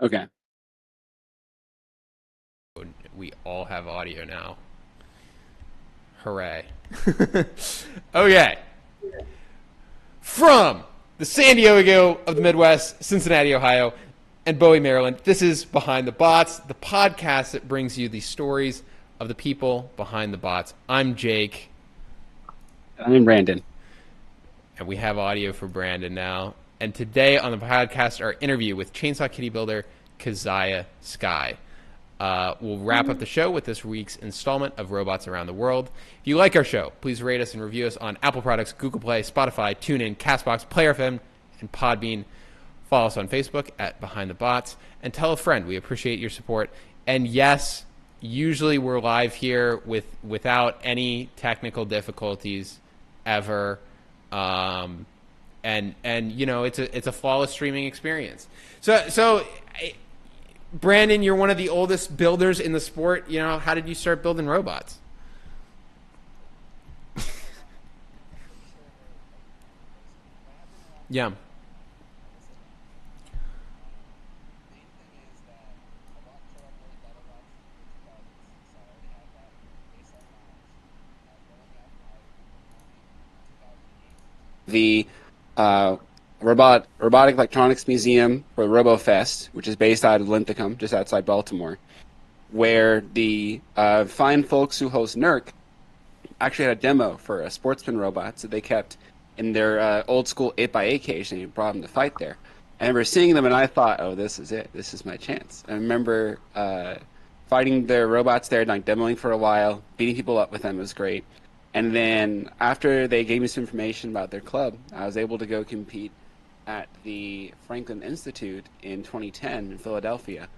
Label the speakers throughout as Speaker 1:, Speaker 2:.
Speaker 1: Okay.
Speaker 2: We all have audio now. Hooray. Okay. From the San Diego of the Midwest, Cincinnati, Ohio, and Bowie, Maryland, this is Behind the Bots, the podcast that brings you the stories of the people behind the bots. I'm Jake,
Speaker 1: I'm Brandon.
Speaker 2: and we have audio for Brandon now. And today on the podcast, our interview with Chainsaw Kitty builder Kaziah Sky. We'll wrap up the show with this week's installment of Robots Around the World. If you like our show, please rate us and review us on Apple Products, Google Play, Spotify, TuneIn, CastBox, Player FM, and Podbean. Follow us on Facebook at Behind the Bots, and tell a friend. We appreciate your support. And yes, usually we're live here without any technical difficulties ever. And you know, it's a flawless streaming experience. So Brandon, you're one of the oldest builders in the sport. You know, how did you start building robots? Yeah.
Speaker 1: The uh, Robotic Electronics Museum for RoboFest, which is based out of Linthicum, just outside Baltimore, where the fine folks who host NERC actually had a demo for a sportsman robots that they kept in their old school 8x8 cage, and you brought them to fight there. I remember seeing them, and I thought, "Oh, this is it. This is my chance." I remember fighting their robots there, like demoing for a while, beating people up with them was great. And then after they gave me some information about their club, I was able to go compete at the Franklin Institute in 2010 in Philadelphia,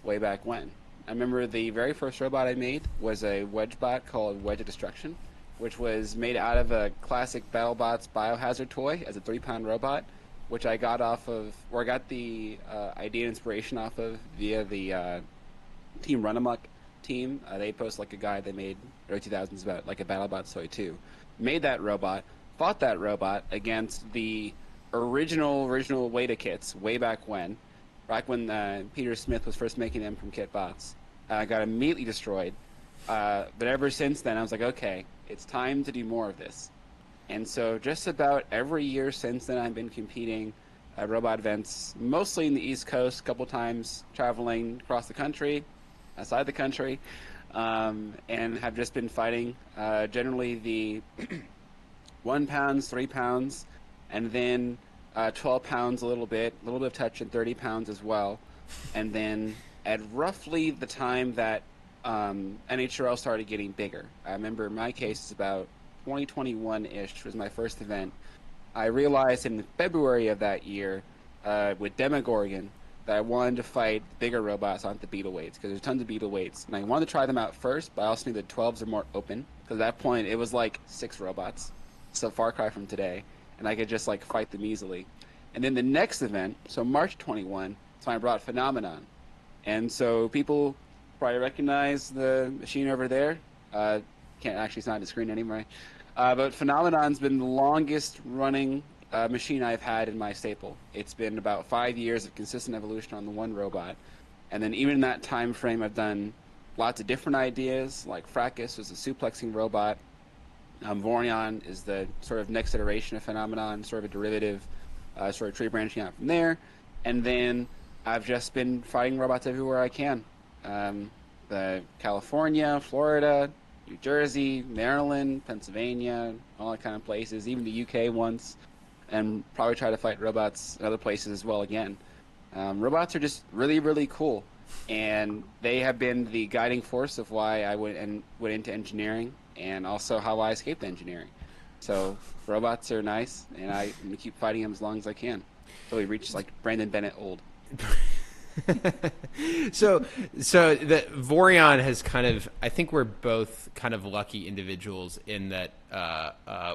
Speaker 1: way back when. I remember the very first robot I made was a wedge bot called Wedge of Destruction, which was made out of a classic BattleBots Biohazard toy as a 3-pound robot, which I got off of, or I got the idea and inspiration off of via the Team Run Amok team. They post like a guide they made early 2000s about like a BattleBots toy too. Made that robot, fought that robot against the original Weta kits way back when Peter Smith was first making them from Kitbots. Got immediately destroyed. But ever since then, I was like, okay, it's time to do more of this. And so just about every year since then, I've been competing at robot events, mostly in the East Coast, a couple times traveling across the country, outside the country, and have just been fighting generally the 1 pounds, 3 pounds, and then 12 pounds a little bit of touch, and 30 pounds as well. And then at roughly the time that NHRL started getting bigger, I remember in my case is about 2021-ish was my first event. I realized in February of that year with Demogorgon that I wanted to fight bigger robots on the beetle weights because there's tons of beetle weights, and I wanted to try them out first, but I also knew the 12s are more open because at that point it was like 6 robots, so far cry from today, and I could just like fight them easily. And then the next event, so March 21, so I brought Phenomenon, and so people probably recognize the machine over there. Can't actually, it's not on the screen anymore. But Phenomenon's been the longest running machine I've had in my staple. It's been about 5 years of consistent evolution on the one robot. And then even in that time frame, I've done lots of different ideas, like Fracus was a suplexing robot. Vorion is the sort of next iteration of Phenomenon, sort of a derivative, sort of tree branching out from there. And then I've just been fighting robots everywhere I can. The California, Florida, New Jersey, Maryland, Pennsylvania, all that kind of places, even the UK once, and probably try to fight robots in other places as well again. Robots are just really, really cool, and they have been the guiding force of why I went into engineering, and also how I escaped engineering. So robots are nice, and I'm gonna keep fighting them as long as I can until we reach like Brandon Bennett old.
Speaker 2: So the Vorion has kind of, I think we're both kind of lucky individuals in that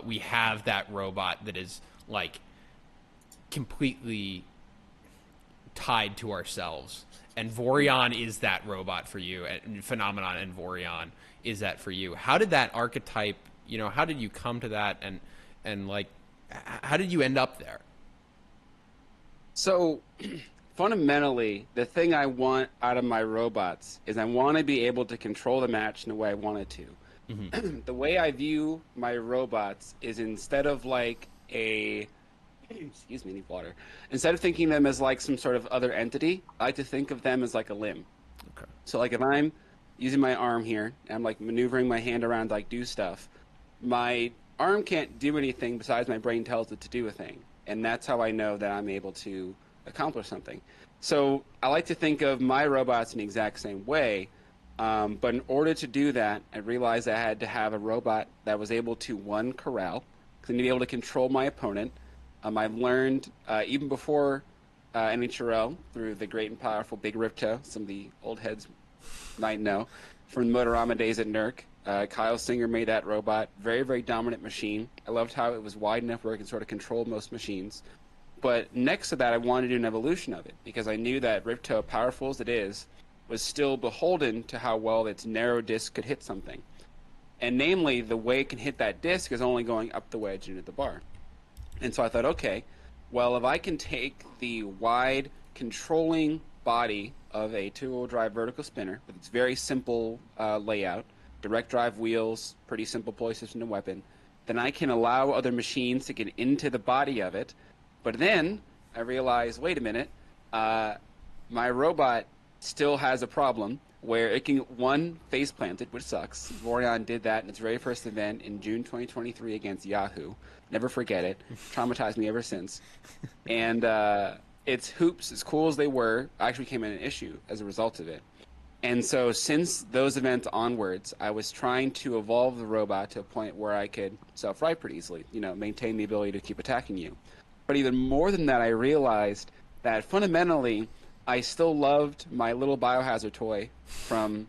Speaker 2: we have that robot that is like completely tied to ourselves, and Vorion is that robot for you, and Phenomenon and Vorion is that for you. How did that archetype, you know, how did you come to that, and like how did you end up there?
Speaker 1: So fundamentally, the thing I want out of my robots is I want to be able to control the match in the way I want it to.
Speaker 2: Hmm.
Speaker 1: The way I view my robots is instead of like a excuse me, I need water. Instead of thinking them as like some sort of other entity, I like to think of them as like a limb.
Speaker 2: Okay.
Speaker 1: So like if I'm using my arm here and I'm like maneuvering my hand around to like do stuff, my arm can't do anything besides my brain tells it to do a thing. And that's how I know that I'm able to accomplish something. So I like to think of my robots in the exact same way. But in order to do that, I realized I had to have a robot that was able to, one, corral, because I need to be able to control my opponent. I've learned, even before NHRL, through the great and powerful Big Ripto, some of the old heads might know, from the Motorama days at NERC. Kyle Singer made that robot. Very, very dominant machine. I loved how it was wide enough where it could sort of control most machines. But next to that, I wanted to do an evolution of it because I knew that Ripto, powerful as it is, was still beholden to how well its narrow disc could hit something. And namely, the way it can hit that disc is only going up the wedge into the bar. And so I thought, okay, well, if I can take the wide controlling body of a two-wheel drive vertical spinner with its very simple layout, direct drive wheels, pretty simple pulley system and weapon, then I can allow other machines to get into the body of it. But then I realized, wait a minute, my robot still has a problem where it can, one, face planted, which sucks. Vorion did that in its very first event in June 2023 against Yahoo. Never forget it. Traumatized me ever since. And its hoops, as cool as they were, actually became an issue as a result of it. And so since those events onwards, I was trying to evolve the robot to a point where I could self-right pretty easily, maintain the ability to keep attacking you. But even more than that, I realized that fundamentally, I still loved my little biohazard toy from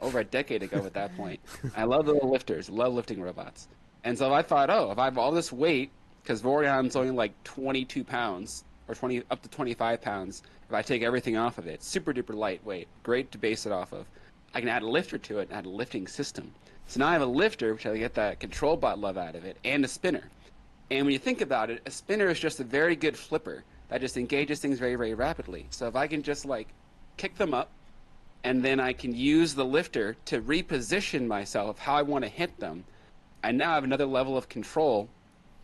Speaker 1: over a decade ago at that point. I love the little lifters, love lifting robots. And so I thought, oh, if I have all this weight, because Vorion's only like 22 pounds, or 20 up to 25 pounds, if I take everything off of it, super duper lightweight, great to base it off of. I can add a lifter to it and add a lifting system. So now I have a lifter, which I get that control bot love out of it, and a spinner. And when you think about it, a spinner is just a very good flipper that just engages things very, very rapidly. So if I can just like kick them up, and then I can use the lifter to reposition myself how I want to hit them, I now have another level of control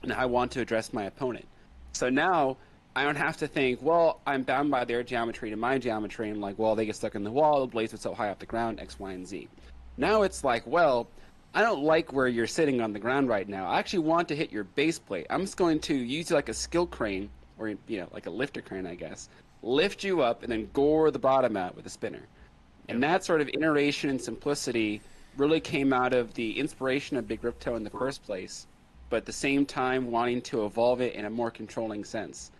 Speaker 1: in how I want to address my opponent. So now I don't have to think, well, I'm bound by their geometry to my geometry, and like, well, they get stuck in the wall, the blades are so high off the ground, X, Y, and Z. Now it's like, well, I don't like where you're sitting on the ground right now. I actually want to hit your base plate. I'm just going to use like a skill crane, or like a lifter crane, I guess, lift you up and then gore the bottom out with a spinner. And that sort of iteration and simplicity really came out of the inspiration of Big Ripto in the first place, but at the same time wanting to evolve it in a more controlling sense.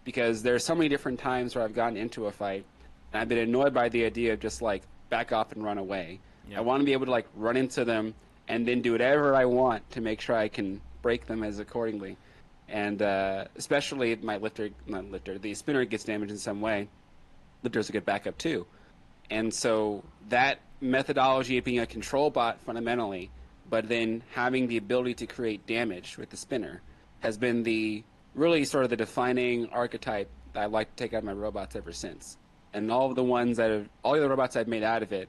Speaker 1: Because there's so many different times where I've gotten into a fight and I've been annoyed by the idea of just like back off and run away.
Speaker 2: Yep.
Speaker 1: I want to be able to like run into them and then do whatever I want to make sure I can break them as accordingly. And especially if the spinner gets damaged in some way, lifter's a good backup too. And so that methodology of being a control bot fundamentally, but then having the ability to create damage with the spinner has been the really sort of the defining archetype that I like to take out of my robots ever since. And all of the ones all the robots I've made out of it,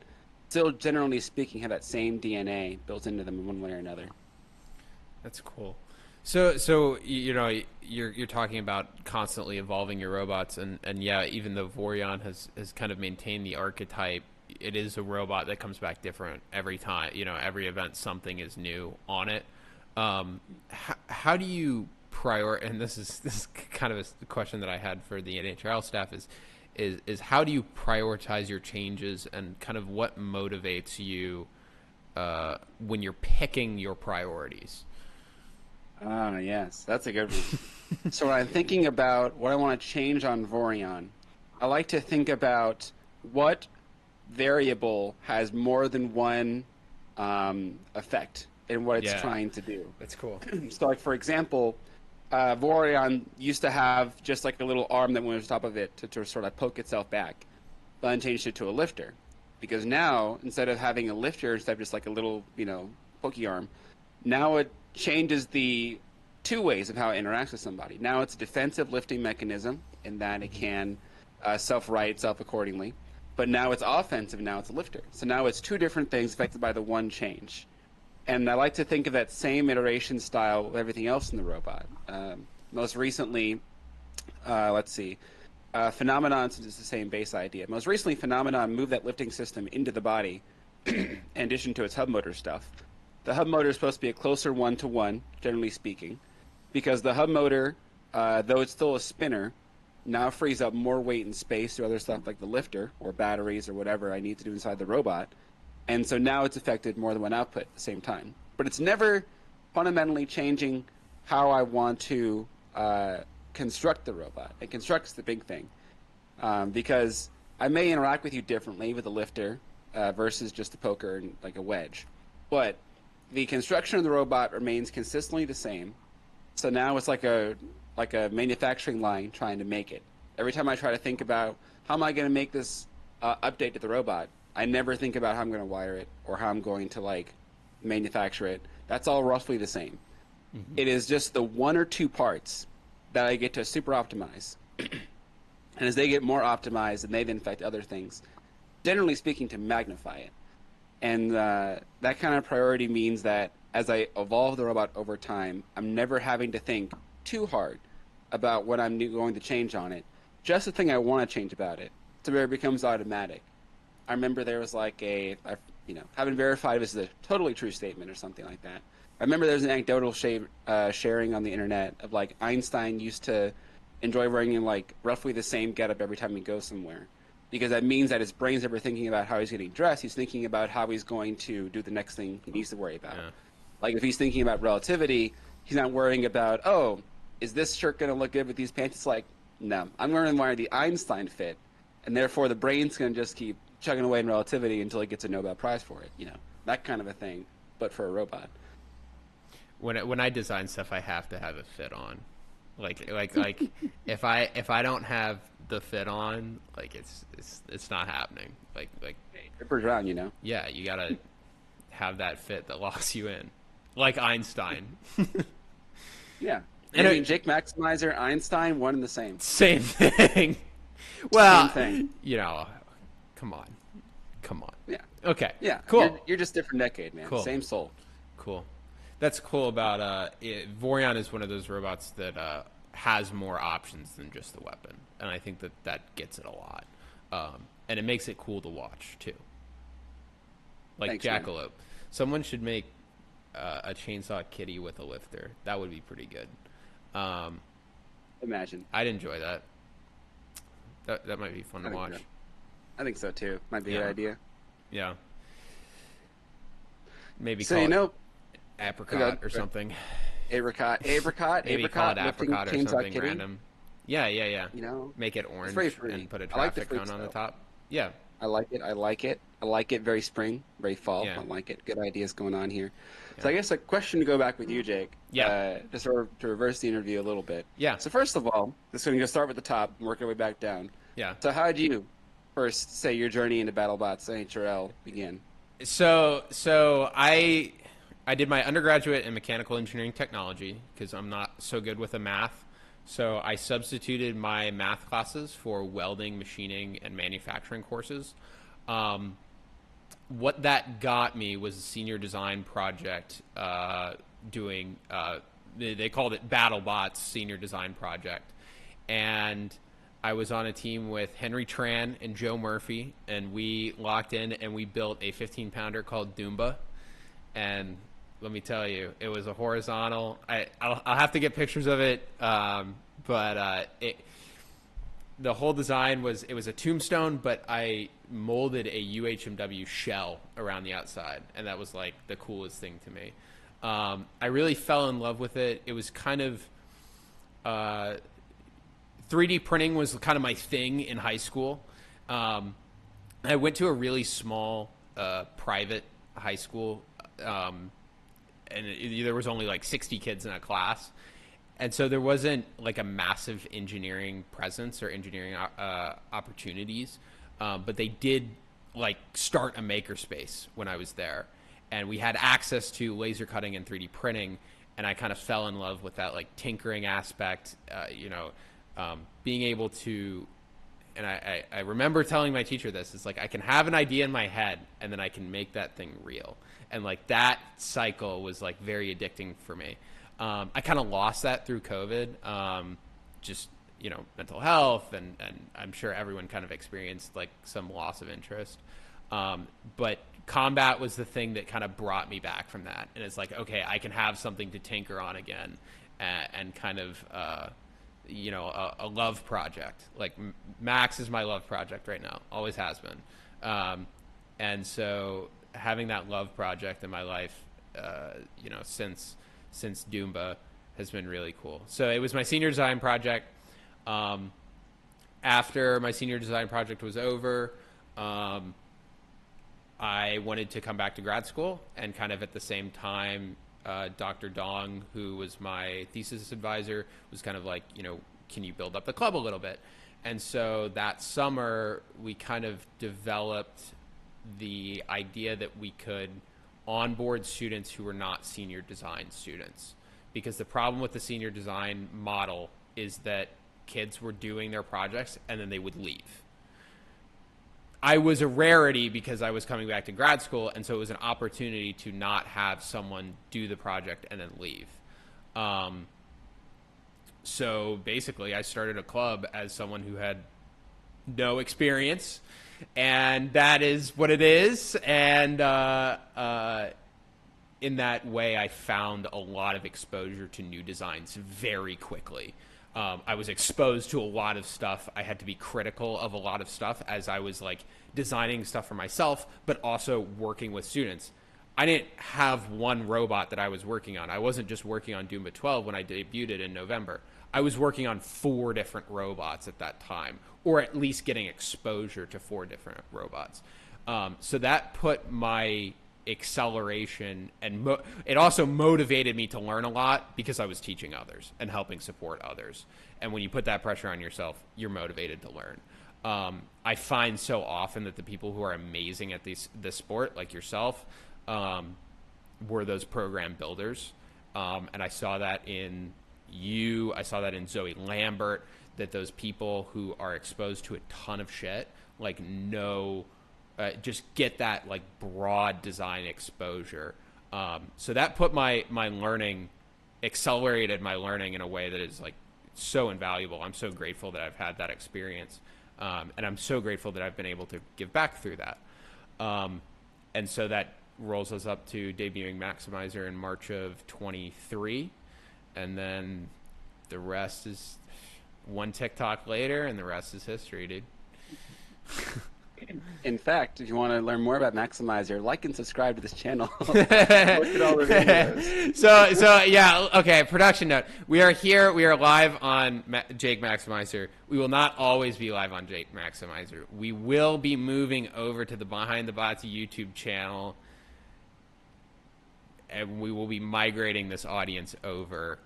Speaker 1: still generally speaking, have that same DNA built into them in one way or another.
Speaker 2: That's cool. So you're talking about constantly evolving your robots, and yeah, even though Vorion has kind of maintained the archetype, it is a robot that comes back different every time. Every event something is new on it. How do you and this is kind of a question that I had for the NHRL staff is how do you prioritize your changes, and kind of what motivates you when you're picking your priorities?
Speaker 1: Ah, yes, that's a good one. So when I'm thinking about what I want to change on Vorion, I like to think about what variable has more than one effect in what it's trying to do.
Speaker 2: That's cool.
Speaker 1: So, like for example, Vorion used to have just like a little arm that went on top of it to sort of poke itself back, but then changed it to a lifter, because now instead of having a lifter, instead of just like a little pokey arm, now it changes the two ways of how it interacts with somebody. Now it's a defensive lifting mechanism in that it can self-right, self-accordingly. But now it's offensive. Now it's a lifter. So now it's two different things affected by the one change. And I like to think of that same iteration style with everything else in the robot. Most recently, let's see, Phenomenon, since it's the same base idea. Most recently, Phenomenon moved that lifting system into the body in addition to its hub motor stuff. The hub motor is supposed to be a closer one-to-one, generally speaking, because the hub motor, though it's still a spinner, now frees up more weight and space through other stuff like the lifter or batteries or whatever I need to do inside the robot. And so now it's affected more than one output at the same time. But it's never fundamentally changing how I want to construct the robot. And construct's the big thing. Because I may interact with you differently with a lifter versus just a poker and like a wedge. But the construction of the robot remains consistently the same. So now it's like a manufacturing line trying to make it. Every time I try to think about how am I going to make this update to the robot, I never think about how I'm going to wire it or how I'm going to like manufacture it. That's all roughly the same. Mm-hmm. It is just the one or two parts that I get to super optimize. And as they get more optimized and they then affect other things, generally speaking, to magnify it. And that kind of priority means that as I evolve the robot over time, I'm never having to think too hard about what I'm going to change on it. Just the thing I want to change about it, to where it becomes automatic. I remember there was like haven't verified if this is a totally true statement or something like that. I remember there's an anecdotal sharing on the internet of like Einstein used to enjoy wearing like roughly the same getup every time he goes somewhere, because that means that his brain's never thinking about how he's getting dressed. He's thinking about how he's going to do the next thing he needs to worry about. Yeah. Like if he's thinking about relativity, he's not worrying about, oh, is this shirt going to look good with these pants? It's like, no, I'm going to wear the Einstein fit, and therefore the brain's going to just keep chugging away in relativity until it gets a Nobel Prize for it. That kind of a thing, but for a robot.
Speaker 2: When I design stuff, I have to have it fit on. Like if I don't have the fit on, like it's not happening. Like
Speaker 1: Ripper's around,
Speaker 2: Yeah, you gotta have that fit that locks you in, like Einstein.
Speaker 1: Yeah, and I mean Jake Maximizer, Einstein, one and the same.
Speaker 2: Same thing. Well,
Speaker 1: same thing.
Speaker 2: Come on.
Speaker 1: Yeah.
Speaker 2: Okay.
Speaker 1: Yeah.
Speaker 2: Cool.
Speaker 1: You're just different decade, man.
Speaker 2: Cool.
Speaker 1: Same soul.
Speaker 2: Cool. That's cool about Vorion is one of those robots that has more options than just the weapon, and I think that gets it a lot, and it makes it cool to watch too. Like Thanks, Jackalope, man. Someone should make a chainsaw kitty with a lifter. That would be pretty good.
Speaker 1: Imagine.
Speaker 2: I'd enjoy that. That might be fun to watch.
Speaker 1: So. I think so too. Might be a good idea.
Speaker 2: Yeah. Maybe
Speaker 1: so
Speaker 2: call it apricot or something.
Speaker 1: Apricot.
Speaker 2: Maybe call it apricot or something
Speaker 1: kitty.
Speaker 2: Random. Yeah. Make it orange and put a traffic cone on the top. Yeah.
Speaker 1: I like it. Very spring, very fall. Yeah. I like it. Good ideas going on here. Yeah. So I guess a question to go back with you, Jake.
Speaker 2: Yeah.
Speaker 1: To sort of to reverse the interview a little bit.
Speaker 2: Yeah.
Speaker 1: So first of all, just going to start with the top and work our way back down.
Speaker 2: Yeah.
Speaker 1: So how did you first say your journey into BattleBots and HRL begin?
Speaker 2: So I did my undergraduate in mechanical engineering technology because I'm not so good with the math. So I substituted my math classes for welding, machining, and manufacturing courses. What that got me was a senior design project doing, they called it BattleBots Senior Design Project. And I was on a team with Henry Tran and Joe Murphy, and we locked in and we built a 15-pounder called Doomba. And let me tell you, it was a horizontal. I'll have to get pictures of it, but the whole design was a tombstone, but I molded a UHMW shell around the outside, and that was like the coolest thing to me. I really fell in love with it. It was kind of 3D printing was kind of my thing in high school. I went to a really small private high school. And there was only like 60 kids in a class. And so there wasn't like a massive engineering presence or engineering opportunities. But they did like start a makerspace when I was there. And we had access to laser cutting and 3D printing. And I kind of fell in love with that like tinkering aspect, being able to and I remember telling my teacher this. It's like I can have an idea in my head, and then I can make that thing real. And like that cycle was like very addicting for me. I kind of lost that through COVID. Just mental health, and I'm sure everyone kind of experienced like some loss of interest. But combat was the thing that kind of brought me back from that, and it's like, okay, I can have something to tinker on again, and kind of a love project. Like Max is my love project right now, always has been. And so having that love project in my life, since Doomba, has been really cool. So it was my senior design project. After my senior design project was over, I wanted to come back to grad school, and kind of at the same time, Dr. Dong, who was my thesis advisor, was kind of like, can you build up the club a little bit? And so that summer, we kind of developed the idea that we could onboard students who were not senior design students. Because the problem with the senior design model is that kids were doing their projects and then they would leave. I was a rarity because I was coming back to grad school, and so it was an opportunity to not have someone do the project and then leave. So basically, I started a club as someone who had no experience, and that is what it is. And in that way, I found a lot of exposure to new designs very quickly. I was exposed to a lot of stuff. I had to be critical of a lot of stuff as I was like designing stuff for myself, but also working with students. I didn't have one robot that I was working on. I wasn't just working on Doomba 12 when I debuted it in November. I was working on 4 different robots at that time, or at least getting exposure to 4 different robots. So that put my acceleration, and it also motivated me to learn a lot because I was teaching others and helping support others. And when you put that pressure on yourself, you're motivated to learn. I find so often that the people who are amazing at this sport, like yourself, were those program builders. And I saw that in you. I saw that in Zoe Lambert, that those people who are exposed to a ton of shit, like just get that like broad design exposure. So that put my learning, accelerated my learning in a way that is like so invaluable. I'm so grateful that I've had that experience. And I'm so grateful that I've been able to give back through that. And so that rolls us up to debuting Maximizer in March of 23. And then the rest is one TikTok later, and the rest is history, dude.
Speaker 1: In fact, if you want to learn more about Maximizer, like and subscribe to this channel. Look at all the videos.
Speaker 2: So yeah, okay. Production note: we are here. We are live on Jake Maximizer. We will not always be live on Jake Maximizer. We will be moving over to the Behind the Bots YouTube channel, and we will be migrating this audience over.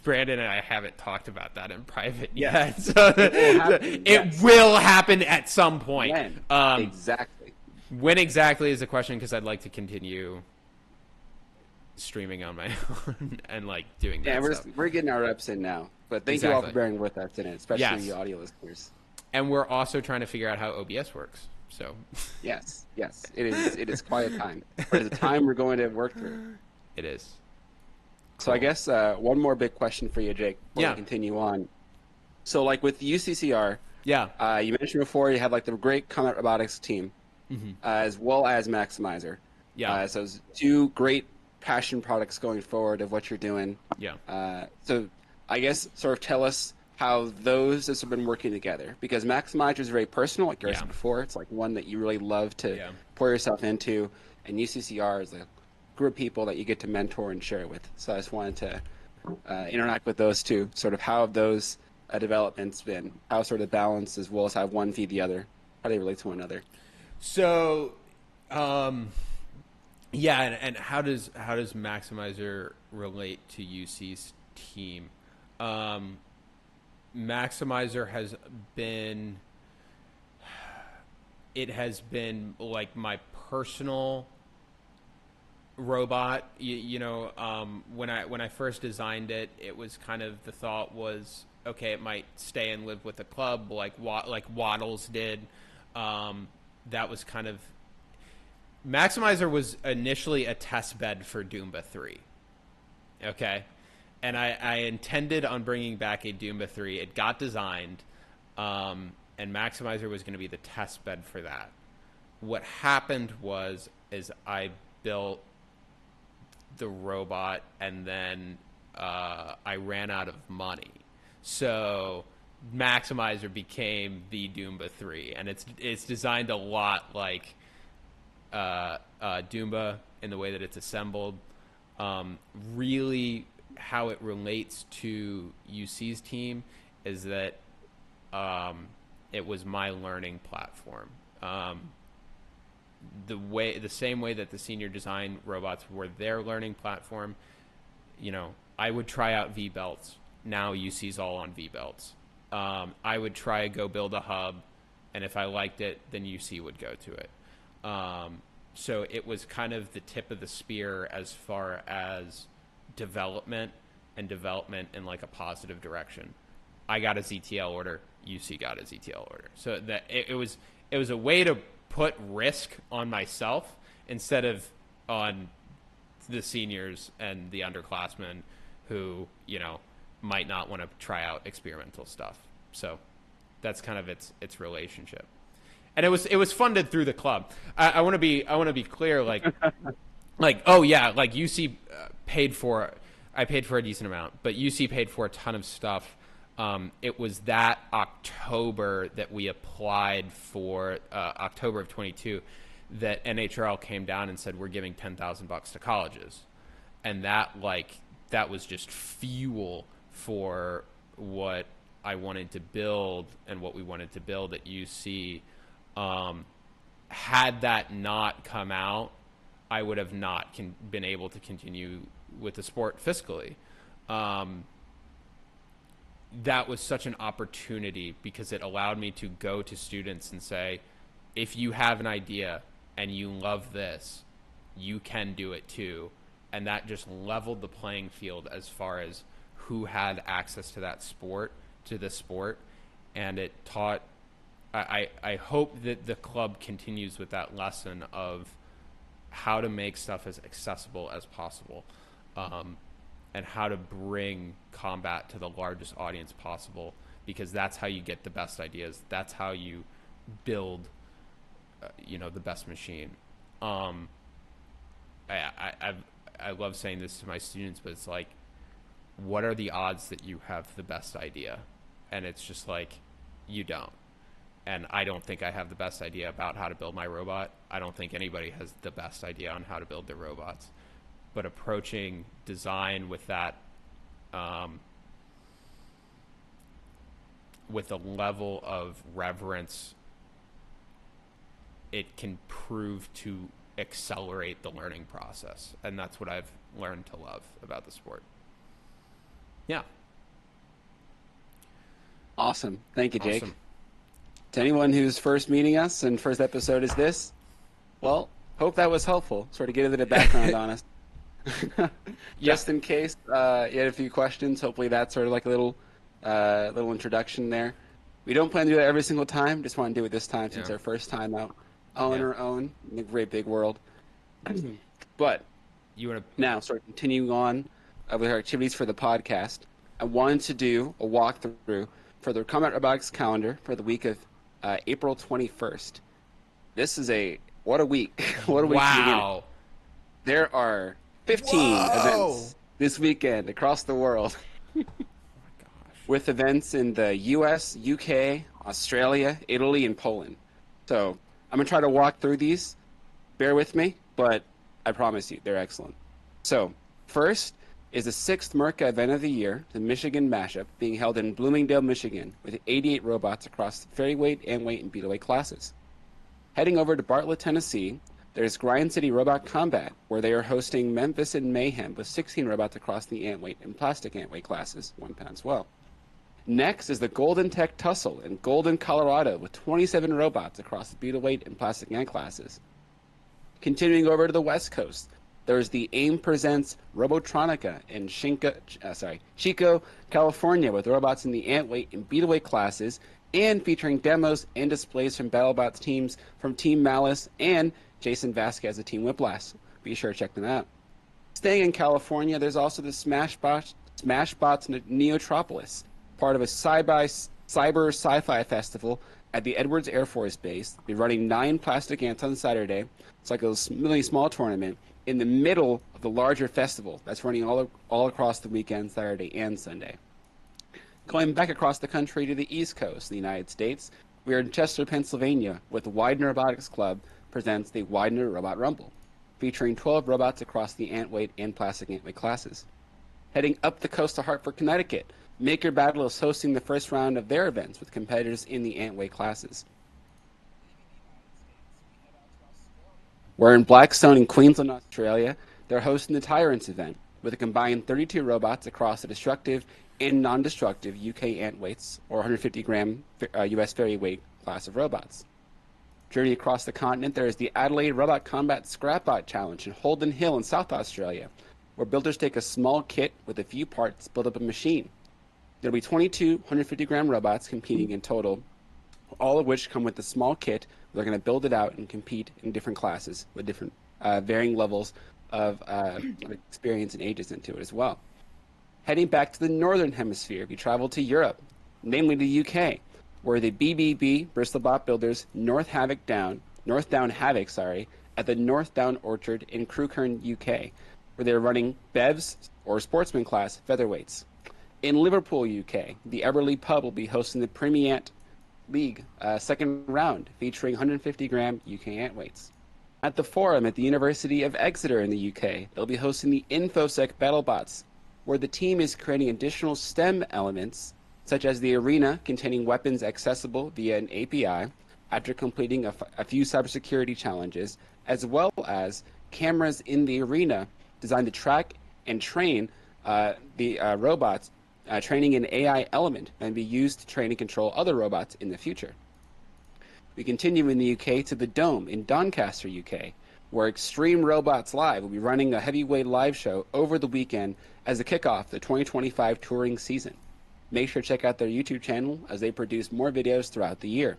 Speaker 2: Brandon and I haven't talked about that in private yet.
Speaker 1: Yes.
Speaker 2: So it will happen at some point.
Speaker 1: When? Exactly.
Speaker 2: When exactly is the question, because I'd like to continue streaming on my own and like doing that stuff.
Speaker 1: We're getting our reps in now. But thank you all for bearing with us in it, especially the audio listeners.
Speaker 2: And we're also trying to figure out how OBS works. So
Speaker 1: Yes. It is quite a time. But it's a time we're going to work through.
Speaker 2: It is.
Speaker 1: So I guess one more big question for you, Jake, before we continue on. So like with UCCR, you mentioned before you had like the great Comet Robotics team, as well as Maximizer. So it's 2 great passion products going forward of what you're doing. So I guess sort of tell us how those have been working together, because Maximizer is very personal, like you said before. It's like one that you really love to pour yourself into, and UCCR is like group of people that you get to mentor and share with. So I just wanted to interact with those 2. Sort of how have those developments been? How sort of balanced, as well as how one feed the other? How do they relate to one another? So,
Speaker 2: and how does Maximizer relate to UC's team? Maximizer has been like my personal robot. When I first designed it, it was kind of, the thought was okay, it might stay and live with the club like Waddles did. That was kind of Maximizer was initially a test bed for Doomba 3. Okay. And I intended on bringing back a Doomba 3. It got designed, and Maximizer was going to be the test bed for that. What happened is I built the robot, and then I ran out of money. So Maximizer became the Doomba 3, and it's designed a lot like Doomba in the way that it's assembled. Really, how it relates to UC's team is that it was my learning platform. The same way that the senior design robots were their learning platform, I would try out V belts. Now UC's all on V belts. I would try to go build a hub, and if I liked it, then UC would go to it. So it was kind of the tip of the spear as far as development in like a positive direction. I got a ZTL order. UC got a ZTL order. So that it was a way to put risk on myself instead of on the seniors and the underclassmen who might not want to try out experimental stuff. So that's kind of its relationship. And it was funded through the club. I want to be clear, like oh yeah, like UC paid for. I paid for a decent amount, but UC paid for a ton of stuff. It was that October that we applied for October of 22 that NHRL came down and said we're giving $10,000 to colleges, and that was just fuel for what I wanted to build and what we wanted to build at UC. Had that not come out, I would have not been able to continue with the sport fiscally. That was such an opportunity because it allowed me to go to students and say, if you have an idea and you love this, you can do it too. And that just leveled the playing field as far as who had access to that sport, to the sport. And it taught, I hope that the club continues with that lesson of how to make stuff as accessible as possible. And how to bring combat to the largest audience possible, because that's how you get the best ideas. That's how you build, the best machine. I love saying this to my students, but it's like, what are the odds that you have the best idea? And it's just like, you don't. And I don't think I have the best idea about how to build my robot. I don't think anybody has the best idea on how to build their robots. But approaching design with that, with a level of reverence, it can prove to accelerate the learning process. And that's what I've learned to love about the sport. Yeah.
Speaker 1: Awesome. Thank you, Jake.
Speaker 2: Awesome.
Speaker 1: To anyone who's first meeting us and first episode is this, well, hope that was helpful. Sort of get a bit of background on us. Just in case you had a few questions, hopefully that's sort of like a little introduction there. We don't plan to do that every single time. Just want to do it this time since our first time out on our own in the great big world. But
Speaker 2: you want to
Speaker 1: now sort of continuing on with our activities for the podcast, I wanted to do a walkthrough for the Combat Robotics calendar for the week of April 21st. This is what a week. What a week.
Speaker 2: Wow.
Speaker 1: There are 15 events this weekend across the world.
Speaker 2: Oh my gosh.
Speaker 1: With events in the US, UK, Australia, Italy, and Poland. So I'm going to try to walk through these. Bear with me, but I promise you, they're excellent. So first is the 6th MERCA event of the year, the Michigan Mashup, being held in Bloomingdale, Michigan, with 88 robots across the ferryweight, antweight, and beetleweight classes. Heading over to Bartlett, Tennessee, there's Grind City Robot Combat, where they are hosting Memphis and Mayhem with 16 robots across the antweight and plastic antweight classes, 1 pound as well. Next is the Golden Tech Tussle in Golden, Colorado, with 27 robots across the beetleweight and plastic ant classes. Continuing over to the West Coast, There's the AIM Presents Robotronica in Chico, California, with robots in the Antweight and Beetaweight classes, and featuring demos and displays from BattleBots teams from Team Malice and Jason Vasquez of Team Whiplash. Be sure to check them out. Staying in California, there's also the Smashbots Neotropolis, part of a cyber sci-fi festival at the Edwards Air Force Base. They'll be running 9 plastic ants on Saturday. It's like a really small tournament in the middle of the larger festival that's running all across the weekend, Saturday and Sunday. Going back across the country to the East Coast of the United States, we are in Chester, Pennsylvania, with the Widener Robotics Club presents the Widener Robot Rumble, featuring 12 robots across the Antweight and Plastic Antweight classes. Heading up the coast to Hartford, Connecticut, Maker Battle is hosting the first round of their events with competitors in the Antweight classes. We're in Blackstone in Queensland, Australia. They're hosting the Tyrants event with a combined 32 robots across the destructive and non-destructive UK Antweights, or 150-gram US ferry weight class of robots. Journey across the continent, there is the Adelaide Robot Combat Scrapbot Challenge in Holden Hill in South Australia, where builders take a small kit with a few parts, build up a machine. There'll be 22 150-gram robots competing in total, all of which come with a small kit. They're going to build it out and compete in different classes with different varying levels of experience and ages into it as well. Heading back to the Northern Hemisphere, we travel to Europe, namely the UK, where the BBB Bristol Bot Builders North Down Havoc, at the North Down Orchard in Crewkern, UK, where they're running BEVs or sportsman class featherweights. In Liverpool, UK, the Eberly Pub will be hosting the Premier League second round, featuring 150-gram UK Antweights. At the Forum at the University of Exeter in the UK, they'll be hosting the InfoSec BattleBots, where the team is creating additional STEM elements, such as the arena containing weapons accessible via an API after completing a few cybersecurity challenges, as well as cameras in the arena designed to track and train the robots, training an AI element and be used to train and control other robots in the future. We continue in the UK to the Dome in Doncaster, UK, where Extreme Robots Live will be running a heavyweight live show over the weekend as a kickoff to the 2025 touring season. Make sure to check out their YouTube channel as they produce more videos throughout the year.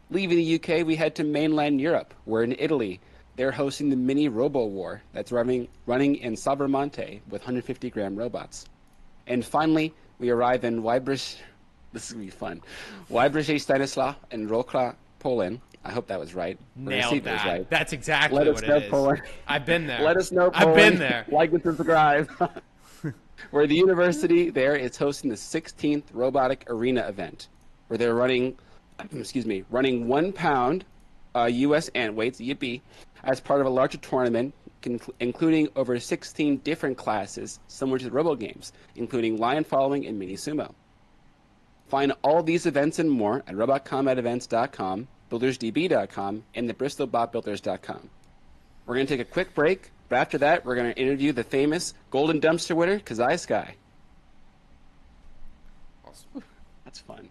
Speaker 1: Leaving the UK, we head to mainland Europe, where in Italy, they're hosting the Mini Robo War that's running in Sabermonte with 150-gram robots. And finally, we arrive in Wybrysz. This is going to be fun. Wybrysz Stanisław in Wrocław, Poland. I hope that was right.
Speaker 2: Nailed that. Right. That's exactly
Speaker 1: what
Speaker 2: it is.
Speaker 1: Poland.
Speaker 2: I've been there.
Speaker 1: Let us know, Poland.
Speaker 2: I've been there.
Speaker 1: Like and subscribe. Where the university there is hosting the 16th Robotic Arena event, where they're running 1 pound U.S. Antweights, yippee, as part of a larger tournament, including over 16 different classes similar to the Robo games, including lion following and mini sumo. Find all these events and more at robotcombatevents.com, buildersdb.com, and the bristolbotbuilders.com. We're going to take a quick break, but after that, we're going to interview the famous Golden Dumpster winner, Kaziah Sky. Awesome. That's fun.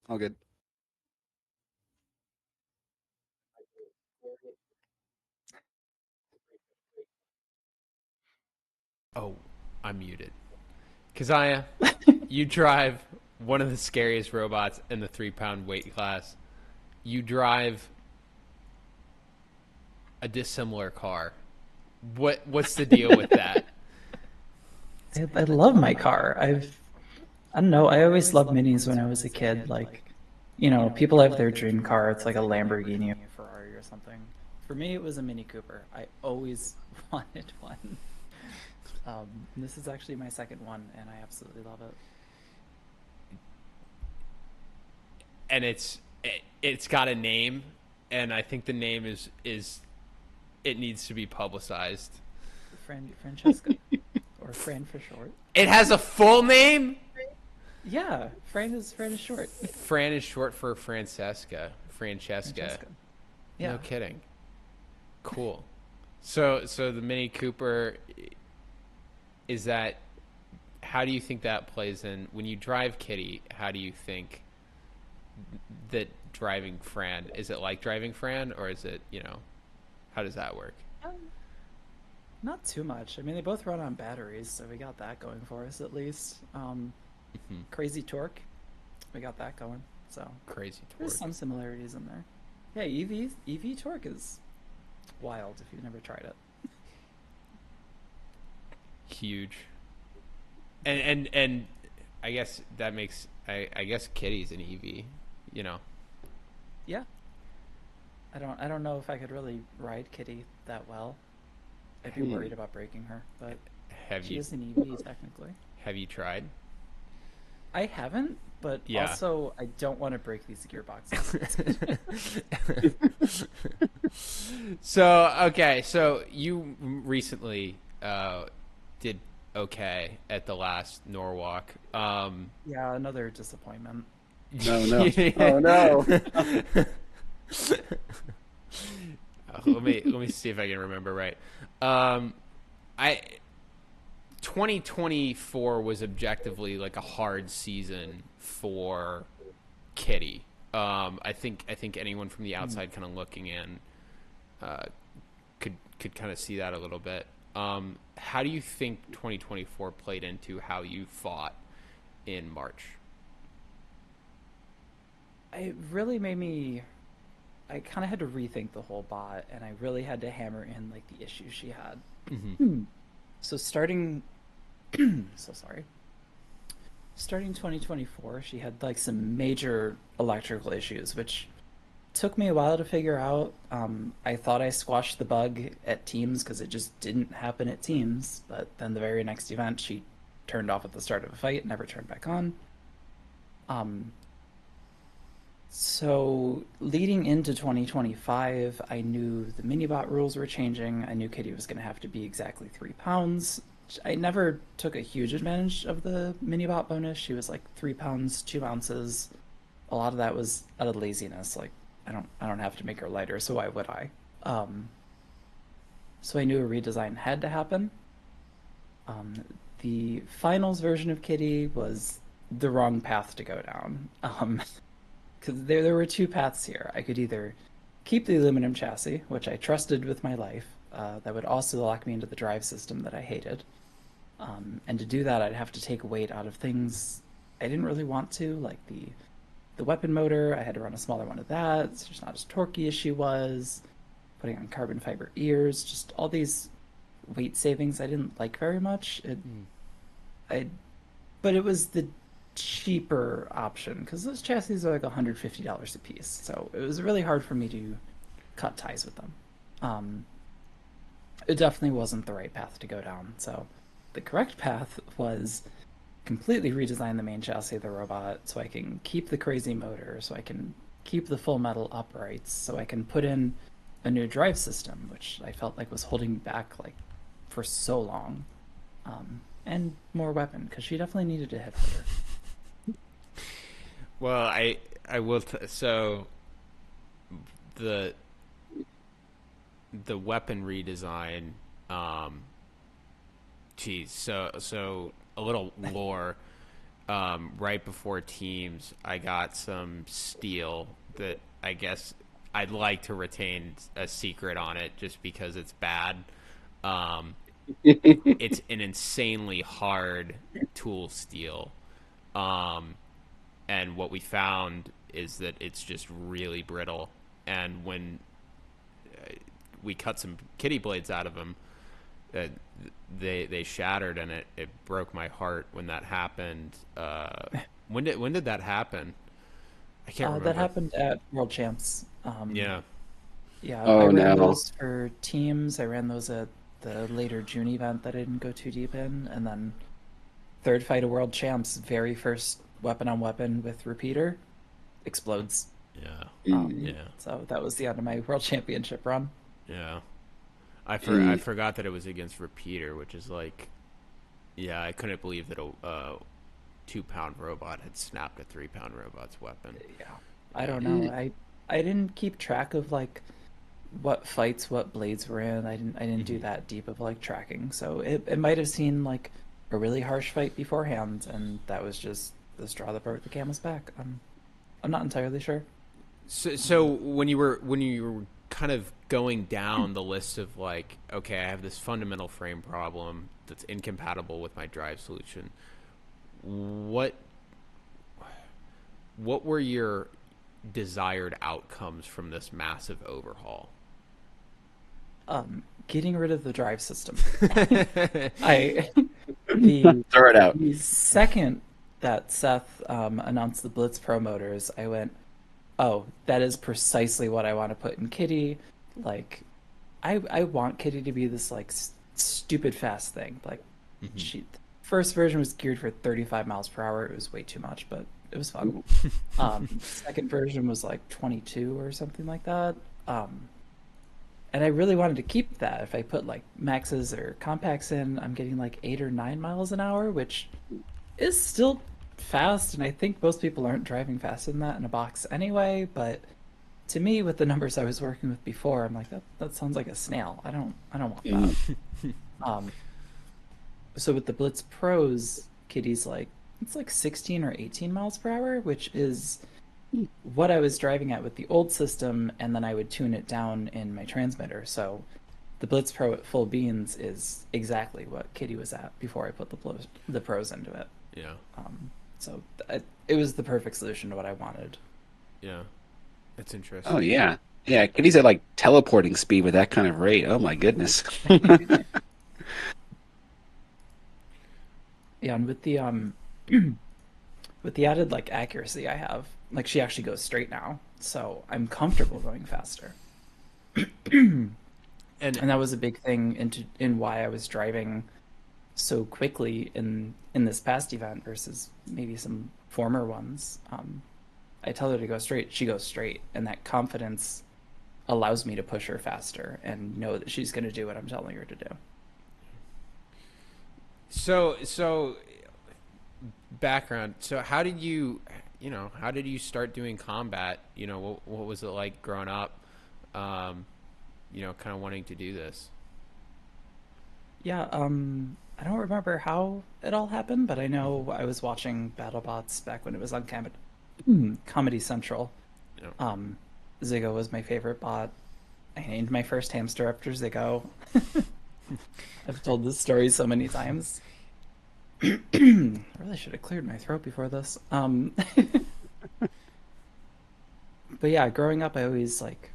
Speaker 1: All good.
Speaker 2: Oh, I'm muted. Kaziah, you drive one of the scariest robots in the 3 pound weight class. You drive a dissimilar car. What's the deal with that?
Speaker 3: I love my car. I don't know. I always loved minis when I was a kid. Like, people have their dream car. It's like a Lamborghini or a Ferrari or something. For me, it was a Mini Cooper. I always wanted one. This is actually my second one, and I absolutely love it.
Speaker 2: And it's got a name, and I think the name is it needs to be publicized.
Speaker 3: Francesca, or Fran for short.
Speaker 2: It has a full name.
Speaker 3: Yeah, Fran is short.
Speaker 2: Fran is short for Francesca.
Speaker 3: Yeah.
Speaker 2: No kidding. Cool. So the Mini Cooper, is that, how do you think that plays in when you drive Kitty? How do you think that driving Fran, is it like driving Fran, or is it, how does that work?
Speaker 3: Um, Not too much. I mean, they both run on batteries, so we got that going for us at least.
Speaker 2: Hmm.
Speaker 3: Crazy torque, we got that going. So
Speaker 2: Crazy
Speaker 3: there's
Speaker 2: torque.
Speaker 3: some similarities in there. Yeah, EV torque is wild if you've never tried it.
Speaker 2: Huge. And I guess that makes, I guess Kitty's an EV, you know.
Speaker 3: Yeah, I don't know if I could really ride Kitty that well. I'd be
Speaker 1: Hmm.
Speaker 3: worried about breaking her, but
Speaker 2: Have
Speaker 3: she
Speaker 2: you
Speaker 3: is an EV technically.
Speaker 2: have you tried?
Speaker 3: I haven't, but
Speaker 2: Yeah.
Speaker 3: also I don't want to break these gearboxes.
Speaker 2: So okay, so you recently did okay at the last Norwalk.
Speaker 3: Yeah, another disappointment.
Speaker 1: Oh no. Oh no.
Speaker 2: Let me see if I can remember right. I 2024 was objectively like a hard season for Kitty. I think anyone from the
Speaker 3: Hmm.
Speaker 2: outside kind of looking in uh, could kind of see that a little bit. How do you think 2024 played into how you fought in March?
Speaker 3: It really made me. I kind of had to rethink the whole bot, and I really had to hammer in like the issues she had.
Speaker 2: Mm-hmm.
Speaker 3: So starting, so sorry. Starting 2024, she had like some major electrical issues, which took me a while to figure out. I thought I squashed the bug at Teams because it just didn't happen at Teams, but then the very next event, she turned off at the start of a fight, never turned back on. Um, So leading into 2025, I knew the minibot rules were changing. I knew Kitty was going to have to be exactly 3 pounds. I never took a huge advantage of the minibot bonus. She was like 3 pounds, 2 ounces. A lot of that was out of laziness. Like I don't have to make her lighter, so why would I? Um, so I knew a redesign had to happen. Um, the finals version of Kitty was the wrong path to go down. Because there were two paths here. I could either keep the aluminum chassis, which I trusted with my life, that would also lock me into the drive system that I hated. And to do that, I'd have to take weight out of things I didn't really want to, like the weapon motor. I had to run a smaller one of that. It's just not as torquey as she was. Putting on carbon fiber ears, just all these weight savings I didn't like very much. I but it was the cheaper option because those chassis are like $150 a piece. So it was really hard for me to cut ties with them. Um, it definitely wasn't the right path to go down. So the correct path was completely redesign the main chassis of the robot so I can keep the crazy motor, so I can keep the full metal uprights, so I can put in a new drive system, which I felt like was holding me back like for so long. And more weapon because she definitely needed a hit hitter.
Speaker 2: Well, I will. So the the weapon redesign. Um, Geez, so a little lore. right before teams, I got some steel that I guess I'd like to retain a secret on it just because it's bad. Um, it's an insanely hard tool steel. Um, and what we found is that it's just really brittle. And when we cut some kitty blades out of them, uh, they shattered, and it broke my heart when that happened. When did that happen? I can't
Speaker 3: That
Speaker 2: remember.
Speaker 3: happened at World Champs.
Speaker 2: Yeah.
Speaker 3: Yeah, I
Speaker 1: Oh
Speaker 3: ran
Speaker 1: no.
Speaker 3: those for teams. I ran those at the later June event that I didn't go too deep in, and then third fight of World Champs, very first weapon on weapon with repeater explodes.
Speaker 2: Yeah.
Speaker 1: Mm,
Speaker 2: Yeah.
Speaker 3: So that was the end of my World Championship run.
Speaker 2: Yeah. I
Speaker 1: jeez.
Speaker 2: forgot that it was against repeater, which is like, yeah, I couldn't believe that a 2 pound robot had snapped a 3 pound robot's weapon.
Speaker 3: Yeah, I
Speaker 2: Yeah.
Speaker 3: don't know.
Speaker 1: Mm,
Speaker 3: I didn't keep track of like what fights what blades were in. I didn't do
Speaker 2: Hmm.
Speaker 3: that deep of like tracking. So it might have seemed like a really harsh fight beforehand, and that was just the straw that broke the camel's back. I'm not entirely sure.
Speaker 2: So when you were kind of going down the list of like, okay, I have this fundamental frame problem that's incompatible with my drive solution. What what were your desired outcomes from this massive overhaul?
Speaker 3: Getting rid of the drive system. I the
Speaker 1: throw it out.
Speaker 3: the second that Seth announced the Blitz Pro motors, I went, "Oh, that is precisely what I want to put in Kitty." Like, I want Kitty to be this like stupid fast thing. Like,
Speaker 2: Hmm.
Speaker 3: she first version was geared for 35 miles per hour. It was way too much, but it was fun.
Speaker 1: Ooh.
Speaker 3: Second version was like 22 or something like that. And I really wanted to keep that. If I put like maxes or compacts in, I'm getting like 8 or 9 miles an hour, which is still fast. And I think most people aren't driving faster than that in a box anyway. But to me, with the numbers I was working with before, I'm like that sounds like a snail. I don't want that.
Speaker 1: Mm,
Speaker 3: Um, so with the Blitz Pros, Kitty's like it's like 16 or 18 miles per hour, which is what I was driving at with the old system, and then I would tune it down in my transmitter. So the Blitz Pro at full beans is exactly what Kitty was at before I put the pros into it.
Speaker 2: Yeah.
Speaker 3: So it was the perfect solution to what I wanted.
Speaker 2: Yeah. That's
Speaker 1: oh
Speaker 2: interesting.
Speaker 1: yeah. Yeah, Kitty's at like teleporting speed with that kind of rate. Oh my goodness.
Speaker 3: Yeah, and with the with the added like accuracy I have, like she actually goes straight now, so I'm comfortable going faster.
Speaker 2: And
Speaker 3: And that was a big thing in why I was driving so quickly in this past event versus maybe some former ones. I tell her to go straight, she goes straight, and that confidence allows me to push her faster and know that she's going to do what I'm telling her to do.
Speaker 2: so background. So how did you start doing combat? What was it like growing up? Um, kind of wanting to do this.
Speaker 3: Yeah, I don't remember how it all happened, but I know I was watching BattleBots back when it was on Comedy Central.
Speaker 2: You know,
Speaker 3: Um, Ziggo was my favorite bot. I named my first hamster after Ziggo. I've told this story so many times. I really should have cleared my throat before this. But yeah, growing up, I always like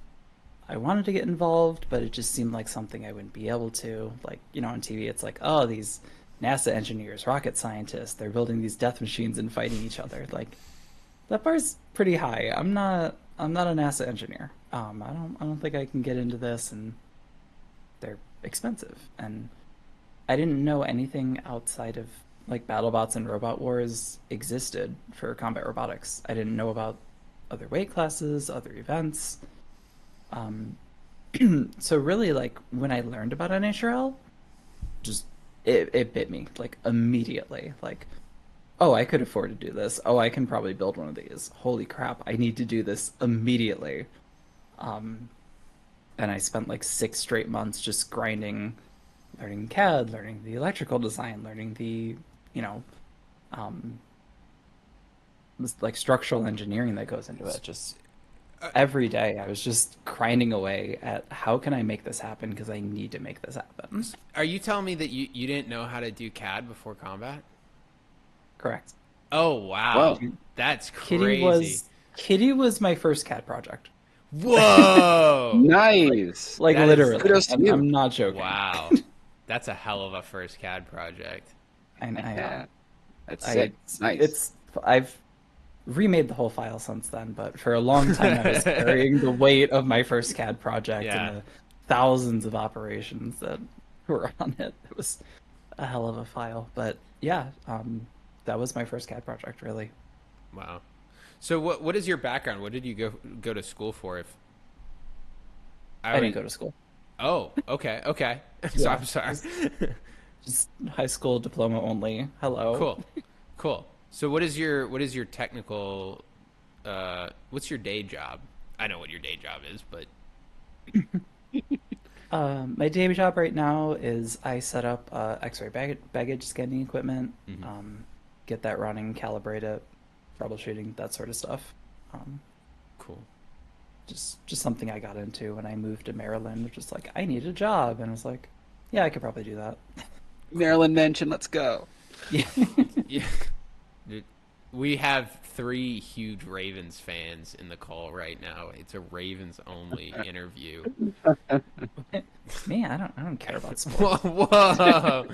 Speaker 3: I wanted to get involved, but it just seemed like something I wouldn't be able to. Like, on TV, it's like, oh, these NASA engineers, rocket scientists, they're building these death machines and fighting each other. Like, that bar's pretty high. I'm not a NASA engineer. I don't think I can get into this, and they're expensive. And I didn't know anything outside of like BattleBots and Robot Wars existed for combat robotics. I didn't know about other weight classes, other events. Um, so really, like when I learned about NHRL, just it bit me like immediately. Like, oh, I could afford to do this. Oh, I can probably build one of these. Holy crap, I need to do this immediately. Um, and I spent like 6 straight months just grinding, learning CAD, learning the electrical design, learning the, you know, um, like structural engineering that goes into it. Just every day, I was just grinding away at how can I make this happen because I need to make this happen.
Speaker 2: Are you telling me that you didn't know how to do CAD before combat?
Speaker 3: Correct.
Speaker 2: Oh wow,
Speaker 1: Well,
Speaker 2: that's
Speaker 3: Kitty
Speaker 2: crazy.
Speaker 3: was Kitty was my first CAD project.
Speaker 2: Whoa!
Speaker 1: nice.
Speaker 3: Like
Speaker 2: That is
Speaker 3: literally,
Speaker 1: Kudos to
Speaker 3: I'm
Speaker 1: you.
Speaker 3: not joking.
Speaker 2: wow. That's a hell of a first CAD project.
Speaker 3: I
Speaker 1: Yeah, that's
Speaker 3: I
Speaker 1: sick. Nice.
Speaker 3: it's I've remade the whole file since then, but for a long time I was carrying the weight of my first CAD project and
Speaker 2: Yeah.
Speaker 3: the thousands of operations that were on it. It was a hell of a file, but yeah, that was my first CAD project, really.
Speaker 2: Wow. So what is your background? What did you go to school for? If I
Speaker 3: I didn't
Speaker 2: already
Speaker 3: go to school.
Speaker 2: Oh, okay, okay. So
Speaker 3: Yeah,
Speaker 2: I'm sorry.
Speaker 3: just high school diploma only. Hello.
Speaker 2: Cool. Cool. So what is your technical what's your day job? I know what your day job is, but
Speaker 3: My day job right now is I set up X-ray baggage scanning equipment,
Speaker 2: mhm.
Speaker 3: get that running, calibrate it, troubleshooting, that sort of stuff. Um,
Speaker 2: Cool.
Speaker 3: just something I got into when I moved to Maryland, which is like I need a job, and I was like, yeah, I could probably do that.
Speaker 2: Cool.
Speaker 1: Maryland Mansion, let's go.
Speaker 3: Yeah.
Speaker 2: Yeah. Dude, we have 3 huge Ravens fans in the call right now. It's a Ravens only interview.
Speaker 3: Me, I don't care about
Speaker 2: Whoa,
Speaker 3: sports.
Speaker 2: whoa.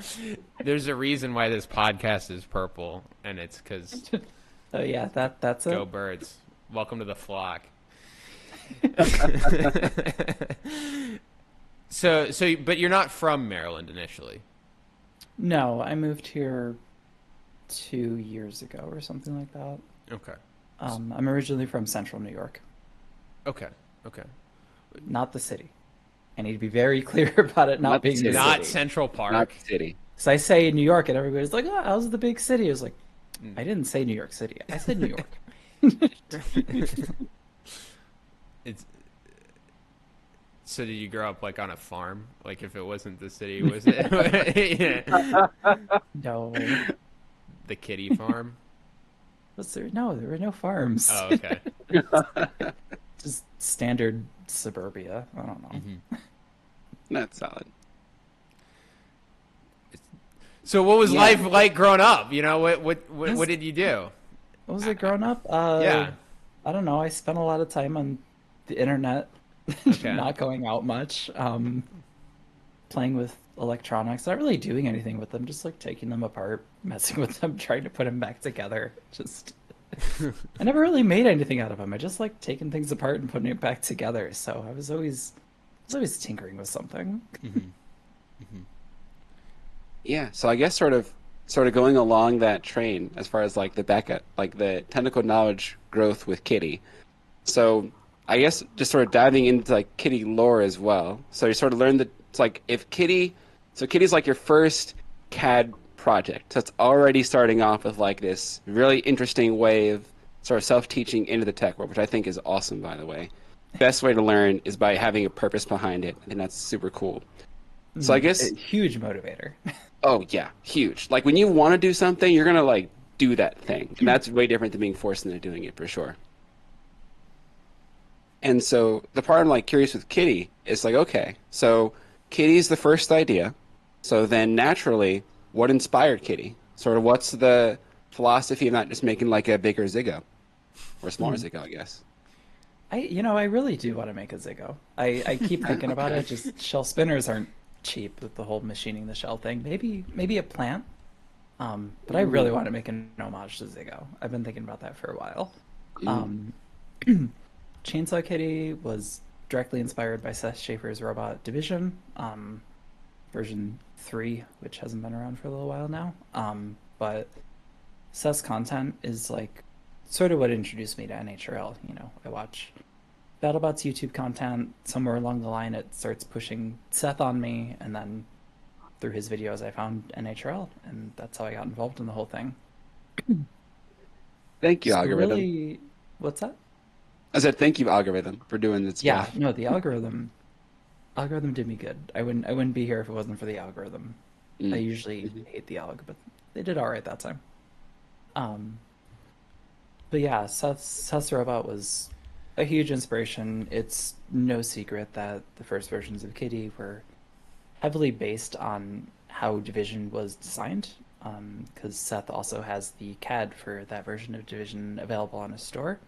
Speaker 2: There's a reason why this podcast is purple, and it's because
Speaker 3: So yeah, that's
Speaker 2: go
Speaker 3: it.
Speaker 2: birds. Welcome to the flock. But you're not from Maryland initially.
Speaker 3: No, I moved here 2 years ago or something like that.
Speaker 2: Okay.
Speaker 3: I'm originally from Central New York,
Speaker 2: Okay. Okay.
Speaker 3: not the city. I need to be very clear about it not
Speaker 1: Not the
Speaker 3: being the
Speaker 1: city.
Speaker 2: Not
Speaker 3: city.
Speaker 2: Central
Speaker 1: Not
Speaker 2: Park.
Speaker 1: the city.
Speaker 3: So I say New York, and everybody's like, "Oh, how's the big city?" I was like,
Speaker 2: Mm.
Speaker 3: "I didn't say New York City. I said New York."
Speaker 2: It's so did you grow up like on a farm? Like if it wasn't the city, was it yeah.
Speaker 3: No,
Speaker 2: The kitty farm?
Speaker 3: was there? No, there were no farms.
Speaker 2: Oh, okay.
Speaker 3: Just standard suburbia. I don't know.
Speaker 2: Hmm.
Speaker 1: That's solid.
Speaker 2: So what was
Speaker 3: Yeah.
Speaker 2: life like growing up? You know, what
Speaker 3: This-
Speaker 2: did you do?
Speaker 3: What was it growing up?
Speaker 2: Yeah.
Speaker 3: I don't know. I spent a lot of time on the internet,
Speaker 2: Okay.
Speaker 3: not going out much, playing with electronics, not really doing anything with them, just like taking them apart, messing with them, trying to put them back together. Just, I never really made anything out of them. I just like taking things apart and putting it back together. So I was always tinkering with something.
Speaker 2: Hmm.
Speaker 1: Yeah, so I guess sort of going along that train as far as like the backup, like the technical knowledge growth with Kitty. So I guess just sort of diving into like Kitty lore as well. So you sort of learn that it's like if Kitty, so Kitty's like your first CAD project. So it's already starting off with like this really interesting way of sort of self-teaching into the tech world, which I think is awesome, by the way. Best way to learn is by having a purpose behind it. I think that's super cool. So I
Speaker 3: A
Speaker 1: guess
Speaker 3: huge motivator.
Speaker 1: oh yeah, huge. Like when you want to do something, you're gonna like do that thing, and that's way different than being forced into doing it for sure. And so the part I'm like curious with Kitty is like, okay, so Kitty's the first idea. So then naturally, what inspired Kitty? Sort of what's the philosophy of not just making like a bigger Ziggo or smaller Ziggo, I guess.
Speaker 3: I really do want to make a Ziggo. I keep thinking about
Speaker 1: Okay.
Speaker 3: it. Just shell spinners aren't cheap with the whole machining the shell thing. Maybe a plant. But I really
Speaker 1: Ooh.
Speaker 3: want to make an homage to Ziggo. I've been thinking about that for a while.
Speaker 1: Ooh.
Speaker 3: Um, Chainsaw Kitty was directly inspired by Seth Schaefer's Robot Division, version 3, which hasn't been around for a little while now. But Seth's content is like sort of what introduced me to NHRL. I watch BattleBot's YouTube content. Somewhere along the line, it starts pushing Seth on me, and then through his videos, I found NHRL, and that's how I got involved in the whole thing.
Speaker 1: Thank you,
Speaker 3: So
Speaker 1: algorithm.
Speaker 3: really, what's that?
Speaker 1: I said thank you, algorithm, for doing its
Speaker 3: Yeah,
Speaker 1: job.
Speaker 3: no, the algorithm did me good. I wouldn't be here if it wasn't for the algorithm. I
Speaker 1: Mm.
Speaker 3: usually
Speaker 1: Mhm.
Speaker 3: hate the alg, but they did all right that time. Um, But yeah, Seth's robot was a huge inspiration. It's no secret that the first versions of Kitty were heavily based on how Division was designed, because Seth also has the CAD for that version of Division available on his store.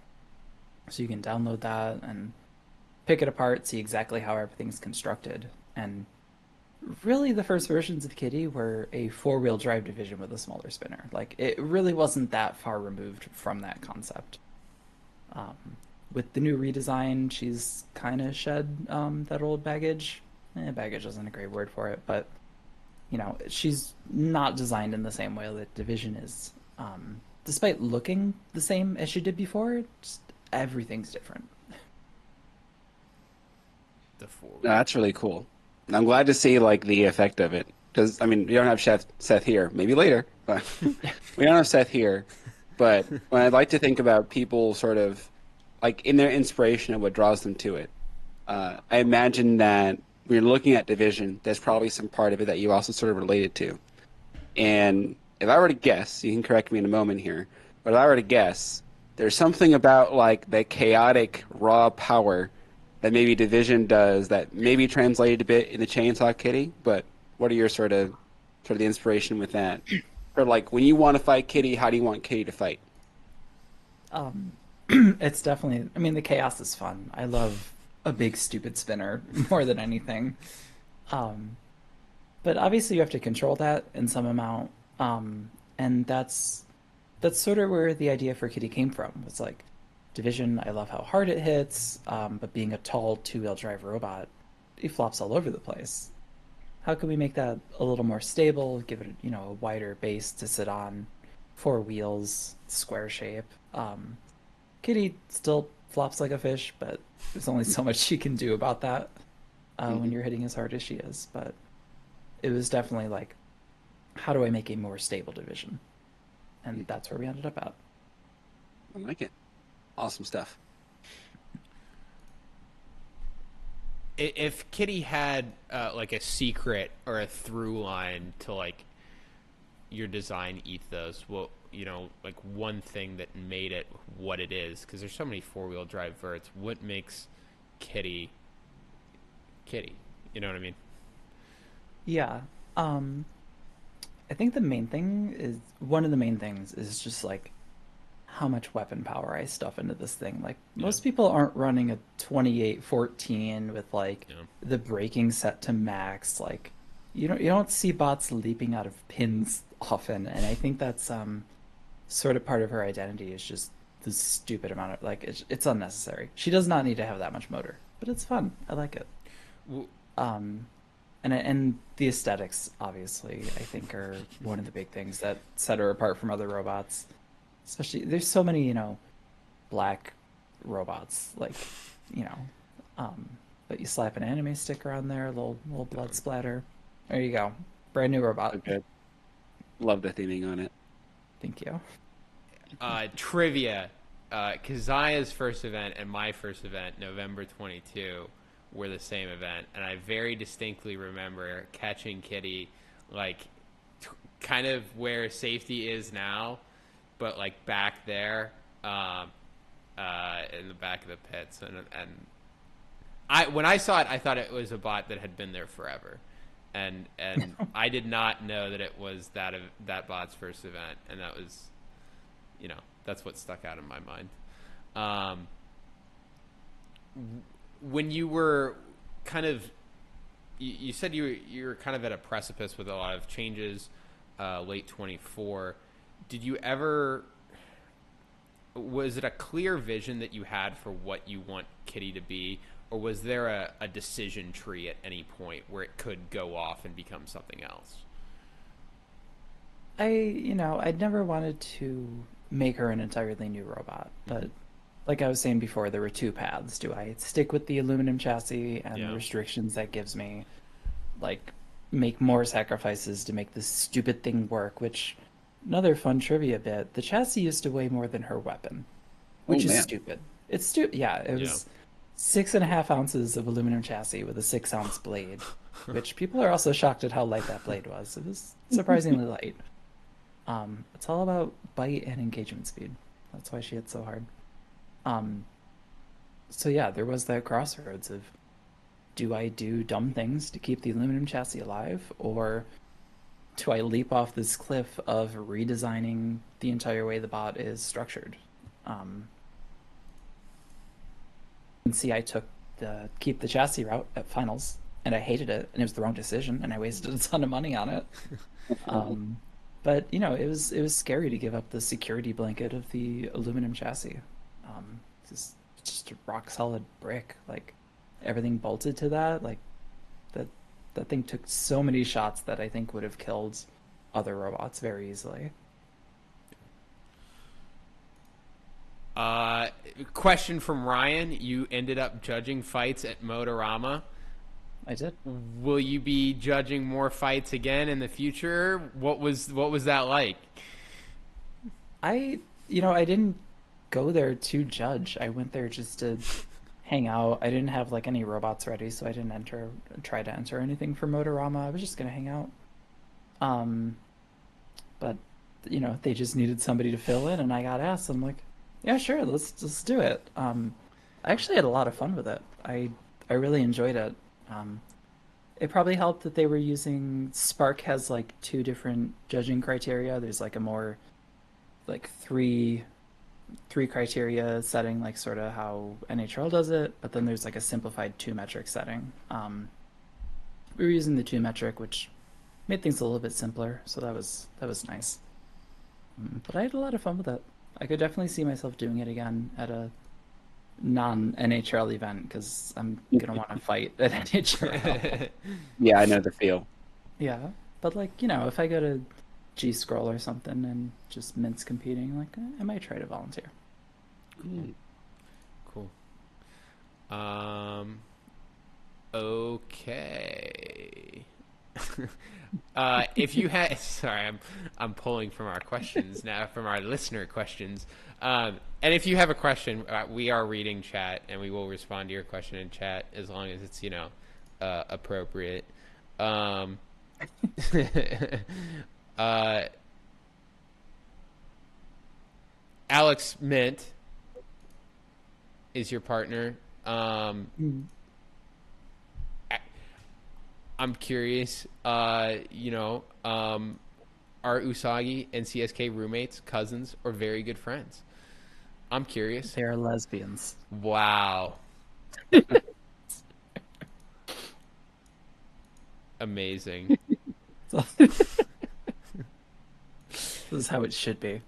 Speaker 3: So you can download that and pick it apart, see exactly how everything's constructed. And really, the first versions of Kitty were a four-wheel drive Division with a smaller spinner. Like, it really wasn't that far removed from that concept. Um, with the new redesign, she's kind of shed that old baggage. Baggage isn't a great word for it, but she's not designed in the same way that Division is. Despite looking the same as she did before, just everything's different.
Speaker 2: The four
Speaker 1: No,
Speaker 2: wheel.
Speaker 1: that's really cool. I'm glad to see like the effect of it because I mean we don't have Seth here. Maybe later, but we don't have Seth here. But when I'd like to think about people sort of like in their inspiration of what draws them to it, I imagine that when you're looking at Division, there's probably some part of it that you also sort of related to. And if I were to guess, you can correct me in a moment here, but if I were to guess, there's something about like the chaotic raw power that maybe Division does that maybe translated a bit in the Chainsaw Kitty. But what are your sort of the inspiration with that? Or like when you want to fight Kitty, how do you want Kitty to fight?
Speaker 3: Um, it's definitely. I mean, the chaos is fun. I love a big stupid spinner more than anything. Um, but obviously, you have to control that in some amount. And that's sort of where the idea for Kitty came from. It's like Division. I love how hard it hits, but being a tall two-wheel drive robot, it flops all over the place. How can we make that a little more stable? Give it, a wider base to sit on, four wheels, square shape. Kitty still flops like a fish, but there's only so much she can do about that when
Speaker 1: Hmm.
Speaker 3: you're hitting as hard as she is. But it was definitely like, how do I make a more stable Division? And that's where we ended up at.
Speaker 1: I like it. Awesome stuff.
Speaker 2: If Kitty had like a secret or a through line to like your design ethos, what like one thing that made it what it is, because there's so many four wheel drive verts. What makes Kitty Kitty? You know what I mean?
Speaker 3: Yeah. Um, I think the main thing is one of the main things is just like how much weapon power I stuff into this thing. Like
Speaker 2: Yeah,
Speaker 3: most people aren't running a 2814 with like
Speaker 2: yeah.
Speaker 3: the braking set to max. Like you don't see bots leaping out of pins often, and I think that's sort of part of her identity is just the stupid amount of like it's unnecessary. She does not need to have that much motor, but it's fun. I like it.
Speaker 2: Well,
Speaker 3: Um, and the aesthetics obviously I think are one of the big things that set her apart from other robots. Especially there's so many black robots like you know um but you slap an anime sticker on there, a little blood splatter, there you go, brand new robot.
Speaker 1: So good. Love the theming on it.
Speaker 3: Thank you.
Speaker 2: trivia. Kaziah's first event and my first event, November 22, were the same event, and I very distinctly remember catching Kitty, like, t- kind of where safety is now, but like back there, in the back of the pits, and I when I saw it, I thought it was a bot that had been there forever, and I did not know that it was that bot's first event, and that was that's what stuck out in my mind. Um, when you were kind of you said you were kind of at a precipice with a lot of changes, late 24. Did you ever was it a clear vision that you had for what you want Kitty to be, or was there a decision tree at any point where it could go off and become something else?
Speaker 3: I'd never wanted to make her an entirely new robot, but like I was saying before, there were two paths. Do I stick with the aluminum chassis and the
Speaker 2: Yeah.
Speaker 3: restrictions that gives me, like make more sacrifices to make this stupid thing work? Which another fun trivia bit, the chassis used to weigh more than her weapon,
Speaker 1: Oh
Speaker 3: which is
Speaker 1: man.
Speaker 3: stupid. It's stupid. Yeah, it
Speaker 2: Yeah.
Speaker 3: was 6.5 ounces of aluminum chassis with a 6 ounce blade, which people are also shocked at how light that blade was. It was surprisingly light. It's all about bite and engagement speed. That's why she hit so hard. Um, so yeah, there was that crossroads of, do I do dumb things to keep the aluminum chassis alive, or do I leap off this cliff of redesigning the entire way the bot is structured? Um, and see, I took the keep the chassis route at finals, and I hated it, and it was the wrong decision, and I wasted a ton of money on it. Um, but it was scary to give up the security blanket of the aluminum chassis. Just a rock solid brick, like everything bolted to that. Like that that thing took so many shots that I think would have killed other robots very easily.
Speaker 2: Uh, Question from Ryan. You ended up judging fights at Motorama.
Speaker 3: I did.
Speaker 2: Will you be judging more fights again in the future? What was that like?
Speaker 3: I didn't go there to judge. I went there just to hang out. I didn't have like any robots ready, so I didn't try to enter anything for Motorama. I was just gonna hang out. Um, but they just needed somebody to fill in, and I got asked. I'm like, yeah, sure, let's do it. I actually had a lot of fun with it. I really enjoyed it. Um, it probably helped that they were using Spark has like two different judging criteria. There's like a more like three criteria setting, like sort of how NHL does it, but then there's like a simplified two metric setting. We were using the two metric, which made things a little bit simpler, so that was nice. But I had a lot of fun with it. I could definitely see myself doing it again at a non NHL event because I'm gonna want to fight at NHL.
Speaker 1: Yeah, I know the feel.
Speaker 3: Yeah, but like if I go to G Scroll or something and just mints competing, like I might try to volunteer.
Speaker 1: Mm.
Speaker 2: Cool. Um. Okay. If you had, sorry, I'm pulling from our questions now, from our listener questions. And if you have a question, we are reading chat, and we will respond to your question in chat as long as it's appropriate. Um, uh, Alex Mint is your partner. I'm curious, are Usagi and CSK roommates, cousins, or very good friends? I'm curious.
Speaker 3: They are lesbians.
Speaker 2: Wow. Amazing.
Speaker 3: This is how it should be.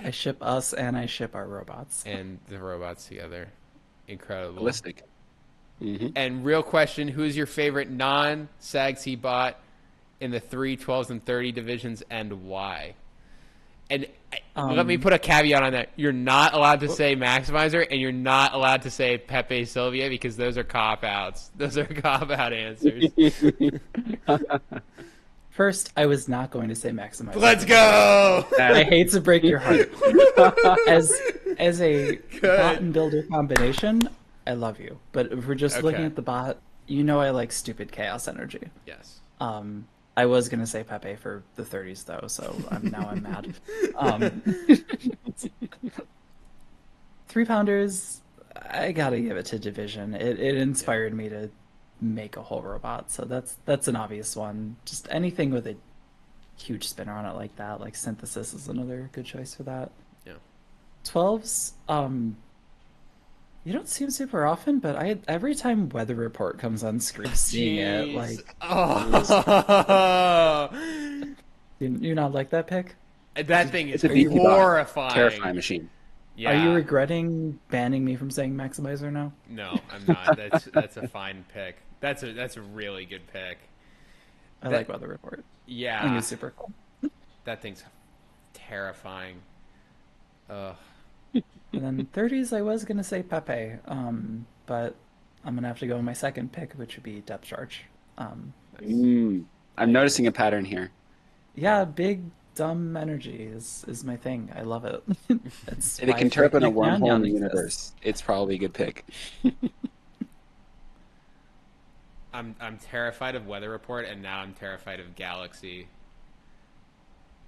Speaker 3: I ship us and I ship our robots.
Speaker 2: And the robots together. Incredible.
Speaker 1: Ballistic. Mm-hmm.
Speaker 2: And real question, who is your favorite non-SAGC bot in the 3, 12s, and 30 divisions, and why? And let me put a caveat on that. You're not allowed to say Maximizer, and you're not allowed to say Pepe Sylvia, because those are cop-outs. Those are cop-out answers.
Speaker 3: First, I was not going to say Maximizer.
Speaker 2: Let's go!
Speaker 3: I hate to break your heart. As a bot and builder combination, I love you. But if we're just looking at the bot, I like stupid chaos energy.
Speaker 2: Yes.
Speaker 3: I was gonna say Pepe for the 30s though, so I'm mad. 3 pounders, I gotta give it to Division. It inspired me to make a whole robot, so that's an obvious one. Just anything with a huge spinner on it like that, like Synthesis is another good choice for that.
Speaker 2: Yeah.
Speaker 3: 12s, you don't see them super often, but every time Weather Report comes on screen, seeing it, like,
Speaker 2: oh,
Speaker 3: you not like that pick?
Speaker 2: that thing is
Speaker 1: It's a beefy bot.
Speaker 2: horrifying.
Speaker 1: Terrifying machine.
Speaker 2: Yeah.
Speaker 3: Are you regretting banning me from saying Maximizer now?
Speaker 2: No, I'm not. That's a fine pick. That's a really good pick.
Speaker 3: I like Weather Report.
Speaker 2: Yeah,
Speaker 3: I think it's super cool.
Speaker 2: that thing's terrifying. Ugh.
Speaker 3: And then 30s, I was gonna say Pepe, but I'm gonna have to go with my second pick, which would be Depth Charge.
Speaker 1: I'm noticing a pattern here.
Speaker 3: Yeah, big dumb energy is my thing. I love it.
Speaker 1: If it can turn up in a wormhole in the universe, it's probably a good pick.
Speaker 2: I'm terrified of Weather Report, and now I'm terrified of Galaxy.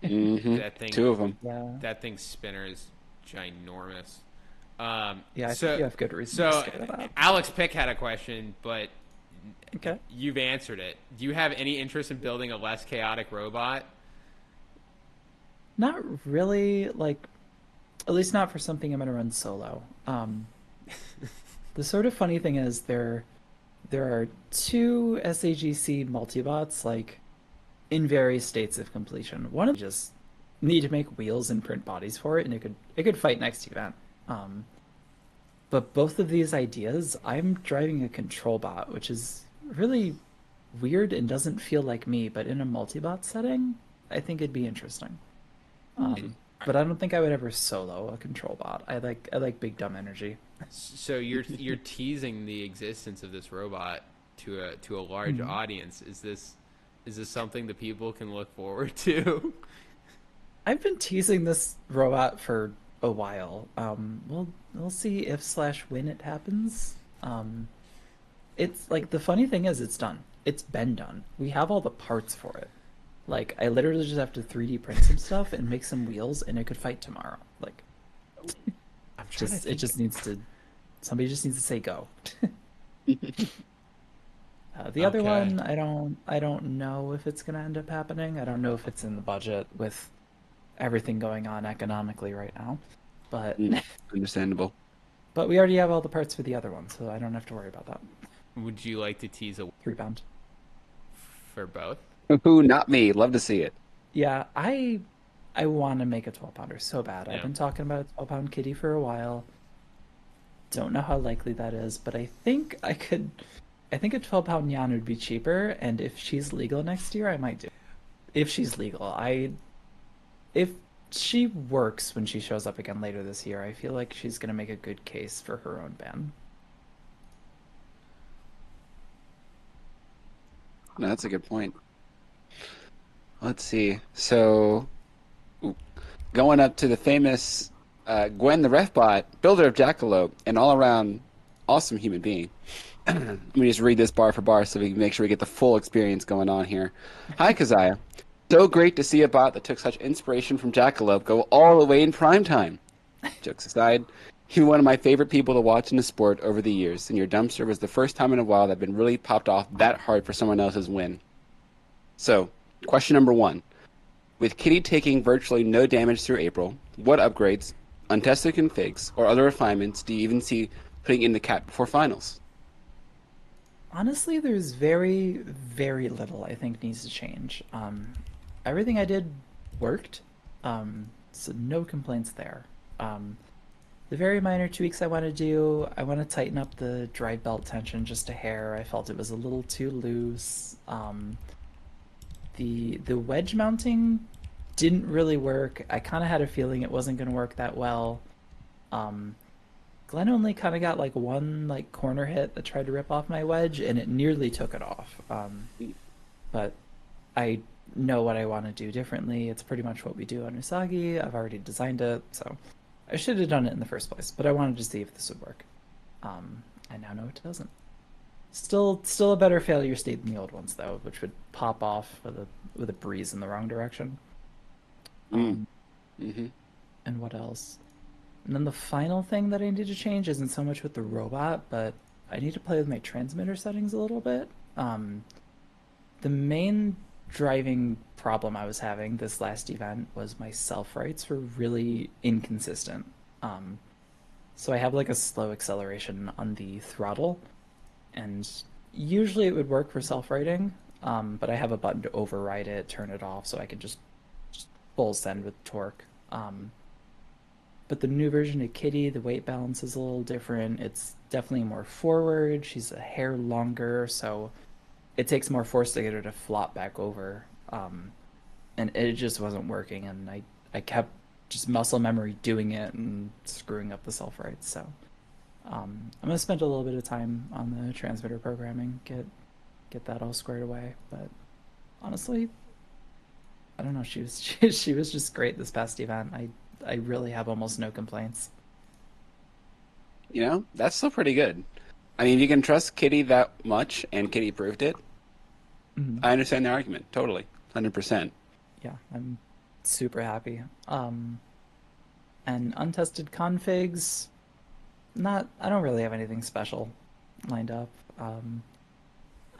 Speaker 2: That thing,
Speaker 1: Two of them.
Speaker 3: Yeah.
Speaker 2: that thing's spinner is ginormous.
Speaker 3: Yeah, I think
Speaker 2: So,
Speaker 3: you have good reason to be
Speaker 2: so
Speaker 3: scared of that.
Speaker 2: Alex Pick had a question, but
Speaker 3: Okay.
Speaker 2: you've answered it. Do you have any interest in building a less chaotic robot?
Speaker 3: Not really, like, at least not for something I'm gonna run solo. The sort of funny thing is there are two SAGC multibots like in various states of completion. One of them just need to make wheels and print bodies for it, and it could fight next event. Um, but both of these ideas, I'm driving a control bot, which is really weird and doesn't feel like me. But in a multibot setting, I think it'd be interesting. But I don't think I would ever solo a control bot. I like big dumb energy.
Speaker 2: So you're teasing the existence of this robot to a large
Speaker 3: Mhm.
Speaker 2: audience. Is this something that people can look forward to?
Speaker 3: I've been teasing this robot for a while. We'll see if slash when it happens. It's like the funny thing is it's done. It's been done. We have all the parts for it. Like I literally just have to 3D print some stuff and make some wheels, and it could fight tomorrow. Like
Speaker 2: I'm trying to
Speaker 3: just it
Speaker 2: think.
Speaker 3: just needs to somebody just needs to say go. The other
Speaker 2: Okay.
Speaker 3: one, I don't know if it's gonna end up happening. I don't know if it's in the budget with everything going on economically right now. But
Speaker 1: Mm, understandable.
Speaker 3: but we already have all the parts for the other one, so I don't have to worry about that.
Speaker 2: Would you like to tease a
Speaker 3: 3 pound.
Speaker 2: for both?
Speaker 1: Who? Not me. Love to see it.
Speaker 3: Yeah, I want to make a 12 pounder so bad. I've
Speaker 2: Yeah.
Speaker 3: been talking about a 12 pound kitty for a while. Don't know how likely that is, but I think I could. I think a 12 pound Yan would be cheaper, and if she's legal next year, I might do. If she's legal, if she works when she shows up again later this year, I feel like she's gonna make a good case for her own ban.
Speaker 1: No, that's a good point. Let's see. So, going up to the famous Gwen the Refbot, builder of Jackalope, an all-around awesome human being. Let me just read this bar for bar so we can make sure we get the full experience going on here. Hi, Kaziah. So great to see a bot that took such inspiration from Jackalope go all the way in prime time. Jokes aside, you're one of my favorite people to watch in the sport over the years, and your dumpster was the first time in a while that I've been really popped off that hard for someone else's win. So, question number one. With Kitty taking virtually no damage through April, what upgrades, untested configs, or other refinements do you even see putting in the cat before finals?
Speaker 3: Honestly, there's very, very little I think needs to change. Everything I did worked, so no complaints there. The very minor tweaks I want to do, I want to tighten up the drive belt tension just a hair. I felt it was a little too loose. The wedge mounting didn't really work. I kind of had a feeling it wasn't going to work that well. Um, Glenn only kind of got like one like corner hit that tried to rip off my wedge, and it nearly took it off. But I know what I want to do differently. It's pretty much what we do on Usagi. I've already designed it, so I should have done it in the first place. But I wanted to see if this would work. I now know it doesn't. Still a better failure state than the old ones though, which would pop off with a breeze in the wrong direction.
Speaker 1: Mm.
Speaker 3: Um,
Speaker 1: Mm-hmm.
Speaker 3: and what else? And then the final thing that I need to change isn't so much with the robot, but I need to play with my transmitter settings a little bit. The main driving problem I was having this last event was my self rights were really inconsistent. Um, so I have like a slow acceleration on the throttle, and usually it would work for self righting, but I have a button to override it, turn it off, so I can just full send with torque. But the new version of Kitty, the weight balance is a little different. It's definitely more forward. She's a hair longer, so it takes more force to get her to flop back over. And it just wasn't working, and I kept just muscle memory doing it and screwing up the self rights. So I'm gonna spend a little bit of time on the transmitter programming, get that all squared away. But honestly, I don't know. She was just great this past event. I really have almost no complaints.
Speaker 1: You know, that's still pretty good. I mean, you can trust Kitty that much, and Kitty proved it.
Speaker 3: Mhm.
Speaker 1: I understand the argument totally, 100%.
Speaker 3: Yeah, I'm super happy. And untested configs, not, I don't really have anything special lined up. Um,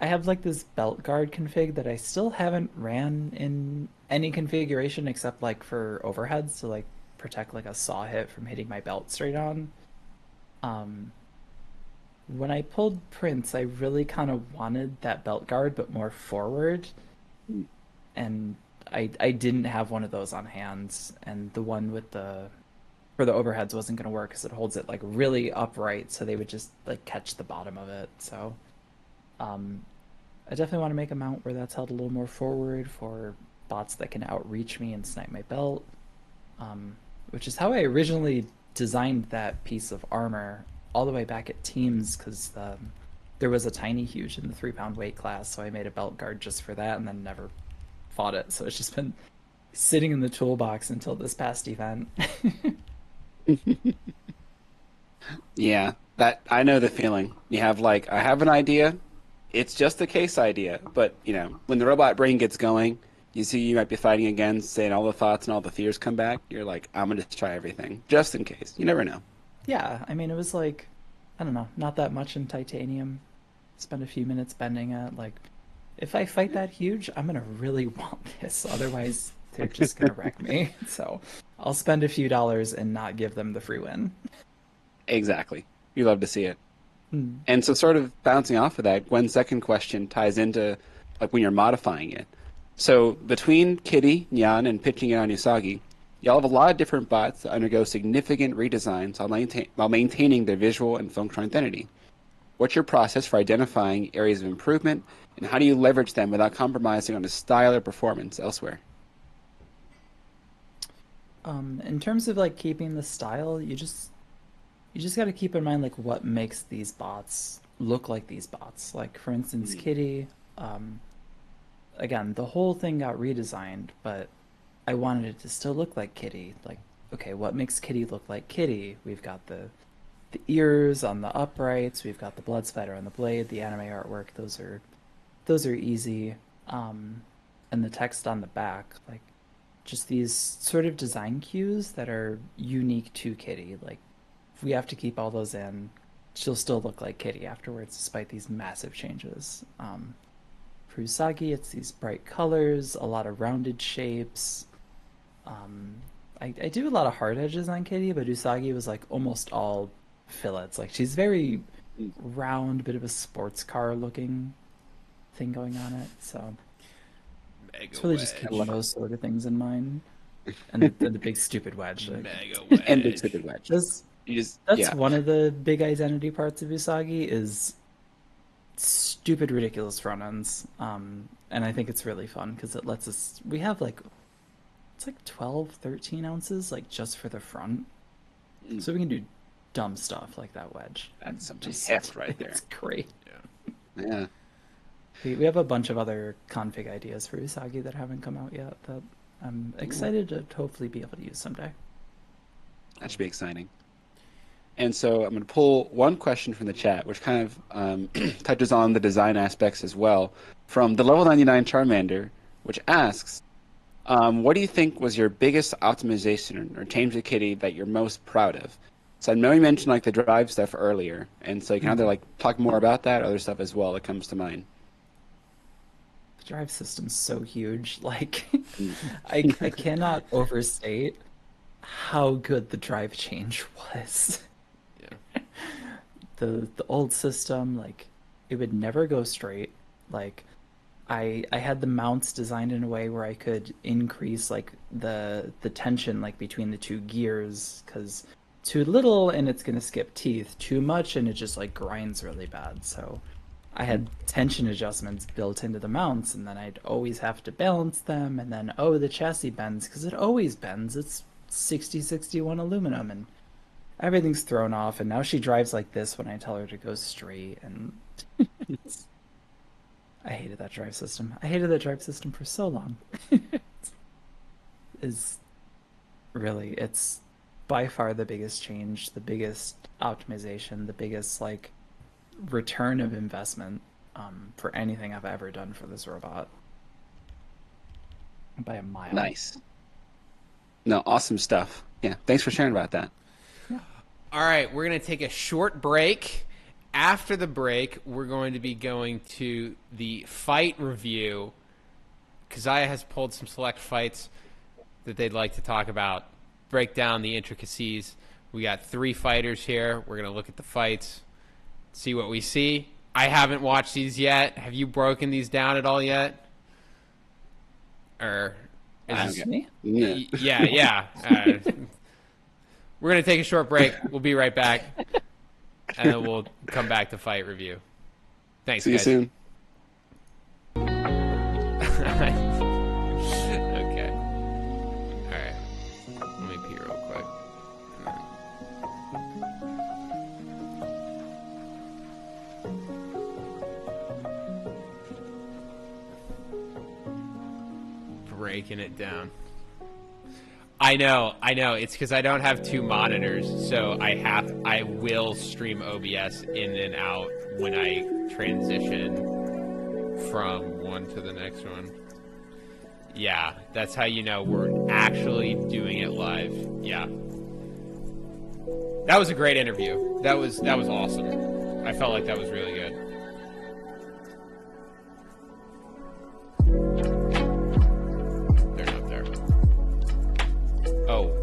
Speaker 3: I have like this belt guard config that I still haven't ran in any configuration except like for overheads to like protect like a saw hit from hitting my belt straight on. Um, when I pulled Prince, I really kind of wanted that belt guard, but more forward, and I didn't have one of those on hands, and the one with the for the overheads wasn't going to work because it holds it like really upright, so they would just like catch the bottom of it. So um, I definitely want to make a mount where that's held a little more forward for bots that can outreach me and snipe my belt, which is how I originally designed that piece of armor all the way back at Teams because there was a tiny huge in the 3 pound weight class, so I made a belt guard just for that and then never fought it. So it's just been sitting in the toolbox until this past event.
Speaker 1: Yeah, that I know the feeling. You have like, I have an idea. It's just a case idea, but when the robot brain gets going, you see you might be fighting against, and all the thoughts and all the fears come back. You're like, I'm gonna just try everything, just in case. You never know.
Speaker 3: Yeah, I mean, it was like, I don't know, not that much in titanium. Spend a few minutes bending it. Like, if I fight that huge, I'm gonna really want this. Otherwise, they're just gonna wreck me. So I'll spend a few dollars and not give them the free win.
Speaker 1: Exactly. You love to see it.
Speaker 3: Hmm.
Speaker 1: And so, sort of bouncing off of that, Gwen's second question ties into like when you're modifying it. So, between Kitty, Nyan, and pitching it on Usagi, y'all have a lot of different bots that undergo significant redesigns while maintaining their visual and functional identity. What's your process for identifying areas of improvement, and how do you leverage them without compromising on the style or performance elsewhere?
Speaker 3: In terms of like keeping the style, you just got to keep in mind like what makes these bots look like these bots. Like for instance,
Speaker 1: Mm.
Speaker 3: Kitty. Um, Again, the whole thing got redesigned, but I wanted it to still look like Kitty. Like, okay, what makes Kitty look like Kitty? We've got the ears on the uprights. We've got the blood spatter on the blade. The anime artwork. Those are easy. And the text on the back, like just these sort of design cues that are unique to Kitty. Like, if we have to keep all those in, she'll still look like Kitty afterwards, despite these massive changes. For Usagi, it's these bright colors, a lot of rounded shapes. Um, I do a lot of hard edges on Kitty, but Usagi was like almost all fillets. Like she's very round, bit of a sports car looking thing going on it. So
Speaker 2: Mega
Speaker 3: it's really just
Speaker 1: I
Speaker 3: keeping
Speaker 1: love
Speaker 3: those sort of things in mind. And the big stupid wedge. Like,
Speaker 2: Mega
Speaker 1: and Big
Speaker 2: Wedge.
Speaker 1: Stupid Wedge.
Speaker 3: that's
Speaker 1: You just,
Speaker 3: that's
Speaker 1: yeah.
Speaker 3: one of the big identity parts of Usagi is stupid, ridiculous front ends. And I think it's really fun because it lets us. We have like it's like 12, 13 ounces like just for the front,
Speaker 1: Mm.
Speaker 3: so we can do dumb stuff like that wedge.
Speaker 1: That's some
Speaker 3: Just
Speaker 1: heft right there.
Speaker 3: it's great.
Speaker 2: Yeah.
Speaker 1: Yeah,
Speaker 3: We have a bunch of other config ideas for Usagi that haven't come out yet that I'm
Speaker 1: cool.
Speaker 3: excited to hopefully be able to use someday.
Speaker 1: That should be exciting. And so I'm going to pull one question from the chat, which kind of touches on the design aspects as well, from the level 99 Charmander, which asks, what do you think was your biggest optimization or change to Kitty that you're most proud of? So I know you mentioned like the drive stuff earlier, and so you can either
Speaker 3: Mhm.
Speaker 1: like talk more about that, or other stuff as well that comes to mind.
Speaker 3: The drive system's so huge. Like,
Speaker 1: Mm.
Speaker 3: I cannot overstate how good the drive change was.
Speaker 2: Yeah.
Speaker 3: The old system, like, it would never go straight. Like, I had the mounts designed in a way where I could increase like the tension like between the two gears because too little and it's gonna skip teeth, too much and it just like grinds really bad. So I had tension adjustments built into the mounts, and then I'd always have to balance them. And then oh, the chassis bends because it always bends. It's 6061 aluminum, and everything's thrown off. And now she drives like this when I tell her to go straight, and I hated that drive system. I hated that drive system for so long. Is really it's by far the biggest change, the biggest optimization, the biggest like return of investment for anything I've ever done for this robot by a mile.
Speaker 1: Nice. No, awesome stuff. Yeah, thanks for sharing about that.
Speaker 2: All right, we're going to take a short break. After the break, we're going to be going to the fight review. Kaziah has pulled some select fights that they'd like to talk about, break down the intricacies. We got 3 fighters here. We're going to look at the fights, see what we see. I haven't watched these yet. Have you broken these down at all yet? Or
Speaker 3: Ask me.
Speaker 1: Yeah.
Speaker 2: yeah. We're going to take a short break. We'll be right back. And then we'll come back to fight review. Thanks,
Speaker 1: See you
Speaker 2: guys.
Speaker 1: soon.
Speaker 2: Okay. All right. Let me pee real quick. Breaking it down. I know. It's because I don't have 2 monitors, so I will stream OBS in and out when I transition from one to the next one. Yeah, that's how you know we're actually doing it live. Yeah. That was a great interview. That was awesome. I felt like that was really good. They're not there. Oh.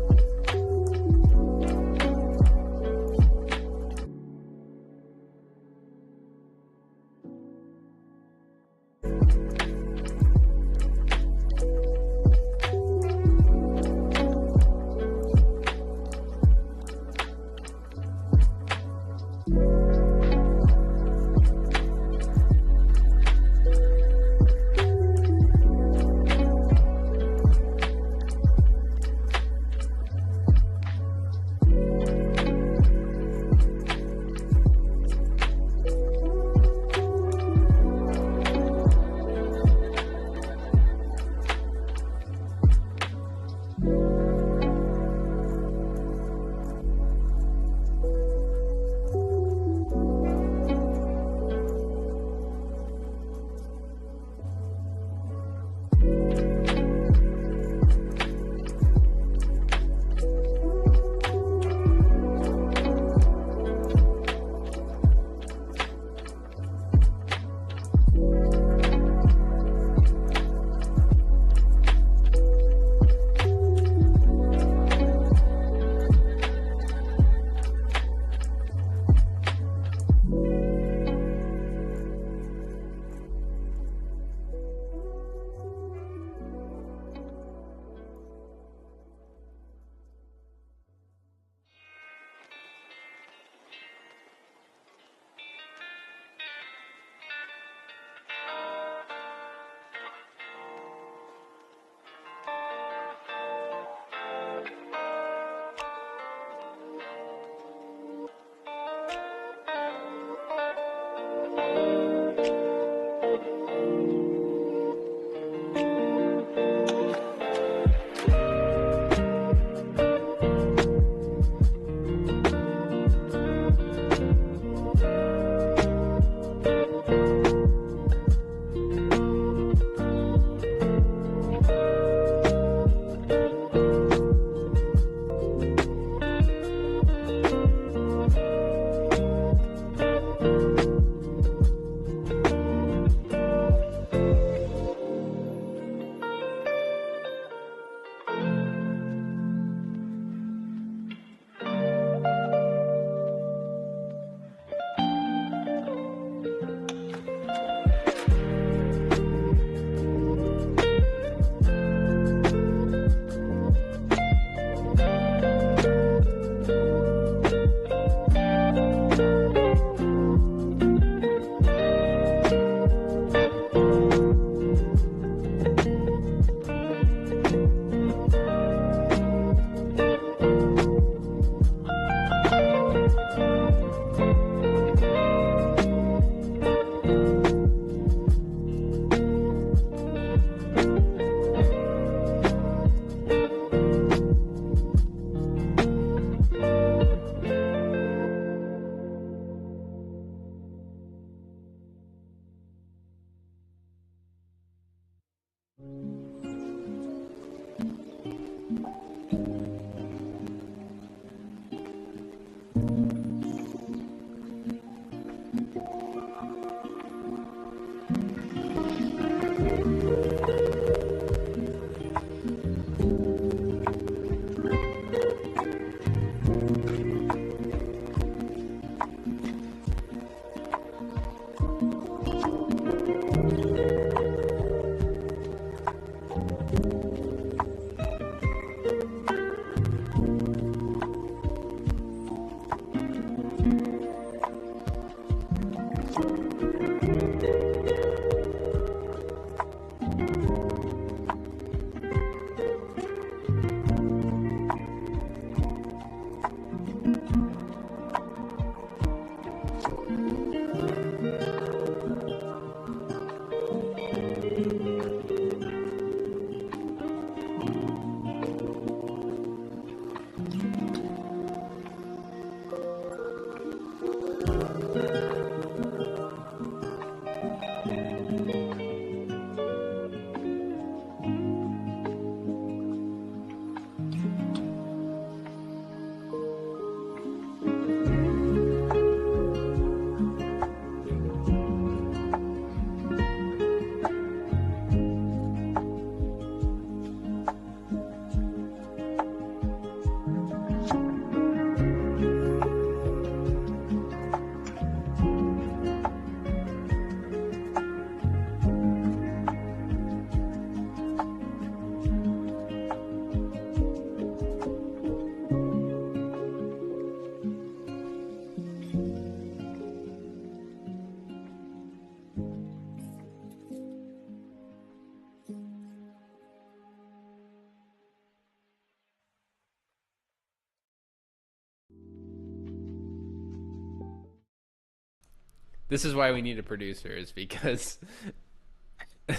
Speaker 2: This is why we need a producer, is because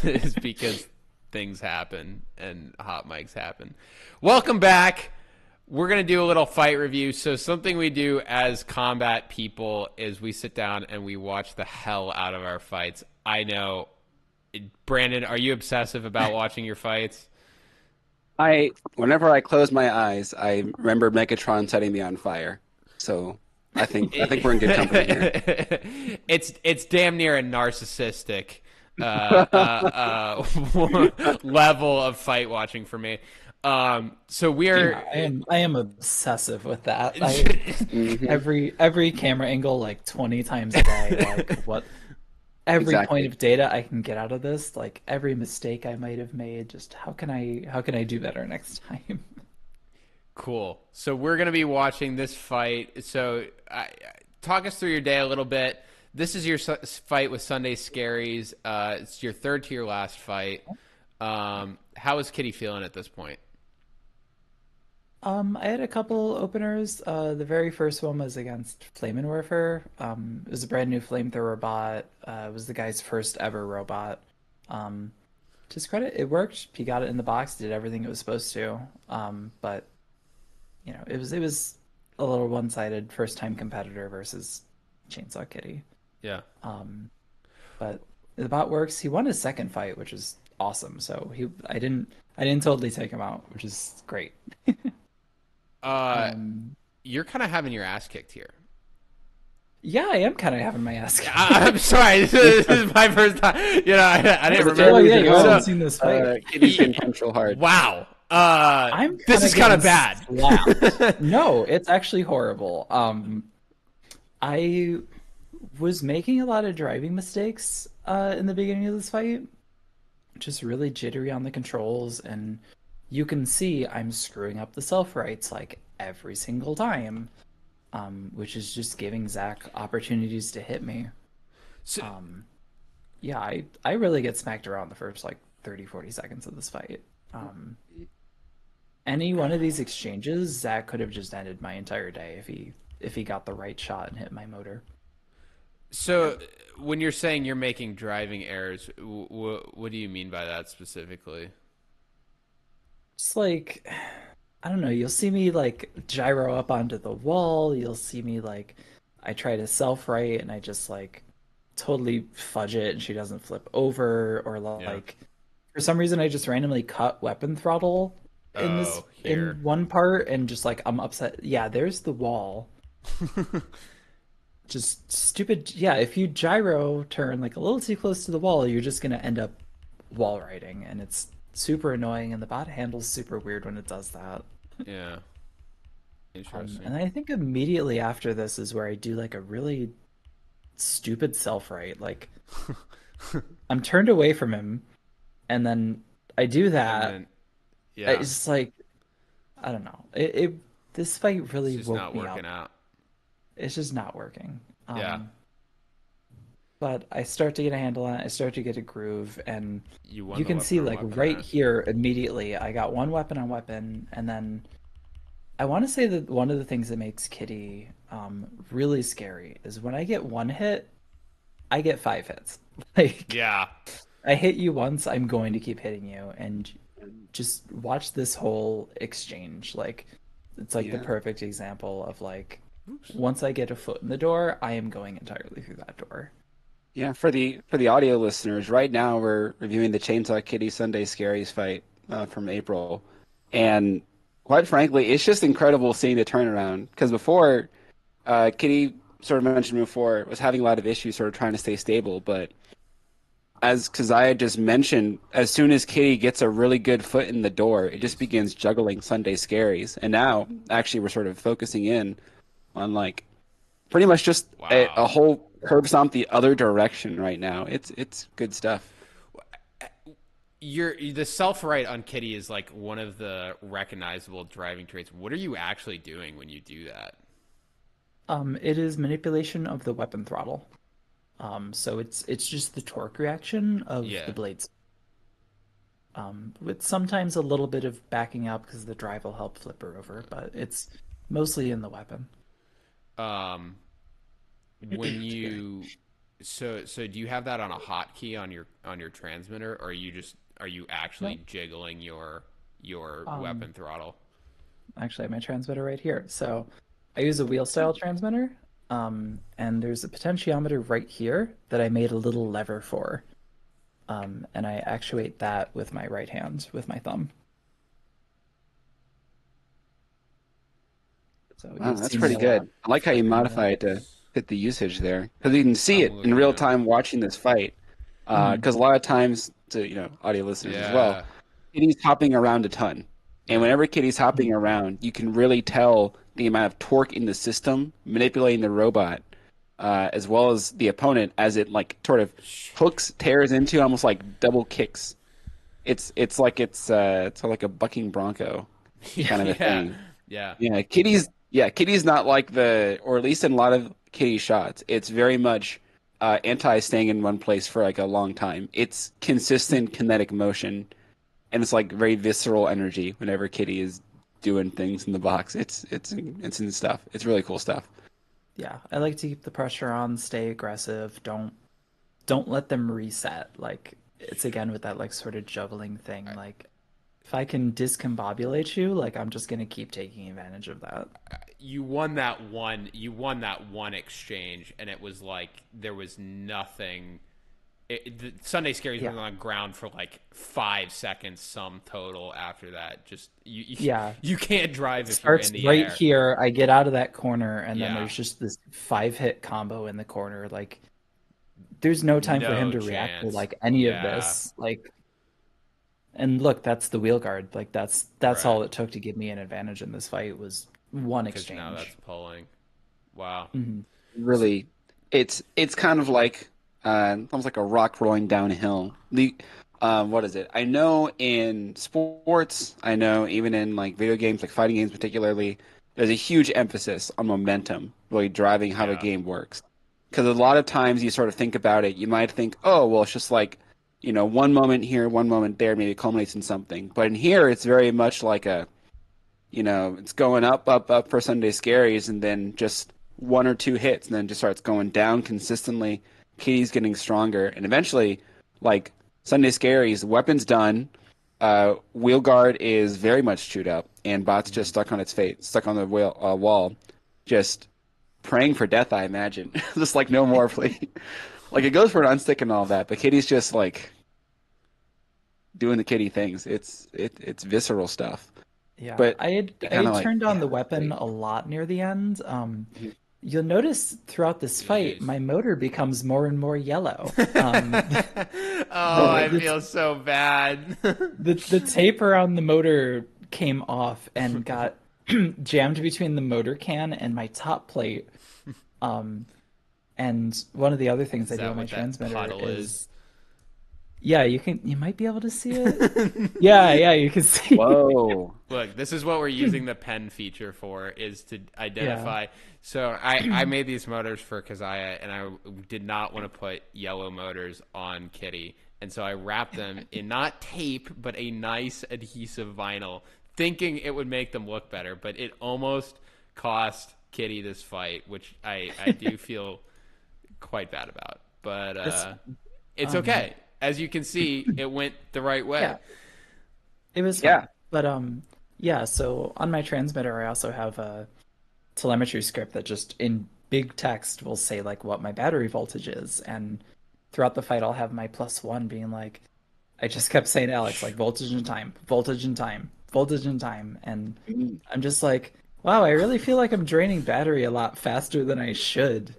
Speaker 2: is because things happen and hot mics happen. Welcome back. We're going to do a little fight review. So something we do as combat people is we sit down and we watch the hell out of our fights. I know. Brandon, are you obsessive about watching your fights?
Speaker 1: Whenever I close my eyes, I remember Megatron setting me on fire. So I think we're in good company here.
Speaker 2: It's damn near a narcissistic level of fight watching for me. So we're
Speaker 3: Yeah, I am obsessive with that. I
Speaker 1: Hmm.
Speaker 3: every camera angle like 20 times a day, like what every point
Speaker 1: Exactly.
Speaker 3: of data I can get out of this, like every mistake I might have made, just how can I do better next time?
Speaker 2: cool. So we're gonna be watching this fight. So talk us through your day a little bit. This is your fight with Sunday Scaries. It's your third to your last fight. How is Kitty feeling at this point?
Speaker 3: I had a couple openers. The very first one was against Flamen. It was a brand new flamethrower bot. It was the guy's first ever robot. Um, to his credit, it worked. He got it in the box, did everything it was supposed to. But it was a little one-sided first time competitor versus Chainsaw Kitty.
Speaker 2: Yeah.
Speaker 3: Um, but the bot works. He won his second fight, which is awesome. So I didn't totally take him out, which is great.
Speaker 2: Uh,
Speaker 3: Um,
Speaker 2: you're kind of having your ass kicked here.
Speaker 3: yeah, I am kind of having my ass
Speaker 2: I'm
Speaker 3: kicked.
Speaker 2: sorry. This is my first time. I didn't
Speaker 3: Oh
Speaker 2: remember.
Speaker 3: yeah, you haven't
Speaker 2: So,
Speaker 3: seen this fight.
Speaker 1: Kitty's been punched real hard.
Speaker 2: wow.
Speaker 3: I'm
Speaker 2: This
Speaker 3: kind
Speaker 2: is
Speaker 3: of
Speaker 2: kind
Speaker 3: getting
Speaker 2: of bad.
Speaker 3: slapped. No, it's actually horrible. I was making a lot of driving mistakes in the beginning of this fight, just really jittery on the controls, and you can see I'm screwing up the self rights like every single time, which is just giving Zach opportunities to hit me.
Speaker 2: So,
Speaker 3: Um, yeah, I really get smacked around the first like 30, 40 seconds of this fight. Um, any one of these exchanges, Zach could have just ended my entire day if he got the right shot and hit my motor.
Speaker 2: so, when you're saying you're making driving errors, what do you mean by that specifically?
Speaker 3: Just like I don't know, you'll see me like gyro up onto the wall, you'll see me like I try to self right and I just like totally fudge it and she doesn't flip over, or
Speaker 2: Yeah.
Speaker 3: like for some reason I just randomly cut weapon throttle
Speaker 2: Oh, here.
Speaker 3: in one part and just like I'm upset. Yeah, there's the wall. Just stupid. Yeah, if you gyro turn like a little too close to the wall, you're just gonna end up wall riding, and it's super annoying. And the bot handles super weird when it does that.
Speaker 2: Yeah.
Speaker 3: And
Speaker 2: Interesting.
Speaker 3: I think immediately after this is where I do like a really stupid self right. Like I'm turned away from him, and then I do
Speaker 2: And
Speaker 3: that.
Speaker 2: then, yeah,
Speaker 3: It's just like I don't know. It this fight
Speaker 2: it's
Speaker 3: really
Speaker 2: just
Speaker 3: woke
Speaker 2: not
Speaker 3: me up.
Speaker 2: working out.
Speaker 3: It's just not working.
Speaker 2: Yeah.
Speaker 3: But I start to get a handle on it. I start to get a groove, and
Speaker 2: You won
Speaker 3: you
Speaker 2: the
Speaker 3: can
Speaker 2: weapon
Speaker 3: see
Speaker 2: on
Speaker 3: like
Speaker 2: weapon
Speaker 3: right
Speaker 2: match.
Speaker 3: here immediately. I got one weapon on weapon, and then I want to say that one of the things that makes Kitty really scary is when I get one hit, I get five hits. Like
Speaker 2: Yeah.
Speaker 3: I hit you once, I'm going to keep hitting you, and just watch this whole exchange. Like it's like the
Speaker 1: Yeah.
Speaker 3: perfect example of like
Speaker 2: Oops.
Speaker 3: once I get a foot in the door, I am going entirely through that door.
Speaker 1: Yeah, for the audio listeners, right now we're reviewing the Chainsaw Kitty Sunday Scaries fight from April, and quite frankly, it's just incredible seeing the turnaround. Because before, Kitty sort of mentioned before was having a lot of issues, sort of trying to stay stable. But as Kaziah just mentioned, as soon as Kitty gets a really good foot in the door, it just
Speaker 2: Jeez.
Speaker 1: begins juggling Sunday Scaries. And now, actually, we're sort of focusing in on like pretty much just a
Speaker 2: Wow.
Speaker 1: whole curb stomp the other direction right now. It's good stuff.
Speaker 2: The self right on Kitty is like one of the recognizable driving traits. What are you actually doing when you do that?
Speaker 3: It is manipulation of the weapon throttle. So it's just the torque reaction of the
Speaker 2: Yeah.
Speaker 3: blades. With sometimes a little bit of backing up because the drive will help flip her over, but it's mostly in the weapon.
Speaker 2: Um, when
Speaker 1: Excuse me.
Speaker 2: you So do you have that on a hotkey on your transmitter, or are you actually
Speaker 3: Nope.
Speaker 2: jiggling your
Speaker 3: Um,
Speaker 2: weapon throttle?
Speaker 3: Actually, I have my transmitter right here. So I use a wheel style transmitter, and there's a potentiometer right here that I made a little lever for, and I actuate that with my right hand with my thumb. So
Speaker 1: Wow,
Speaker 3: you'll
Speaker 1: that's
Speaker 3: see me
Speaker 1: pretty
Speaker 3: a lot
Speaker 1: good. I like how you
Speaker 3: flickering that.
Speaker 1: modify it to fit the usage there, because you can see
Speaker 2: I'm
Speaker 1: it in
Speaker 2: looking
Speaker 1: real
Speaker 2: at.
Speaker 1: time watching this fight.
Speaker 3: Mhm.
Speaker 1: Because a lot of times, to audio listeners as well,
Speaker 2: Yeah.
Speaker 1: Kitty's hopping around a ton, and
Speaker 2: Yeah.
Speaker 1: whenever Kitty's hopping
Speaker 3: Mhm.
Speaker 1: around, you can really tell the amount of torque in the system manipulating the robot, as well as the opponent as it like sort of hooks, tears into, almost like double kicks. It's like a bucking bronco kind of a
Speaker 2: Yeah.
Speaker 1: thing.
Speaker 2: Yeah.
Speaker 1: Kitty's not like or at least in a lot of Kitty shots, it's very much anti staying in one place for like a long time. It's consistent kinetic motion, and it's like very visceral energy whenever Kitty is doing things in the box. It's in stuff. It's really cool stuff.
Speaker 3: Yeah, I like to keep the pressure on, stay aggressive, don't let them reset. Like it's again with that like sort of juggling thing. Like if I can discombobulate you, like I'm just gonna keep taking advantage of that.
Speaker 2: You won that one exchange, and it was like there was nothing. The Sunday Scaries
Speaker 3: Yeah.
Speaker 2: were on the ground for like 5 seconds sum total. After that, just
Speaker 3: Yeah.
Speaker 2: you can't drive
Speaker 3: It
Speaker 2: if you're
Speaker 3: starts
Speaker 2: in the
Speaker 3: right
Speaker 2: air.
Speaker 3: here. I get out of that corner, and then
Speaker 2: Yeah.
Speaker 3: there's just this 5 hit combo in the corner. Like there's no time for him
Speaker 2: No
Speaker 3: to react to
Speaker 2: chance.
Speaker 3: like any of
Speaker 2: Yeah.
Speaker 3: this. Like and look, that's the wheel guard. Like that's
Speaker 2: Right.
Speaker 3: all it took to give me an advantage in this fight was one
Speaker 2: Because now that's
Speaker 3: exchange.
Speaker 2: pulling. Wow.
Speaker 3: Hmm.
Speaker 1: Really, it's kind of like almost like a rock rolling downhill. The what is it? I know in sports, I know even in like video games, like fighting games particularly, there's a huge emphasis on momentum, really driving how the
Speaker 2: Yeah.
Speaker 1: game works. Because a lot of times you sort of think about it, you might think, oh, well, it's just like, one moment here, one moment there, maybe it culminates in something. But in here, it's very much like it's going up, up, up for Sunday Scaries, and then just one or two hits, and then just starts going down consistently. Kitty's getting stronger, and eventually, like Sunday Scaries, weapon's done. Wheel guard is very much chewed up, and Bot's just
Speaker 2: Mhm.
Speaker 1: stuck on its fate, stuck on the wall, just praying for death. I imagine, just like no more, please. Like it goes for an unstick and all that, but Kitty's just like doing the Kitty things. It's visceral stuff,
Speaker 3: Yeah,
Speaker 1: but you
Speaker 3: I
Speaker 1: kind of
Speaker 3: had
Speaker 1: like,
Speaker 3: turned on
Speaker 1: yeah,
Speaker 3: the weapon
Speaker 1: Kitty.
Speaker 3: a lot near the end. You'll notice throughout this fight,
Speaker 2: Jeez.
Speaker 3: my motor becomes more and more yellow.
Speaker 2: Oh,
Speaker 3: The
Speaker 2: I feel so bad.
Speaker 3: the tape around the motor came off and got jammed between the motor can and my top plate. Um, and one of the other things
Speaker 2: Is
Speaker 3: I do
Speaker 2: that
Speaker 3: on my
Speaker 2: what that
Speaker 3: transmitter
Speaker 2: puddle is?
Speaker 3: is, yeah, you might be able to see it. Yeah, yeah, you can see.
Speaker 1: Whoa.
Speaker 2: Look, this is what we're using the pen feature for, is to
Speaker 3: Yeah.
Speaker 2: identify. So I made these motors for Kaziah, and I did not want to put yellow motors on Kitty. And so I wrapped them in not tape, but a nice adhesive vinyl, thinking it would make them look better. But it almost cost Kitty this fight, which I do feel quite bad about. But
Speaker 3: This,
Speaker 2: it's
Speaker 3: um,
Speaker 2: okay. As you can see, it went the right way.
Speaker 3: yeah, it was
Speaker 1: Yeah.
Speaker 3: fine. But yeah, so on my transmitter I also have a telemetry script that just in big text will say like what my battery voltage is, and throughout the fight I'll have my +1 being like I just kept saying to Alex like voltage and time, voltage and time, voltage and time, and
Speaker 1: Mm.
Speaker 3: I'm just like, wow, I really feel like I'm draining battery a lot faster than I should.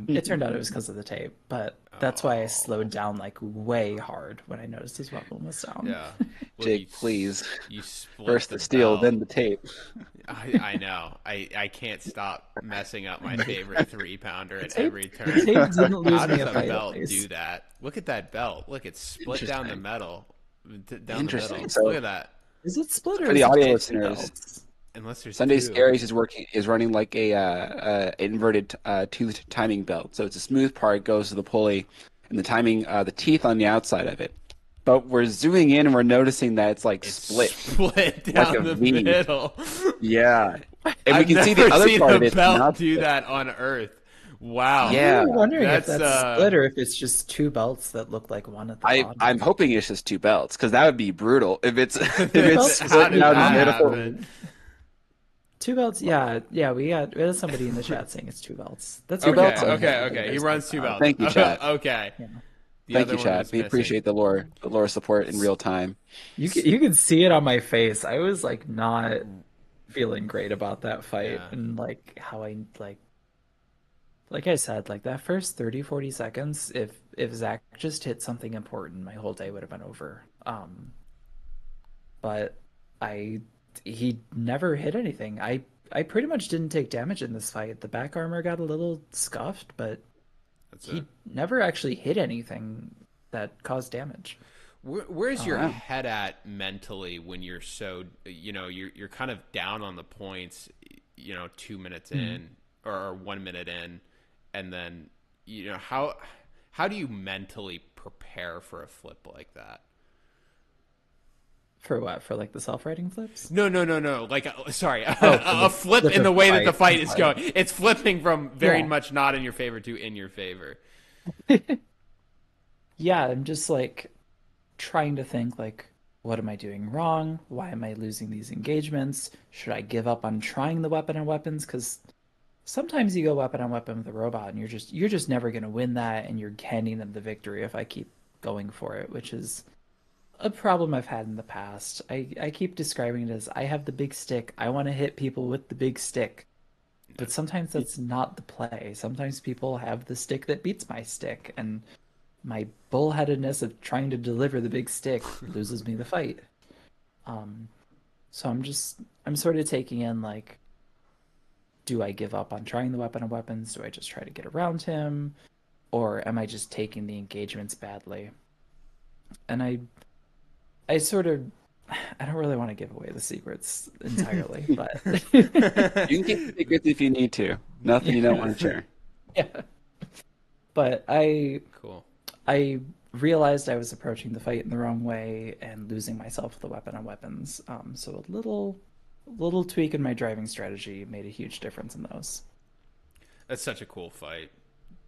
Speaker 3: It turned out it was because of the tape, but that's why I
Speaker 2: Oh.
Speaker 3: slowed down like way hard when I noticed his weapon was down.
Speaker 2: Yeah. Well,
Speaker 1: Jake, please.
Speaker 2: you split
Speaker 1: First
Speaker 2: the
Speaker 1: the steel,
Speaker 2: belt.
Speaker 1: then the tape.
Speaker 2: I know. I can't stop messing up my favorite 3 pounder
Speaker 3: The
Speaker 2: at
Speaker 3: tape,
Speaker 2: every
Speaker 3: the
Speaker 2: turn.
Speaker 3: tape didn't
Speaker 2: How
Speaker 3: lose me
Speaker 2: does
Speaker 3: a
Speaker 2: a
Speaker 3: fight at
Speaker 2: belt do
Speaker 3: least.
Speaker 2: that? Look at that belt. Look, it's split down the
Speaker 1: Interesting.
Speaker 2: metal. Down the
Speaker 1: Interesting.
Speaker 2: middle. Look
Speaker 1: So,
Speaker 2: at that.
Speaker 3: Is it split
Speaker 1: so
Speaker 3: or
Speaker 1: for the
Speaker 3: is it
Speaker 1: audio
Speaker 3: just two
Speaker 1: listeners,
Speaker 3: belts?
Speaker 2: Unless there's
Speaker 1: Sunday
Speaker 2: two.
Speaker 1: Scaries is running like a inverted toothed timing belt. So it's a smooth part goes to the pulley, and the timing the teeth on the outside of it. But we're zooming in and we're noticing that it's like
Speaker 2: It's
Speaker 1: split,
Speaker 2: split
Speaker 1: like
Speaker 2: down
Speaker 1: a
Speaker 2: the
Speaker 1: V.
Speaker 2: middle.
Speaker 1: Yeah, and we
Speaker 2: I've
Speaker 1: can see the
Speaker 2: never
Speaker 1: other
Speaker 2: seen
Speaker 1: part
Speaker 2: a
Speaker 1: of it's
Speaker 2: belt
Speaker 1: not
Speaker 2: do
Speaker 1: split.
Speaker 2: that on Earth. Wow.
Speaker 3: I'm
Speaker 1: Yeah,
Speaker 3: really wondering if
Speaker 2: That's
Speaker 3: that's split or if it's just two belts that look like one at the
Speaker 1: I'm
Speaker 3: bottom.
Speaker 1: hoping it's just two belts because that would be brutal if it's if
Speaker 3: Two
Speaker 1: it's
Speaker 3: belts
Speaker 2: how
Speaker 1: split
Speaker 3: would
Speaker 2: did
Speaker 3: be
Speaker 1: down the
Speaker 2: that
Speaker 1: middle.
Speaker 2: happen?
Speaker 3: honestly. Two belts, yeah, yeah. We had somebody in the chat saying it's two belts. That's
Speaker 1: Two
Speaker 3: pretty
Speaker 1: belts?
Speaker 2: Okay,
Speaker 3: common.
Speaker 2: okay,
Speaker 1: Okay.
Speaker 3: I think
Speaker 2: okay. He
Speaker 3: there's like
Speaker 2: runs two belts.
Speaker 1: Thank you, chat.
Speaker 2: Okay.
Speaker 3: yeah.
Speaker 2: The
Speaker 1: Thank you,
Speaker 2: other one
Speaker 1: chat.
Speaker 2: was
Speaker 1: We
Speaker 2: missing.
Speaker 1: appreciate the lore support in real time.
Speaker 3: You could see it on my face. I was like not feeling great about that fight
Speaker 2: Yeah.
Speaker 3: and like how I like I said, like that first 30, 40 seconds, if Zach just hit something important, my whole day would have been over. But I he never hit anything. I pretty much didn't take damage in this fight. The back armor got a little scuffed, but
Speaker 2: That's it.
Speaker 3: he never actually hit anything that caused damage.
Speaker 2: Where's
Speaker 1: Oh,
Speaker 2: your
Speaker 1: wow.
Speaker 2: head at mentally when you're so you're kind of down on the points, 2 minutes
Speaker 3: Mhm.
Speaker 2: in or 1 minute in, and then how do you mentally prepare for a flip like that?
Speaker 3: For what? For like the self-righting flips?
Speaker 2: No, no, no, no. Like, sorry,
Speaker 3: Oh, for
Speaker 2: a
Speaker 3: the
Speaker 2: flip
Speaker 3: flip
Speaker 2: in
Speaker 3: of
Speaker 2: the
Speaker 3: the
Speaker 2: way that the
Speaker 3: fight.
Speaker 2: fight
Speaker 3: I'm
Speaker 2: is
Speaker 3: sorry.
Speaker 2: going. It's flipping from very
Speaker 3: Yeah.
Speaker 2: much not in your favor to in your favor.
Speaker 3: Yeah, I'm just like trying to think like what am I doing wrong? Why am I losing these engagements? Should I give up on trying the weapon on weapons? Because sometimes you go weapon on weapon with a robot and you're just never gonna win that and you're handing them the victory if I keep going for it, which is a problem I've had in the past. I keep describing it as I have the big stick. I want to hit people with the big stick. But sometimes that's not the play. Sometimes people have the stick that beats my stick, and my bullheadedness of trying to deliver the big stick loses me the fight. Um, so I'm sort of taking in like, do I give up on trying the weapon of weapons? Do I just try to get around him? Or am I just taking the engagements badly? And I sort of I don't really want to give away the secrets entirely, but
Speaker 1: You can keep the secrets if you need to. Nothing you don't
Speaker 3: yeah,
Speaker 1: want to share.
Speaker 3: yeah. But I
Speaker 2: Cool.
Speaker 3: I realized I was approaching the fight in the wrong way and losing myself with the weapon on weapons. So a little tweak in my driving strategy made a huge difference in those.
Speaker 2: That's such a cool fight,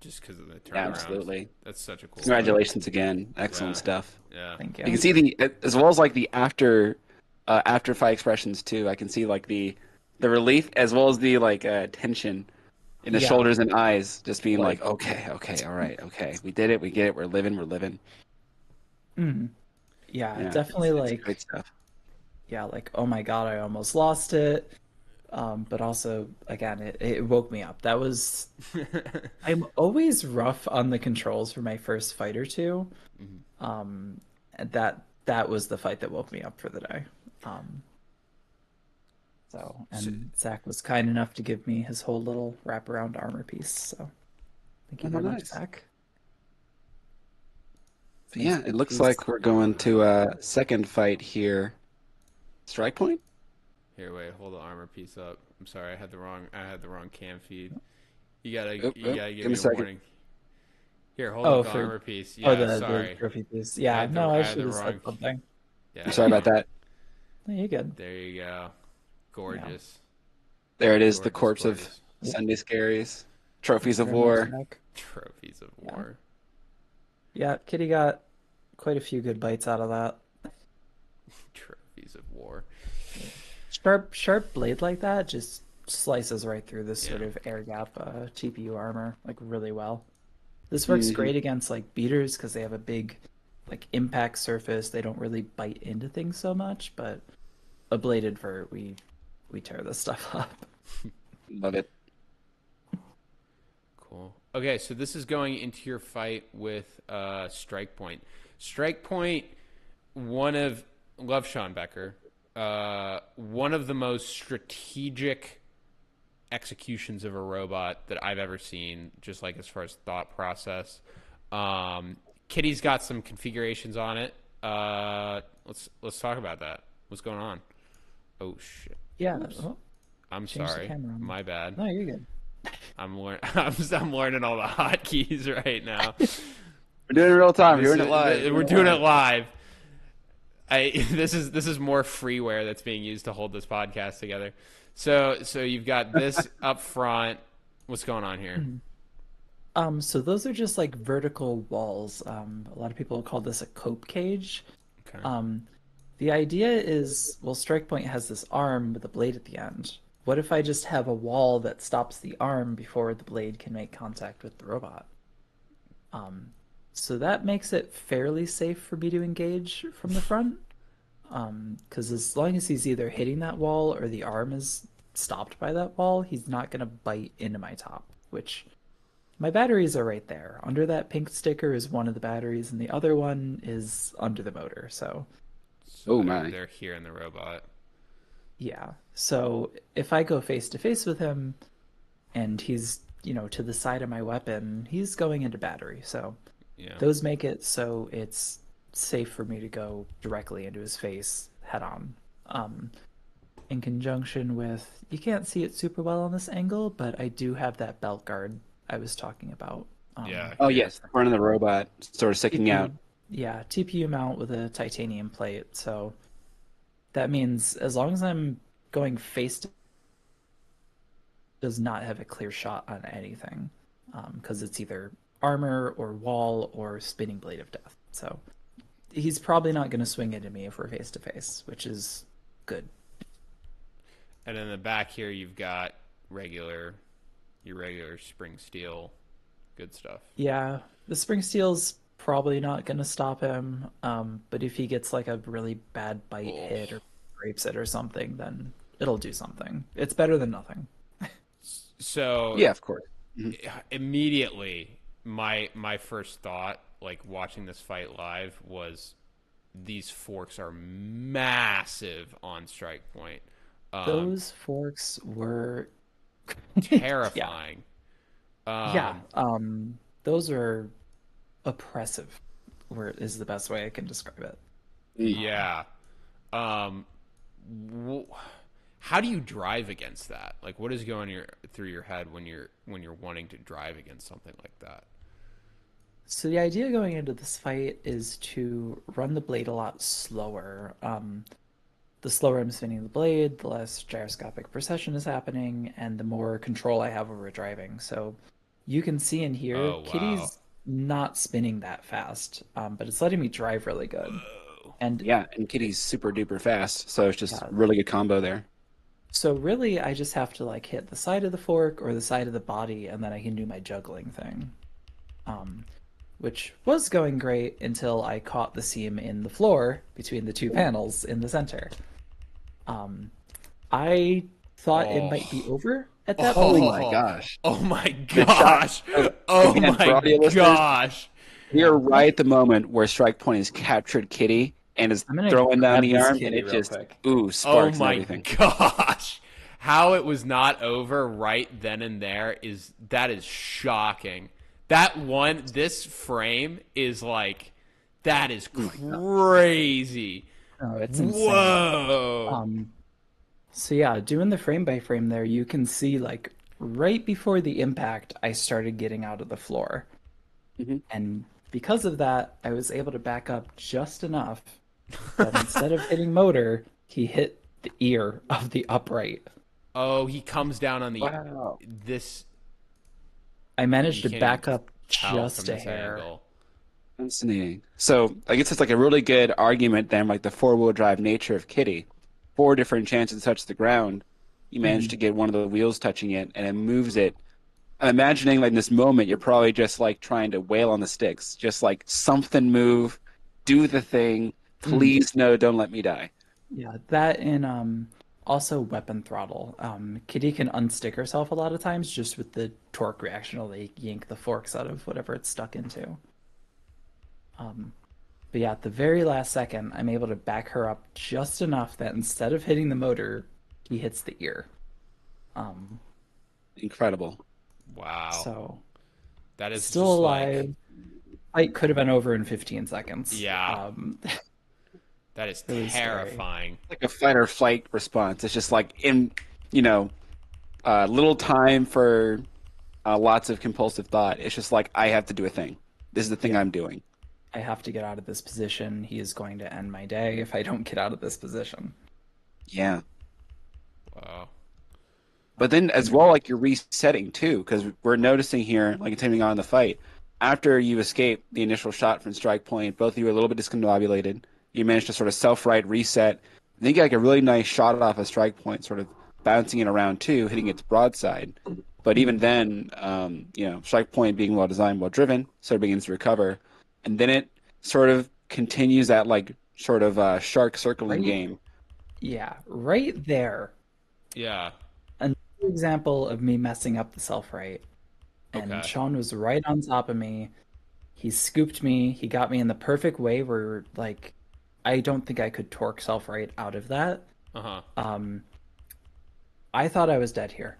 Speaker 2: just because of the
Speaker 1: Yeah,
Speaker 2: turnarounds.
Speaker 1: absolutely.
Speaker 2: That's such a cool fight.
Speaker 1: Congratulations again. Excellent
Speaker 2: Yeah,
Speaker 1: stuff.
Speaker 2: yeah.
Speaker 3: Thank
Speaker 1: You can
Speaker 3: you.
Speaker 1: see as well as like the after fight expressions too. I can see like the relief as well as the like tension in the
Speaker 3: Yeah,
Speaker 1: shoulders and eyes, just being
Speaker 3: like
Speaker 1: like, okay, okay, all right, okay, we did it, we get it, we're living, we're living.
Speaker 3: mm, yeah,
Speaker 1: Yeah,
Speaker 3: definitely
Speaker 1: it's great
Speaker 3: like
Speaker 1: stuff.
Speaker 3: yeah, like oh my God, I almost lost it. But also again, it woke me up. That was I'm always rough on the controls for my first fight or two. And that was the fight that woke me up for the day. Um, so
Speaker 2: So,
Speaker 3: and Zach was kind enough to give me his whole little wraparound armor piece. So thank you
Speaker 1: Oh,
Speaker 3: very much,
Speaker 1: nice.
Speaker 3: Zach. It's a nice
Speaker 1: Yeah, it
Speaker 3: big
Speaker 1: looks
Speaker 3: piece.
Speaker 1: like we're going to second fight here. Strike point?
Speaker 2: here, wait, hold the armor piece up. I'm sorry, I had the wrong cam feed. You gotta
Speaker 1: Oh,
Speaker 2: you
Speaker 1: oh,
Speaker 2: gotta
Speaker 1: give
Speaker 2: give
Speaker 1: me
Speaker 2: me
Speaker 1: a
Speaker 2: a
Speaker 1: second.
Speaker 2: warning. Here, hold
Speaker 3: Oh,
Speaker 2: up the
Speaker 3: for
Speaker 2: armor piece.
Speaker 3: oh
Speaker 2: Yeah,
Speaker 3: the
Speaker 2: sorry.
Speaker 3: trophy piece.
Speaker 2: I
Speaker 3: Yeah,
Speaker 2: had the
Speaker 3: no, I
Speaker 2: I had
Speaker 3: should
Speaker 2: the
Speaker 3: have said
Speaker 2: wrong.
Speaker 3: something.
Speaker 2: Yeah,
Speaker 1: I'm
Speaker 2: I
Speaker 1: sorry
Speaker 2: had the
Speaker 1: about
Speaker 2: wrong.
Speaker 1: that.
Speaker 3: No, you're good.
Speaker 2: There you go.
Speaker 3: Yeah.
Speaker 2: Gorgeous,
Speaker 1: There it is, the
Speaker 2: gorgeous,
Speaker 1: corpse of
Speaker 2: gorgeous.
Speaker 3: Yep.
Speaker 1: Sunday Scaries.
Speaker 3: Thank
Speaker 1: Trophies
Speaker 3: you
Speaker 1: of
Speaker 3: very much,
Speaker 1: War.
Speaker 3: Zach.
Speaker 2: Trophies of
Speaker 3: Yeah.
Speaker 2: war.
Speaker 3: Yeah, Kitty got quite a few good bites out of that.
Speaker 2: Trophies of war.
Speaker 3: Sharp blade like that just slices right through this sort
Speaker 2: Yeah.
Speaker 3: of air gap TPU armor like really well. This works
Speaker 1: Hmm.
Speaker 3: great against like beaters because they have a big like impact surface. They don't really bite into things so much, but a bladed vert, we tear this stuff up.
Speaker 1: Love it.
Speaker 2: Cool. Okay, so this is going into your fight with Strike Point. Strike Point, one of love Sean Becker, one of the most strategic executions of a robot that I've ever seen. Just like as far as thought process. Kitty's got some configurations on it. Let's talk about that. What's going on? Oh shit!
Speaker 3: Yeah.
Speaker 2: Oops.
Speaker 3: Oh,
Speaker 2: I'm
Speaker 3: change the
Speaker 2: sorry.
Speaker 3: camera on.
Speaker 2: My bad.
Speaker 3: No, you're good.
Speaker 2: I'm learning all the hotkeys right now.
Speaker 1: We're doing it in real time.
Speaker 2: This
Speaker 1: You're doing it live.
Speaker 2: we're doing it live. This is more freeware that's being used to hold this podcast together. So you've got this up front. What's going on here?
Speaker 3: So those are just like vertical walls. A lot of people call this a cope cage.
Speaker 2: Okay.
Speaker 3: Um, the idea is, well, Strike Point has this arm with a blade at the end. What if I just have a wall that stops the arm before the blade can make contact with the robot? Um, so that makes it fairly safe for me to engage from the front. Because as long as he's either hitting that wall or the arm is stopped by that wall, he's not going to bite into my top, which my batteries are right there. Under that pink sticker is one of the batteries, and the other one is under the motor. So,
Speaker 2: So
Speaker 1: Oh
Speaker 2: they're
Speaker 1: my.
Speaker 2: they're here in the robot.
Speaker 3: yeah. So if I go face to face with him and he's, to the side of my weapon, he's going into battery. So
Speaker 2: Yeah.
Speaker 3: those make it so it's safe for me to go directly into his face head on. Um, in conjunction with, you can't see it super well on this angle, but I do have that belt guard I was talking about.
Speaker 2: Yeah.
Speaker 1: Oh
Speaker 2: Here.
Speaker 1: yes, the front of the robot sort of sticking out.
Speaker 3: TPU, yeah, TPU mount with a titanium plate. So that means as long as I'm going face to does not have a clear shot on anything, because it's either armor or wall or spinning blade of death. So he's probably not going to swing into me if we're face to face, which is good.
Speaker 2: And in the back here, you've got regular, your regular spring steel, good stuff.
Speaker 3: Yeah, the spring steel's probably not going to stop him, but if he gets like a really bad bite
Speaker 2: Oh.
Speaker 3: hit or scrapes it or something, then it'll do something. It's better than nothing.
Speaker 2: So
Speaker 1: Yeah, of course. Mhm.
Speaker 2: immediately, my first thought, like watching this fight live, was these forks are massive on Strike Point. Um,
Speaker 3: Those forks were, yeah,
Speaker 2: Terrifying.
Speaker 3: yeah.
Speaker 2: Um,
Speaker 3: Those are oppressive. Where is the best way I can describe it?
Speaker 1: Mm.
Speaker 2: yeah. Um, w- how do you drive against that? Like, what is going through your head when you're wanting to drive against something like that?
Speaker 3: So the idea going into this fight is to run the blade a lot slower. The slower I'm spinning the blade, the less gyroscopic precession is happening, and the more control I have over driving. So you can see in here,
Speaker 2: Oh wow.
Speaker 3: Kitty's not spinning that fast, but it's letting me drive really good.
Speaker 2: Whoa.
Speaker 3: And
Speaker 1: Yeah, and Kitty's super duper fast, so it's just
Speaker 3: yeah,
Speaker 1: really good combo there.
Speaker 3: so really I just have to like hit the side of the fork or the side of the body, and then I can do my juggling thing. Um, which was going great until I caught the seam in the floor between the two panels in the center. Um, I thought it might be
Speaker 2: Oh.
Speaker 3: over at that
Speaker 1: Oh
Speaker 3: point.
Speaker 1: my
Speaker 2: Oh.
Speaker 1: gosh.
Speaker 2: Oh my
Speaker 1: The shot,
Speaker 2: gosh.
Speaker 1: so,
Speaker 2: Oh
Speaker 1: again, for
Speaker 2: my
Speaker 1: audio listeners,
Speaker 2: gosh.
Speaker 1: we
Speaker 3: Yeah,
Speaker 1: are right at the moment where Strike Point has captured Kitty and is
Speaker 3: I'm gonna
Speaker 1: throwing down
Speaker 3: grab
Speaker 1: the
Speaker 3: this
Speaker 1: arm, and
Speaker 3: kitty
Speaker 1: it
Speaker 3: real
Speaker 1: just,
Speaker 3: quick.
Speaker 1: ooh,
Speaker 2: Oh
Speaker 1: sparks and
Speaker 2: my
Speaker 1: everything.
Speaker 2: gosh. How it was not over right then and there is shocking. This frame is like, that is
Speaker 1: Oh my God.
Speaker 2: crazy.
Speaker 3: Oh, it's insane.
Speaker 2: Whoa.
Speaker 3: Um, so yeah, doing the frame by frame there, you can see like right before the impact, I started getting out of the floor.
Speaker 1: Mhm.
Speaker 3: And because of that, I was able to back up just enough that instead of hitting motor, he hit the ear of the upright.
Speaker 2: Oh, he comes down on the
Speaker 1: Wow.
Speaker 2: this
Speaker 3: I
Speaker 2: you
Speaker 3: managed to
Speaker 2: can't even
Speaker 3: back up
Speaker 2: tell from
Speaker 3: just a
Speaker 2: this
Speaker 3: hair.
Speaker 2: angle.
Speaker 1: Fascinating. So I guess it's like a really good argument then, like the four-wheel drive nature of Kitty. Four different chances to touch the ground. You manage
Speaker 3: Mhm.
Speaker 1: to get one of the wheels touching it, and it moves it. I'm imagining like in this moment, you're probably just like trying to wail on the sticks, just like something move, do the thing,
Speaker 3: Mm.
Speaker 1: please no, don't let me die.
Speaker 3: Yeah, that and also weapon throttle. Kitty can unstick herself a lot of times just with the torque reaction. Will they yank the forks out of whatever it's stuck into. Um, but yeah, at the very last second, I'm able to back her up just enough that instead of hitting the motor, he hits the ear. Um,
Speaker 1: Incredible.
Speaker 2: Wow.
Speaker 3: so
Speaker 2: That is
Speaker 3: still
Speaker 2: just like,
Speaker 3: alive. Fight could have been over in 15 seconds.
Speaker 2: yeah, that is
Speaker 3: Really scary.
Speaker 2: terrifying.
Speaker 1: Like a fight or flight response. It's just like you know, little time for lots of compulsive thought. It's just like I have to do a thing. This is the thing
Speaker 3: Yeah,
Speaker 1: I'm doing.
Speaker 3: I have to get out of this position. He is going to end my day if I don't get out of this position.
Speaker 1: Yeah.
Speaker 2: Wow.
Speaker 1: But then as well, like you're resetting too, because we're noticing here, like continuing on in the fight, after you escape the initial shot from strike point, both of you are a little bit discombobulated. You manage to sort of self-right reset. I think you get like a really nice shot off a strike point, sort of bouncing it around too, hitting its broadside. But even then, strike point being well designed, well driven, sort of begins to recover, and then it sort of continues that like sort of shark circling
Speaker 3: Right?
Speaker 1: game.
Speaker 3: Yeah, right there.
Speaker 2: Yeah.
Speaker 3: Another example of me messing up the self right. And
Speaker 2: Okay.
Speaker 3: Sean was right on top of me. He scooped me. He got me in the perfect way where, like, I don't think I could torque self right out of that.
Speaker 2: Uh-huh.
Speaker 3: Um, I thought I was dead here.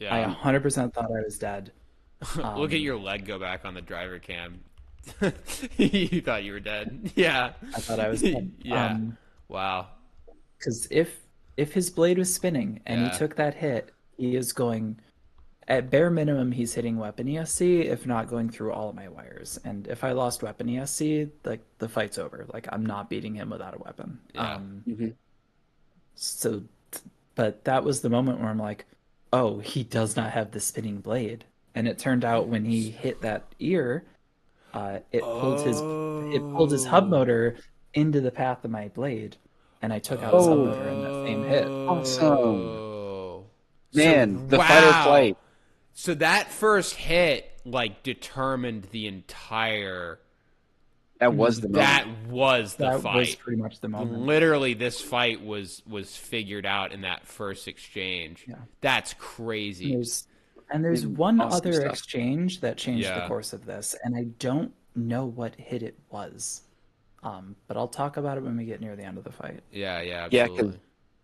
Speaker 3: I
Speaker 2: Yeah.
Speaker 3: 100% thought I was dead.
Speaker 2: Look at
Speaker 3: Um,
Speaker 2: your leg go back on the driver cam. You thought you were dead. Yeah.
Speaker 3: I thought I was dead.
Speaker 2: Yeah. Wow.
Speaker 3: Because if his blade was spinning and he
Speaker 2: Yeah.
Speaker 3: took that hit, he is going at bare minimum he's hitting weapon ESC, if not going through all of my wires. And if I lost weapon ESC, like the fight's over. Like I'm not beating him without a weapon.
Speaker 2: Yeah.
Speaker 1: Mhm.
Speaker 3: So but that was the moment where I'm like, oh, he does not have the spinning blade. And it turned out when he hit that ear, it pulled his hub
Speaker 2: Oh.
Speaker 3: motor into the path of my blade, and I took out his hub
Speaker 1: Oh,
Speaker 3: motor in that same hit.
Speaker 1: awesome.
Speaker 2: Oh. So
Speaker 1: Man, the fight or
Speaker 2: wow.
Speaker 1: flight.
Speaker 2: So that first hit like determined the entire
Speaker 1: That was
Speaker 3: Mhm.
Speaker 1: the
Speaker 2: that
Speaker 1: moment.
Speaker 2: was the
Speaker 3: That was
Speaker 2: fight.
Speaker 3: pretty much the moment.
Speaker 2: Literally this fight was figured out in that first exchange.
Speaker 3: Yeah.
Speaker 2: That's
Speaker 3: And
Speaker 2: crazy.
Speaker 3: there's
Speaker 1: Man,
Speaker 3: one
Speaker 1: awesome
Speaker 3: other
Speaker 1: stuff.
Speaker 3: exchange that changed the
Speaker 2: Yeah.
Speaker 3: course of this, and I don't know what hit it was. But I'll talk about it when we get near the end of the fight.
Speaker 2: Yeah, yeah,
Speaker 1: Yeah,
Speaker 2: absolutely.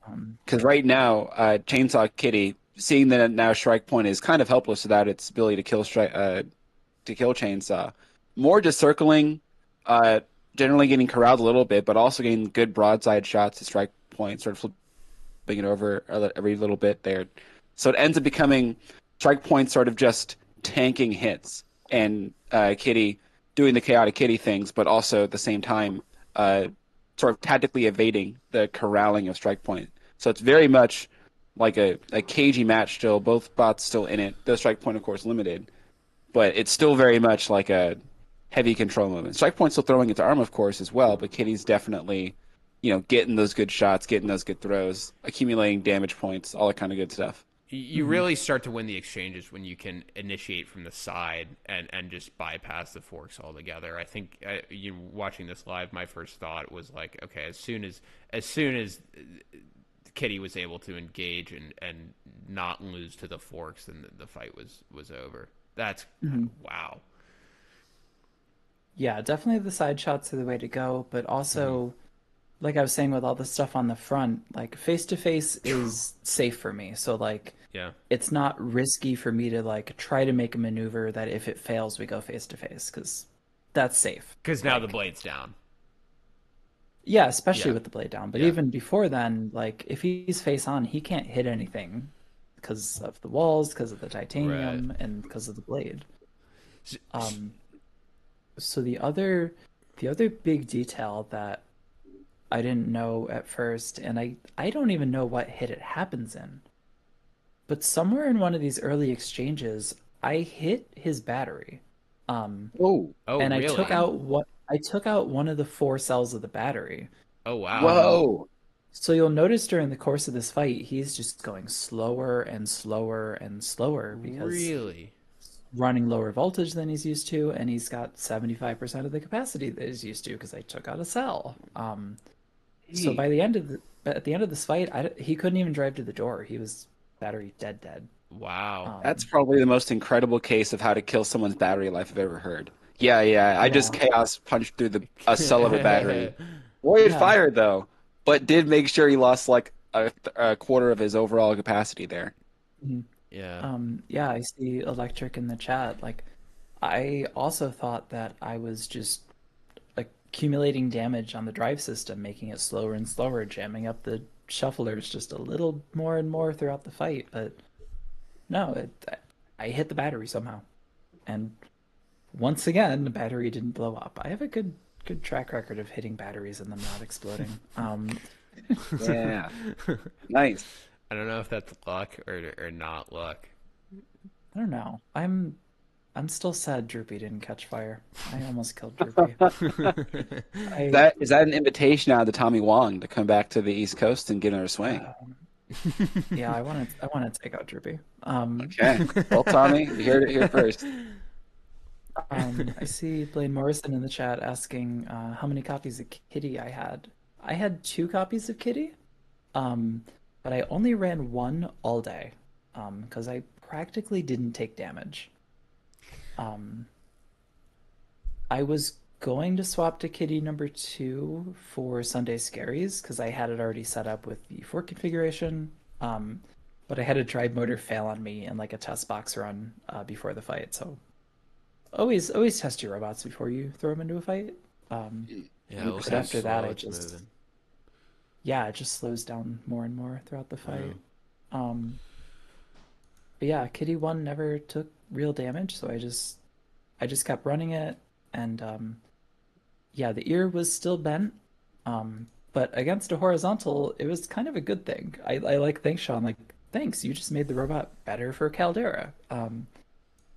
Speaker 3: Um,
Speaker 1: because right now, Chainsaw Kitty, seeing that now Strike Point is kind of helpless without its ability to kill Chainsaw, more just circling, uh, generally getting corralled a little bit, but also getting good broadside shots to Strike Point, sort of flipping it over every little bit there. So it ends up becoming Strike Point sort of just tanking hits, and Kitty doing the chaotic Kitty things, but also at the same time, uh, sort of tactically evading the corralling of Strike Point. So it's very much like a cagey match still. Both bots still in it. The Strike Point, of course, limited, but it's still very much like a heavy control movement. Strike Point's still throwing its arm, of course, as well, but Kitty's definitely, getting those good shots, getting those good throws, accumulating damage points, all that kind of good stuff.
Speaker 2: You
Speaker 3: mhm.
Speaker 2: really start to win the exchanges when you can initiate from the side and just bypass the forks altogether. I think watching this live, my first thought was like, okay, as soon as Kitty was able to engage and not lose to the forks, then the fight was over. That's
Speaker 3: Mhm.
Speaker 2: wow.
Speaker 3: Yeah, definitely the side shots are the way to go, but
Speaker 2: Mm-hmm.
Speaker 3: also, like I was saying with all the stuff on the front, like face to face is safe for me. So like
Speaker 2: Yeah,
Speaker 3: it's not risky for me to like try to make a maneuver that if it fails we go face to face because that's safe.
Speaker 2: because now the
Speaker 3: Like
Speaker 2: blade's down.
Speaker 3: yeah, especially
Speaker 2: Yeah,
Speaker 3: with the blade down. But
Speaker 2: yeah,
Speaker 3: even before then, like if he's face on, he can't hit anything because of the walls, because of the
Speaker 2: right.
Speaker 3: titanium, and because of the blade.
Speaker 2: S- s-
Speaker 3: Um, so the other big detail that I didn't know at first, and I don't even know what hit it happens in, but somewhere in one of these early exchanges, I hit his battery. Um,
Speaker 1: Oh,
Speaker 2: Oh,
Speaker 3: and
Speaker 2: really?
Speaker 3: I took out one of the four cells of the battery.
Speaker 2: Oh, wow.
Speaker 3: Um,
Speaker 1: whoa.
Speaker 3: so you'll notice during the course of this fight, he's just going slower and slower and slower because
Speaker 2: Really?
Speaker 3: running lower voltage than he's used to, and he's got 75% of the capacity that he's used to because I took out a cell. So
Speaker 1: Hey,
Speaker 3: at the end of this fight, he couldn't even drive to the door. He was battery dead dead.
Speaker 2: Wow.
Speaker 1: that's
Speaker 3: Um,
Speaker 1: probably the most incredible case of how to kill someone's battery life I've ever heard. Yeah, yeah. I just
Speaker 3: yeah,
Speaker 1: chaos punched through the a cell of a battery. Boy, it
Speaker 3: yeah.
Speaker 1: fired though, but did make sure he lost like a quarter of his overall capacity there.
Speaker 3: Mhm.
Speaker 2: Yeah.
Speaker 3: Yeah, I see electric in the chat. Like, I also thought that I was just accumulating damage on the drive system, making it slower and slower, jamming up the shufflers just a little more and more throughout the fight. But no, I hit the battery somehow, and once again, the battery didn't blow up. I have a good track record of hitting batteries and them not exploding.
Speaker 1: Yeah, nice.
Speaker 2: I don't know if that's luck or not luck.
Speaker 3: I don't know. I'm still sad Droopy didn't catch fire. I almost killed Droopy. I
Speaker 1: Is that an invitation out to Tommy Wong to come back to the East Coast and get in her swing?
Speaker 3: yeah, I want to take out Droopy.
Speaker 1: Okay. Well, Tommy, you heard it here first.
Speaker 3: I see Blaine Morrison in the chat asking how many copies of Kitty I had. I had two copies of Kitty, um, but I only ran one all day, because I practically didn't take damage. Um, I was going to swap to Kitty number two for Sunday Scaries because I had it already set up with the fork configuration. Um, but I had a drive motor fail on me in like a test box run before the fight. So always test your robots before you throw them into a fight. Um,
Speaker 2: Yeah, look
Speaker 3: but
Speaker 2: how
Speaker 1: 100%.
Speaker 3: after that,
Speaker 2: slow
Speaker 3: I
Speaker 2: it's
Speaker 3: just
Speaker 2: moving.
Speaker 3: yeah, it just slows down more and more throughout the
Speaker 2: Wow.
Speaker 3: fight. Um, but yeah, Kitty one never took real damage, so I just kept running it, and yeah, the ear was still bent, but against a horizontal, it was kind of a good thing. I like thanks Sean, like thanks, you just made the robot better for Caldera.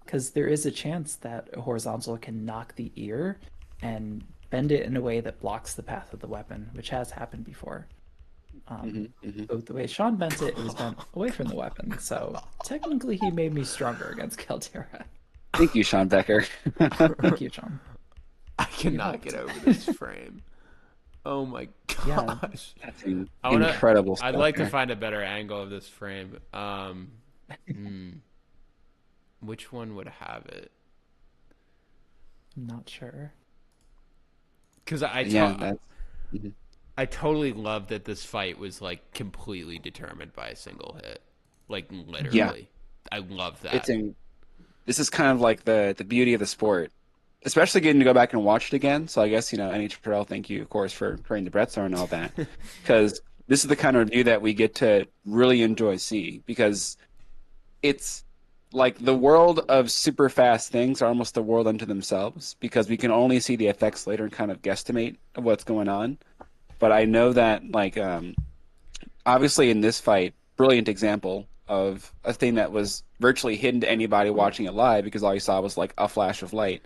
Speaker 3: Because there is a chance that a horizontal can knock the ear and bend it in a way that blocks the path of the weapon, which has happened before.
Speaker 1: Hmm.
Speaker 3: Um,
Speaker 1: Hmm.
Speaker 3: but the way Sean bent it, it was bent away from the weapon. So technically, he made me stronger against Caldera.
Speaker 1: Thank you, Sean Becker.
Speaker 3: Thank you, Sean.
Speaker 2: I
Speaker 3: You
Speaker 2: cannot
Speaker 3: helped.
Speaker 2: get over this frame. Oh my
Speaker 3: Yeah.
Speaker 2: gosh.
Speaker 1: That's
Speaker 2: I wanna.
Speaker 1: incredible
Speaker 2: I'd
Speaker 1: stuff
Speaker 2: like to
Speaker 1: here.
Speaker 2: find a better angle of this frame. Hmm, which one would have it?
Speaker 3: I'm not sure.
Speaker 2: Because
Speaker 1: Yeah, that's. Mhm.
Speaker 2: I totally love that this fight was like completely determined by a single hit. Like
Speaker 1: Yeah,
Speaker 2: literally. I love
Speaker 1: it's
Speaker 2: that.
Speaker 1: in. This is kind of like the beauty of the sport, especially getting to go back and watch it again. So I guess NHL. Thank you, of course, for creating the Brett Star and all that, because this is the kind of review that we get to really enjoy see because it's like the world of super fast things are almost the world unto themselves because we can only see the effects later and kind of guesstimate of what's going on. But I know that obviously in this fight, brilliant example of a thing that was virtually hidden to anybody watching it live because all you saw was like a flash of light.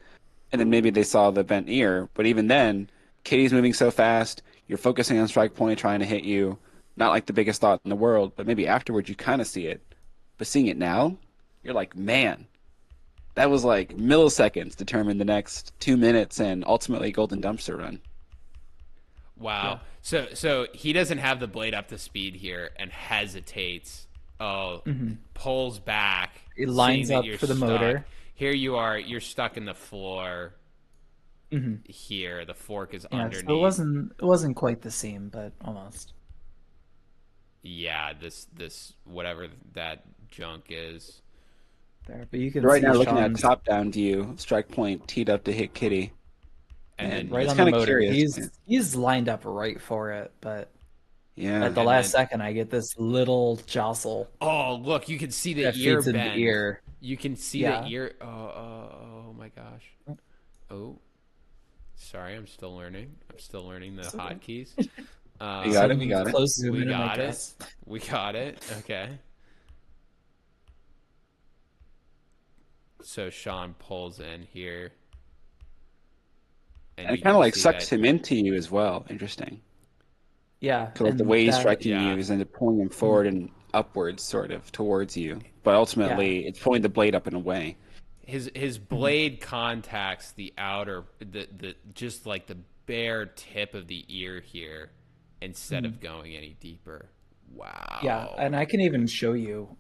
Speaker 1: And then maybe they saw the bent ear. But even then, Katie's moving so fast, you're focusing on strike point trying to hit you. Not like the biggest thought in the world, but maybe afterwards you kind of see it. But seeing it now, you're like, man, that was like milliseconds determined the next 2 minutes and ultimately golden dumpster run.
Speaker 3: Yeah.
Speaker 2: Wow. So he doesn't have the blade up to speed here and hesitates. Oh,
Speaker 3: Hmm.
Speaker 2: pulls back,
Speaker 3: It
Speaker 2: seeing
Speaker 3: lines
Speaker 2: that
Speaker 3: up
Speaker 2: you're
Speaker 3: for the
Speaker 2: stuck.
Speaker 3: motor.
Speaker 2: Here you are. You're stuck in the floor.
Speaker 3: Hmm.
Speaker 2: Here, the fork is
Speaker 3: Yeah, so it
Speaker 2: underneath.
Speaker 3: wasn't quite the same, but almost.
Speaker 2: Yeah, this whatever that junk is,
Speaker 3: There. But you can
Speaker 1: Right now,
Speaker 3: see
Speaker 1: looking at a
Speaker 3: Sean's
Speaker 1: top-down view, strike point teed up to hit Kitty,
Speaker 2: and
Speaker 3: and
Speaker 2: then
Speaker 3: right
Speaker 1: it's
Speaker 3: on the
Speaker 1: kind of
Speaker 3: motor.
Speaker 1: curious.
Speaker 3: He's lined up right for it, but at
Speaker 1: Yeah,
Speaker 3: the
Speaker 2: and
Speaker 3: last
Speaker 2: then
Speaker 3: second I get this little jostle
Speaker 2: oh look, you can see the
Speaker 3: that
Speaker 2: ear
Speaker 3: feeds into the
Speaker 2: bend.
Speaker 3: ear.
Speaker 2: You can see the
Speaker 3: Yeah.
Speaker 2: ear. Oh my gosh. Oh, sorry, I'm still learning the
Speaker 3: So
Speaker 2: hotkeys.
Speaker 1: we got it. We
Speaker 3: zoom
Speaker 1: got it.
Speaker 3: close zoom
Speaker 2: We
Speaker 3: in, I
Speaker 2: got it.
Speaker 3: guess.
Speaker 2: We got it. Okay. So Sean pulls in here, and
Speaker 1: And it
Speaker 2: you
Speaker 1: kind of
Speaker 2: can
Speaker 1: like
Speaker 2: see
Speaker 1: sucks
Speaker 2: that.
Speaker 1: him into you as well. Interesting.
Speaker 3: Yeah,
Speaker 1: Because like the
Speaker 3: and
Speaker 1: way he's
Speaker 3: that
Speaker 1: striking you
Speaker 2: Yeah.
Speaker 1: is then pulling him
Speaker 3: mhm,
Speaker 1: forward and upwards, sort of towards you. But
Speaker 3: yeah.
Speaker 1: ultimately, it's pulling the blade up and away.
Speaker 2: His
Speaker 3: Mhm.
Speaker 2: blade contacts the outer the just like the bare tip of the ear here instead
Speaker 3: Mhm.
Speaker 2: of going any deeper.
Speaker 3: Yeah,
Speaker 2: Wow.
Speaker 3: and I can even show you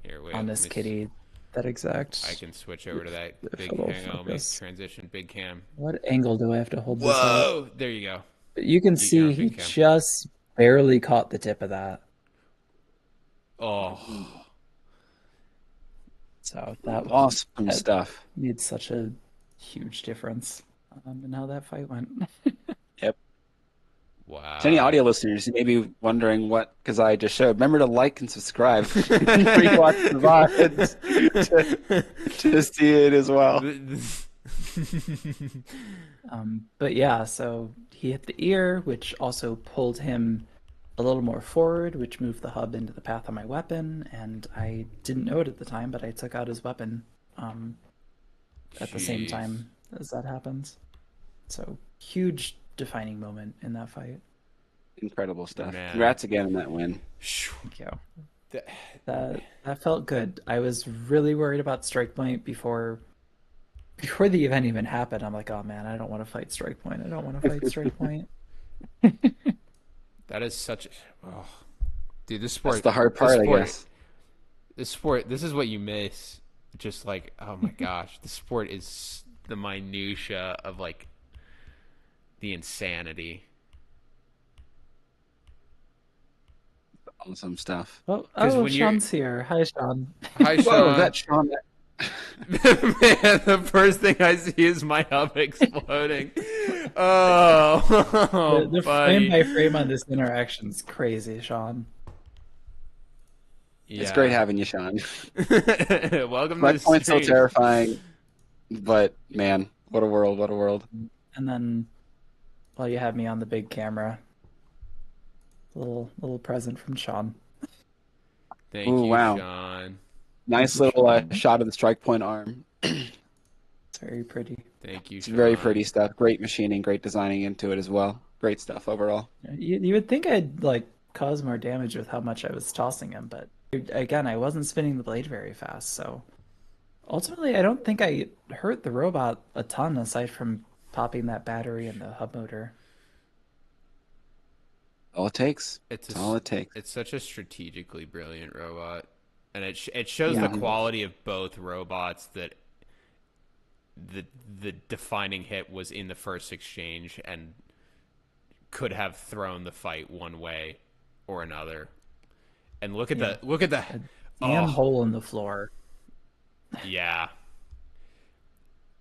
Speaker 2: Here, wait,
Speaker 3: on
Speaker 2: let
Speaker 3: this
Speaker 2: me.
Speaker 3: kitty that
Speaker 2: I
Speaker 3: exact
Speaker 2: can switch over to
Speaker 3: if,
Speaker 2: that
Speaker 3: if
Speaker 2: big.
Speaker 3: it'll
Speaker 2: Hang on, let me
Speaker 3: focus.
Speaker 2: transition big cam.
Speaker 3: What angle do I have to hold this at?
Speaker 2: Whoa! There you go.
Speaker 3: But you can
Speaker 2: You're
Speaker 3: see
Speaker 2: on
Speaker 3: he
Speaker 2: big cam.
Speaker 3: just barely caught the tip of that.
Speaker 2: Oh,
Speaker 3: So that
Speaker 1: Awesome
Speaker 3: that
Speaker 1: stuff.
Speaker 3: made such a huge difference in how that fight went.
Speaker 1: Yep. To any
Speaker 2: wow.
Speaker 1: audio listeners, you may be wondering what because I just showed. Remember to like and subscribe and rewatch the VODs to see it as well.
Speaker 3: But yeah, so he hit the ear, which also pulled him a little more forward, which moved the hub into the path of my weapon, and I didn't know it at the time, but I took out his weapon um, at the same
Speaker 2: Jeez.
Speaker 3: time as that happens. So huge defining moment in that fight.
Speaker 1: Incredible stuff.
Speaker 2: Man.
Speaker 1: Congrats again on that win.
Speaker 3: Thank you.
Speaker 2: That-
Speaker 3: That felt good. I was really worried about Strike Point before the event even happened. I'm like, oh man, I don't want to fight Strike Point. I don't want to fight Strike Point.
Speaker 2: That is such. Oh, dude,
Speaker 1: That's the hard part, I guess.
Speaker 2: this sport, this is what you miss. Just like, oh my gosh, the sport is the minutia of like the insanity.
Speaker 1: Awesome stuff.
Speaker 3: Oh,
Speaker 2: Because
Speaker 3: oh,
Speaker 2: when you're,
Speaker 3: Sean's here. Hi, Sean.
Speaker 2: hi
Speaker 1: Whoa,
Speaker 2: Sean,
Speaker 1: that's Sean.
Speaker 2: man, the first thing I see is my hub exploding. Oh, oh
Speaker 3: The frame
Speaker 2: buddy,
Speaker 3: by frame on this interaction's crazy, Sean.
Speaker 1: It's great
Speaker 2: yeah.
Speaker 1: having you, Sean.
Speaker 2: Welcome to the
Speaker 1: Black Point's so
Speaker 2: stream.
Speaker 1: terrifying, but man, what a world! What a world!
Speaker 3: And then while you have me on the big camera, little present from Sean.
Speaker 2: Thank
Speaker 1: Ooh,
Speaker 2: you,
Speaker 1: wow!
Speaker 2: Sean.
Speaker 3: Thank
Speaker 1: Nice
Speaker 3: you,
Speaker 1: little
Speaker 3: Sean.
Speaker 1: shot of the strike point arm.
Speaker 3: It's very pretty.
Speaker 2: Thank you,
Speaker 1: It's very pretty
Speaker 2: Sean.
Speaker 1: stuff. Great machining, great designing into it as well. Great stuff overall.
Speaker 3: You would think I'd like cause more damage with how much I was tossing him, but again, I wasn't spinning the blade very fast, so ultimately I don't think I hurt the robot a ton aside from popping that battery and the hub motor.
Speaker 1: All it takes.
Speaker 2: It's a,
Speaker 1: It's all it takes.
Speaker 2: it's such a strategically brilliant robot, and it shows the
Speaker 3: Yeah.
Speaker 1: Mhm.
Speaker 2: quality of both robots that the the defining hit was in the first exchange and could have thrown the fight one way or another. And
Speaker 3: Yeah.
Speaker 2: look at the
Speaker 3: A damn
Speaker 2: oh
Speaker 3: hole in the floor.
Speaker 2: yeah.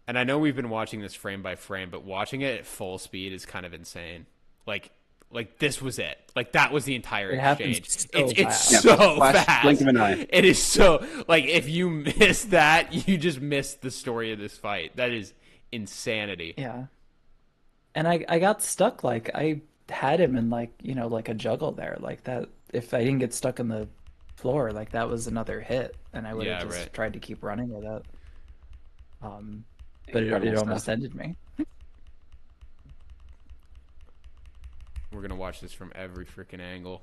Speaker 2: And I know we've been watching this frame by frame, but watching it at full speed is kind of insane. Like this was it. Like that was the entire
Speaker 3: It happens
Speaker 2: exchange.
Speaker 3: so
Speaker 2: It's
Speaker 1: Yeah.
Speaker 3: fast.
Speaker 2: so
Speaker 1: Flash, blink
Speaker 2: fast.
Speaker 1: of an eye.
Speaker 2: It is so like if you miss that, you just missed the story of this fight. That is insanity.
Speaker 3: Yeah. And I got stuck like I had him in like, like a juggle there. Like that if I didn't get stuck in the floor, like that was another hit and I would have
Speaker 2: Yeah, right.
Speaker 3: just tried to keep running with it. Um but it
Speaker 1: Incredible
Speaker 3: almost
Speaker 1: stuff.
Speaker 3: ended me.
Speaker 2: We're gonna watch this from every freaking angle.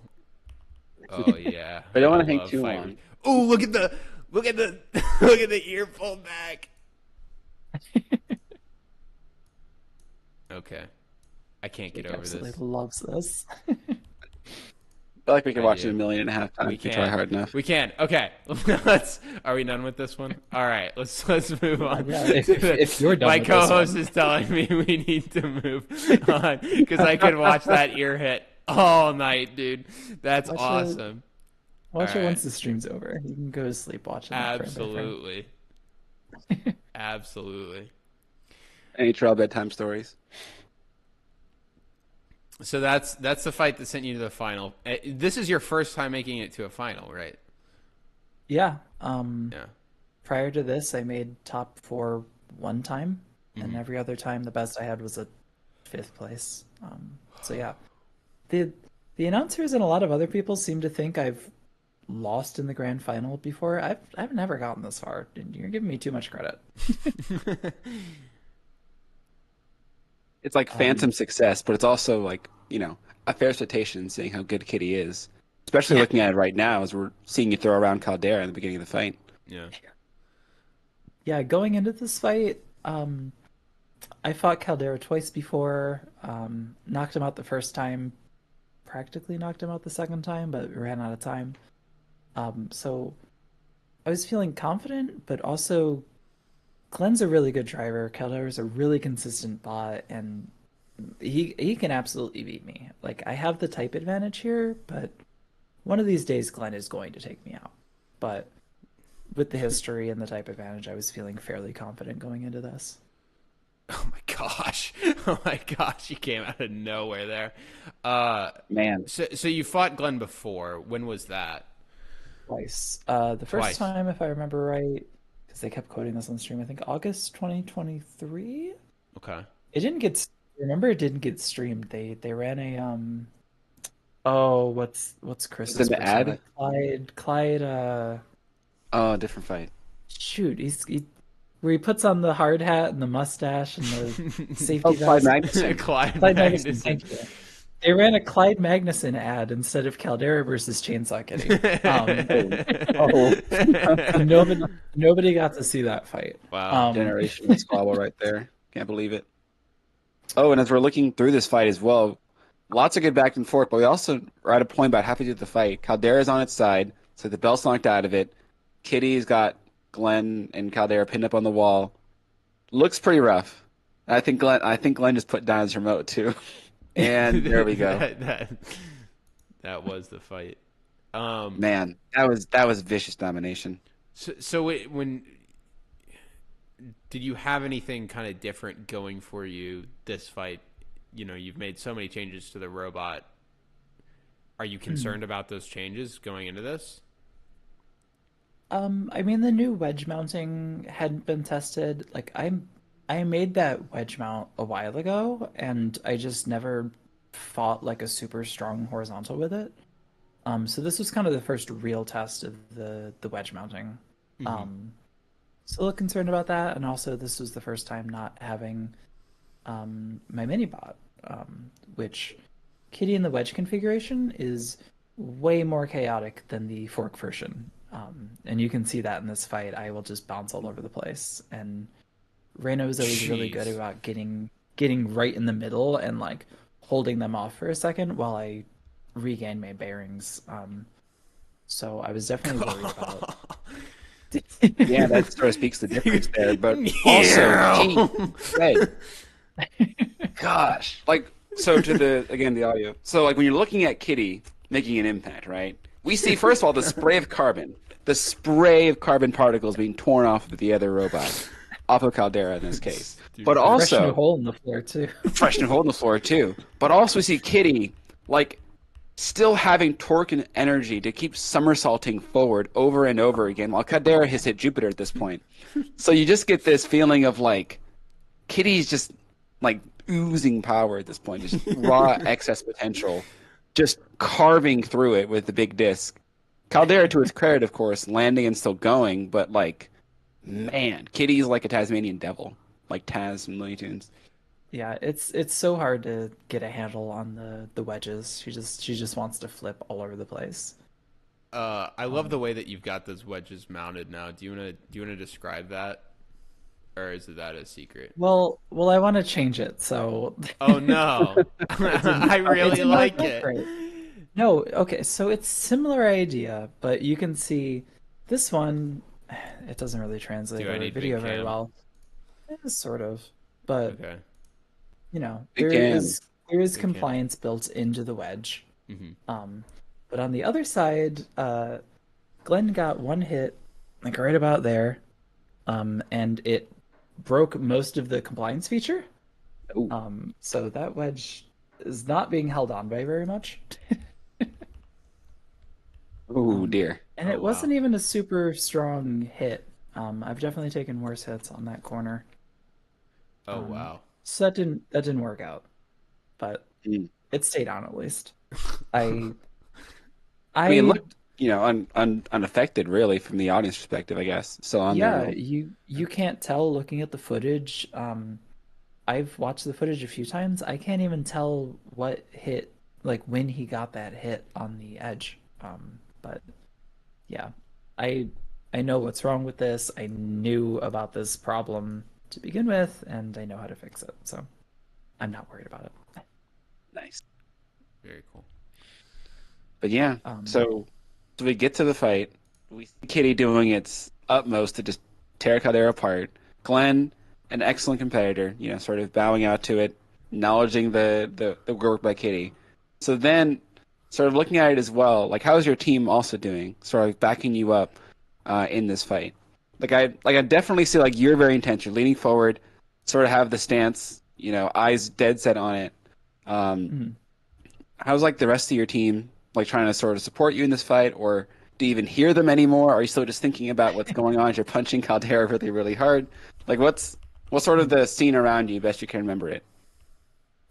Speaker 2: Oh yeah,
Speaker 1: I don't
Speaker 2: I
Speaker 1: want to hang
Speaker 2: love
Speaker 1: too
Speaker 2: fight.
Speaker 1: long.
Speaker 2: Oh, look at the look at the look at the ear pulled back. Okay, I can't get
Speaker 3: Jake
Speaker 2: over
Speaker 3: absolutely
Speaker 2: this.
Speaker 3: loves this.
Speaker 1: I feel like we could
Speaker 2: I
Speaker 1: watch it
Speaker 2: do.
Speaker 1: 1.5 million times
Speaker 2: We
Speaker 1: if we try
Speaker 2: can.
Speaker 1: hard enough.
Speaker 2: We can. Okay. Let's. Are we done with this one? All right. Let's move on.
Speaker 3: Yeah, if you're done
Speaker 2: My
Speaker 3: with this
Speaker 2: co-host
Speaker 3: one.
Speaker 2: is telling me we need to move on because I could watch that ear hit all night, dude. That's
Speaker 3: Watch it
Speaker 2: awesome. All
Speaker 3: watch it
Speaker 2: right.
Speaker 3: once the stream's over. You can go to sleep watching that frame by frame.
Speaker 2: Absolutely. Absolutely.
Speaker 1: Any trail bedtime stories?
Speaker 2: So that's the fight that sent you to the final. This is your first time making it to a final, right?
Speaker 3: Yeah.
Speaker 2: Yeah.
Speaker 3: Prior to this I made top four one time, and
Speaker 2: Mhm.
Speaker 3: every other time the best I had was a fifth place. So yeah. The the announcers and a lot of other people seem to think I've lost in the grand final before. I've never gotten this far, and you're giving me too much credit.
Speaker 1: It's like
Speaker 3: Um,
Speaker 1: phantom success, but it's also like, a fair citation seeing how good Kitty is. Especially
Speaker 2: Yeah.
Speaker 1: looking at it right now as we're seeing you throw around Caldera in the beginning of the fight.
Speaker 2: Yeah.
Speaker 3: yeah, going into this fight, I fought Caldera twice before. Knocked him out the first time, practically knocked him out the second time, but ran out of time. So I was feeling confident, but also Glenn's a really good driver. Caldera's a really consistent bot, and he can absolutely beat me. Like I have the type advantage here, but one of these days Glenn is going to take me out. But with the history and the type advantage, I was feeling fairly confident going into this.
Speaker 2: Oh my gosh. Oh my gosh. You came out of nowhere there.
Speaker 1: Man,
Speaker 2: So you fought Glenn before. When was that?
Speaker 3: Twice. The first
Speaker 2: Twice.
Speaker 3: time, if I remember right, because they kept quoting this on stream, I think August 2023.
Speaker 2: Okay.
Speaker 3: It didn't get. Remember, it didn't get streamed. They ran Oh, what's
Speaker 1: Is
Speaker 3: Chris's
Speaker 1: it an
Speaker 3: persona?
Speaker 1: ad?
Speaker 3: Clyde,
Speaker 1: Oh, different fight.
Speaker 3: shoot, where he puts on the hard hat and the mustache and the
Speaker 1: Oh,
Speaker 3: safety
Speaker 1: Clyde
Speaker 3: vest.
Speaker 1: Magnuson.
Speaker 2: Clyde
Speaker 3: Clyde Magnuson,
Speaker 2: Magnuson.
Speaker 3: thank you. They ran a Clyde Magnuson ad instead of Caldera versus Chainsaw Kitty.
Speaker 1: Oh, oh,
Speaker 3: So nobody got to see that fight.
Speaker 2: Wow.
Speaker 3: Um,
Speaker 1: generational squabble right there. Can't believe it. Oh, and as we're looking through this fight as well, lots of good back and forth, but we also are at a point about halfway through the fight. Caldera's on its side, so the belt's knocked out of it. Kitty's got Glenn and Caldera pinned up on the wall. Looks pretty rough. I think Glenn just put down his remote too. And there we go.
Speaker 2: That was the fight. Um,
Speaker 1: Man, that was vicious domination.
Speaker 2: when did you have anything kind of different going for you this fight? You know, you've made so many changes to the robot. Are you concerned about those changes going into this?
Speaker 3: I mean, the new wedge mounting hadn't been tested. I made that wedge mount a while ago, and I just never fought like a super strong horizontal with it. So this was kind of the first real test of the wedge mounting.
Speaker 2: Hmm.
Speaker 3: Um, so a little concerned about that, and also this was the first time not having my mini bot, which Kitty in the wedge configuration is way more chaotic than the fork version. And you can see that in this fight. I will just bounce all over the place. And Reino is always really good
Speaker 2: Jeez.
Speaker 3: about getting right in the middle and like holding them off for a second while I regain my bearings. So I was definitely worried about.
Speaker 1: Yeah, that sort of speaks the difference there. But also,
Speaker 2: Yeah.
Speaker 1: gee, Red, gosh, like so to the again the audio. So like when you're looking at Kitty making an impact, right? We see first of all the spray of carbon particles being torn off of the other robot, off of Caldera in this case. But
Speaker 2: Stupid.
Speaker 3: Fresh new
Speaker 1: also
Speaker 3: hole in the floor too.
Speaker 1: fresh and holding the floor too. But also we see Kitty like still having torque and energy to keep somersaulting forward over and over again, while Caldera has hit Jupiter at this point. So you just get this feeling of like Kitty's just like oozing power at this point, just raw excess potential, just carving through it with the big disc. Caldera, to his credit, of course, landing and still going, but like, man, Kitty's like a Tasmanian devil, like Taz from Looney Tunes.
Speaker 3: Yeah, it's so hard to get a handle on the wedges. She just wants to flip all over the place.
Speaker 2: I love
Speaker 3: Um,
Speaker 2: the way that you've got those wedges mounted now. Do you wanna describe that, or is that a secret?
Speaker 3: well, I want to change it, so
Speaker 2: Oh no, I
Speaker 3: it
Speaker 2: really
Speaker 3: didn't work
Speaker 2: like
Speaker 3: out
Speaker 2: it.
Speaker 3: great. No, okay, so it's similar idea, but you can see this one, it doesn't really translate
Speaker 2: Do I
Speaker 3: over
Speaker 2: need big
Speaker 3: video very
Speaker 2: cam?
Speaker 3: well. Sort of, but
Speaker 2: Okay,
Speaker 1: Big Cam.
Speaker 3: there is
Speaker 2: big cam.
Speaker 3: compliance built into the wedge.
Speaker 2: Hmm.
Speaker 3: Um, but on the other side, Glenn got one hit, like right about there, and it broke most of the compliance feature.
Speaker 1: Ooh,
Speaker 3: So that wedge is not being held on by very much.
Speaker 1: ooh,
Speaker 3: Um,
Speaker 1: dear.
Speaker 3: and
Speaker 2: Oh
Speaker 3: it
Speaker 2: wow.
Speaker 3: wasn't even a super strong hit. I've definitely taken worse hits on that corner.
Speaker 2: Oh
Speaker 3: Um,
Speaker 2: wow.
Speaker 3: so that didn't work out, but
Speaker 1: Mm.
Speaker 3: it stayed on at least. I
Speaker 1: I mean, it
Speaker 3: I
Speaker 1: looked, unaffected really from the audience perspective, I guess. Still on there and
Speaker 3: yeah,
Speaker 1: all.
Speaker 3: you can't tell looking at the footage. I've watched the footage a few times. I can't even tell what hit, like when he got that hit on the edge. But yeah, I I know what's wrong with this. I knew about this problem to begin with, and I know how to fix it. So I'm not worried about it.
Speaker 1: Nice.
Speaker 2: Very cool.
Speaker 1: But yeah,
Speaker 3: Um,
Speaker 1: so we get to the fight. We see Kitty doing its utmost to just tear Caldera apart. Glenn, an excellent competitor, sort of bowing out to it, acknowledging the work by Kitty. So then, sort of looking at it as well, like how's your team also doing? Sort of like backing you up in this fight. I definitely see like you're very intense. You're leaning forward, sort of have the stance, eyes dead set on it. Um,
Speaker 3: mhm.
Speaker 1: How's like the rest of your team like trying to sort of support you in this fight, or do you even hear them anymore? Are you still just thinking about what's going on as you're punching Caldera really, really hard? Like what's sort of the scene around you, best you can remember it?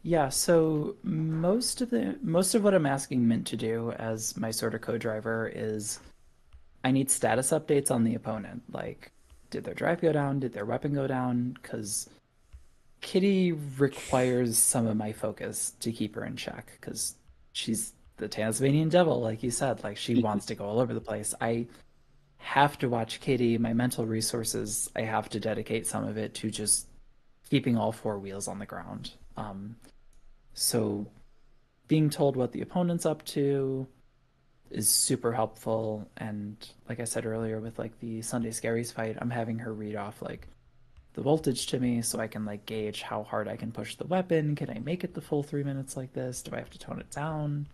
Speaker 3: Yeah, so most of what I'm asking Mint to do as my sort of co-driver is I need status updates on the opponent. Like, did their drive go down? Did their weapon go down? Because Kitty requires some of my focus to keep her in check because she's the Tasmanian devil, like you said. Like she wants to go all over the place. I have to watch Kitty. My mental resources, I have to dedicate some of it to just keeping all four wheels on the ground. So being told what the opponent's up to is super helpful. And like I said earlier, with like the Sunday Scaries fight, I'm having her read off like the voltage to me so I can like gauge how hard I can push the weapon. Can I make it the full 3 minutes like this? Do I have to tone it down?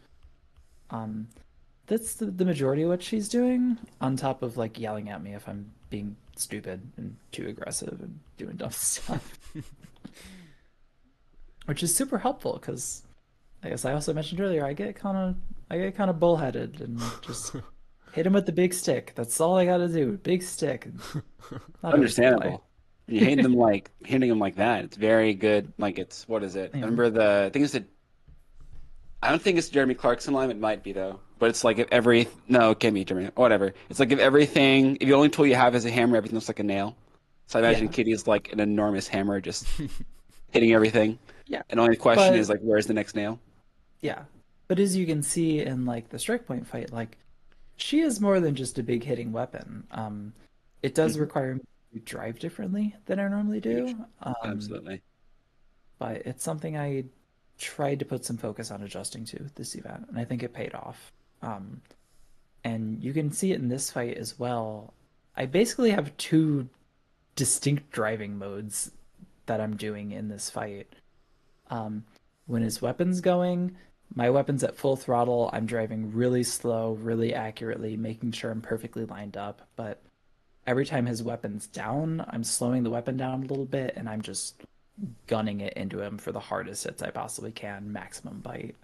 Speaker 3: Um, that's the majority of what she's doing, on top of like yelling at me if I'm being stupid and too aggressive and doing dumb stuff, which is super helpful because I guess I also mentioned earlier I get kind of bullheaded and just hit him with the big stick. That's all I got to do. Big stick. Not always the play.
Speaker 1: Understandable. You hate them like hitting them like that. It's very good. Like it's what is it?
Speaker 3: Yeah.
Speaker 1: Remember the I think it's the I don't think it's Jeremy Clarkson line. It might be though. But it's like if every no, it can't be Jeremy. Whatever. It's like if the only tool you have is a hammer, everything looks like a nail. So I imagine
Speaker 3: Yeah.
Speaker 1: Kitty's like an enormous hammer just hitting everything.
Speaker 3: Yeah.
Speaker 1: And only question is
Speaker 3: But
Speaker 1: like where's the next nail?
Speaker 3: yeah. But as you can see in like the strike point fight, like she is more than just a big hitting weapon. It does
Speaker 1: Hmm.
Speaker 3: require me to drive differently than I normally
Speaker 1: Huge.
Speaker 3: do.
Speaker 1: Absolutely.
Speaker 3: But it's something I tried to put some focus on adjusting to this event, and I think it paid off. Um, and you can see it in this fight as well. I basically have two distinct driving modes that I'm doing in this fight. Um, when his weapon's going, my weapon's at full throttle. I'm driving really slow, really accurately, making sure I'm perfectly lined up. But every time his weapon's down, I'm slowing the weapon down a little bit and I'm just gunning it into him for the hardest hits I possibly can, maximum bite.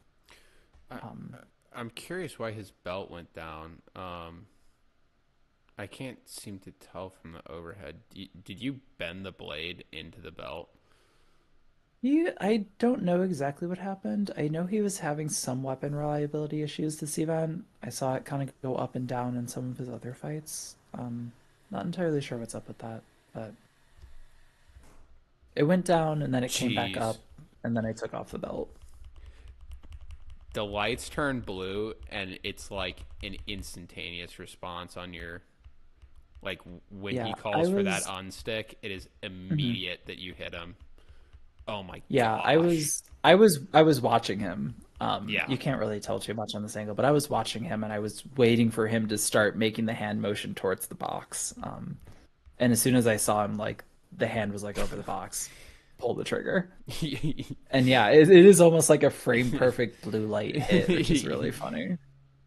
Speaker 2: I,
Speaker 3: Um,
Speaker 2: I'm curious why his belt went down. I can't seem to tell from the overhead. Did you bend the blade into the belt?
Speaker 3: I don't know exactly what happened. I know he was having some weapon reliability issues this event. I saw it kind of go up and down in some of his other fights. Not entirely sure what's up with that, but it went down and then it came back
Speaker 2: Jeez.
Speaker 3: up, and then I took off the belt.
Speaker 2: The lights turn blue, and it's like an instantaneous response on your. Like when he
Speaker 3: Yeah, I
Speaker 2: calls for that
Speaker 3: was.
Speaker 2: unstick, it is
Speaker 3: Mhm.
Speaker 2: immediate that you hit him. Oh my
Speaker 3: Yeah,
Speaker 2: gosh.
Speaker 3: I was watching him.
Speaker 2: Yeah.
Speaker 3: You can't really tell too much on this angle, but I was watching him and I was waiting for him to start making the hand motion towards the box. And as soon as I saw him, like the hand was like over the box, pull the trigger. And yeah, it is almost like a frame perfect blue light hit, which is really funny.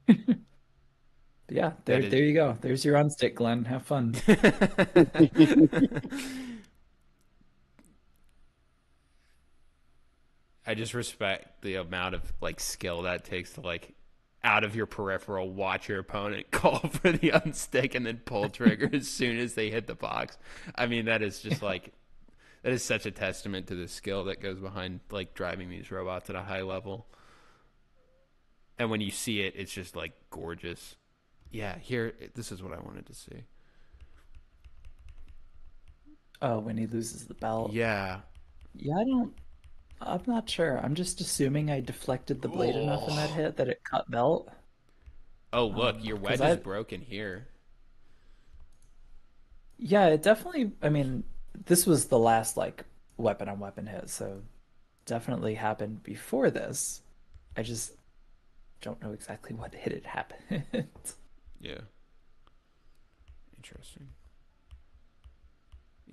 Speaker 3: But yeah,
Speaker 2: That is.
Speaker 3: there you go. There's your on stick, Glenn. Have fun.
Speaker 2: I just respect the amount of like skill that takes to like out of your peripheral watch your opponent call for the unstick and then pull trigger as soon as they hit the box. I mean that is just like that is such a testament to the skill that goes behind like driving these robots at a high level. And when you see it, it's just like gorgeous. Yeah, here this is what I wanted to see.
Speaker 3: Oh, when he loses the belt.
Speaker 2: Yeah.
Speaker 3: Yeah, I'm not sure. I'm just assuming I deflected the blade enough in that
Speaker 2: Oh.
Speaker 3: hit that it cut belt.
Speaker 2: Oh, look, your
Speaker 3: Because
Speaker 2: wedge is
Speaker 3: I,
Speaker 2: broken here.
Speaker 3: yeah, it definitely. I mean, this was the last like weapon on weapon hit, so definitely happened before this. I just don't know exactly what hit it happened.
Speaker 2: Yeah. Interesting.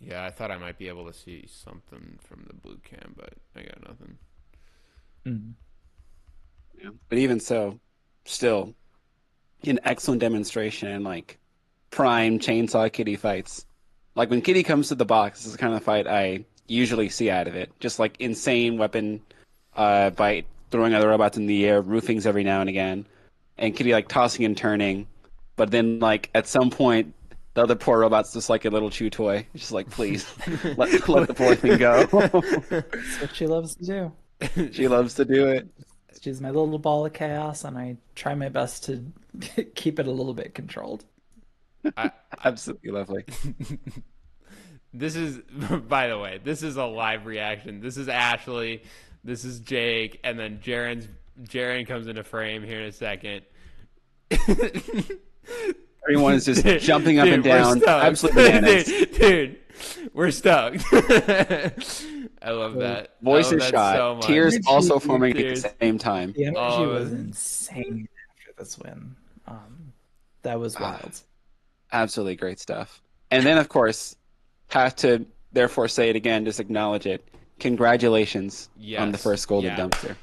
Speaker 2: Yeah, I thought I might be able to see something from the blue cam, but I got nothing.
Speaker 3: Mm.
Speaker 1: Yeah. But even so, still an excellent demonstration in like prime chainsaw kitty fights. Like when Kitty comes to the box, this is the kind of fight I usually see out of it. Just like insane weapon by throwing other robots in the air, roofings every now and again, and Kitty like tossing and turning. But then like at some point, the other poor robot's just like a little chew toy. It's just like please let the poor thing go.
Speaker 3: That's what she loves to do.
Speaker 1: She loves to do it.
Speaker 3: She's my little ball of chaos, and I try my best to keep it a little bit controlled.
Speaker 2: I,
Speaker 1: Absolutely lovely.
Speaker 2: this is, by the way, this is a live reaction. This is Ashley. This is Jake, and then Jaren comes into frame here in a second.
Speaker 1: Everyone is just jumping up and
Speaker 2: Dude, we're
Speaker 1: down,
Speaker 2: stoked.
Speaker 1: absolutely bananas.
Speaker 2: Dude, we're stoked. I love
Speaker 3: So
Speaker 2: that. I
Speaker 1: Voice
Speaker 2: love
Speaker 1: is
Speaker 2: that
Speaker 1: shot.
Speaker 2: so much.
Speaker 1: Tears also
Speaker 3: energy,
Speaker 1: forming at
Speaker 2: Tears.
Speaker 1: the same time.
Speaker 3: the energy
Speaker 2: Oh,
Speaker 3: was insane after this win. That was wild.
Speaker 1: Absolutely great stuff. And then, of course, have to therefore say it again, just acknowledge it. Congratulations on the
Speaker 2: yes.
Speaker 1: first golden
Speaker 2: Yeah.
Speaker 1: dumpster.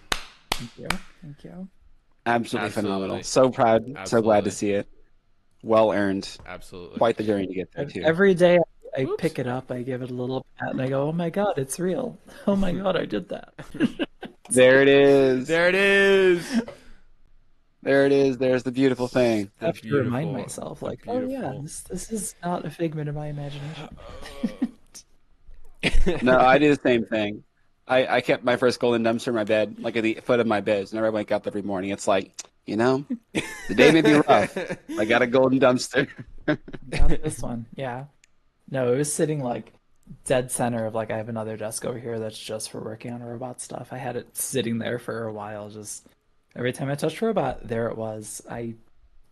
Speaker 3: Thank you. Thank you.
Speaker 1: Absolutely
Speaker 2: Absolutely.
Speaker 1: phenomenal. So proud, so glad to
Speaker 2: Absolutely.
Speaker 1: see it. Well earned.
Speaker 2: Absolutely.
Speaker 1: Quite the journey to get there, too.
Speaker 3: Every day I
Speaker 2: Whoops.
Speaker 3: pick it up, I give it a little pat, and I go, "Oh my God, it's real! Oh my God, I did that!"
Speaker 1: There it is.
Speaker 2: There it is.
Speaker 1: There it is. There's the beautiful thing.
Speaker 3: I have to remind myself,
Speaker 2: The
Speaker 3: like, "Oh yeah,
Speaker 2: beautiful.
Speaker 3: this is not a figment of my imagination."
Speaker 1: No, I do the same thing. I kept my first golden dumpster in my bed, like at the foot of my bed. Whenever I wake up every morning, it's like, the day may be rough. I got a golden dumpster.
Speaker 3: Got this one, yeah. No, it was sitting like dead center of like I have another desk over here that's just for working on robot stuff. I had it sitting there for a while, just every time I touched a robot, there it was. I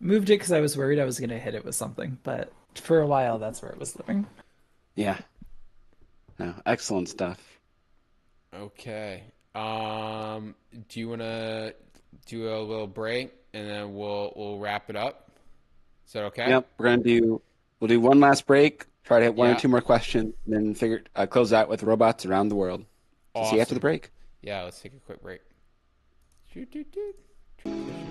Speaker 3: moved it because I was worried I was gonna hit it with something, but for a while that's where it was living.
Speaker 1: Yeah. No, excellent stuff.
Speaker 2: Okay. Do you wanna do a little break and then we'll wrap it up? Is that okay?
Speaker 1: Yep, we'll do one last break, try to hit one or
Speaker 2: Yeah.
Speaker 1: two more questions, and then close out with robots around the world. So see you after the
Speaker 2: Awesome.
Speaker 1: break.
Speaker 2: Yeah, let's take a quick break. Shoot, shoot, shoot. Transition.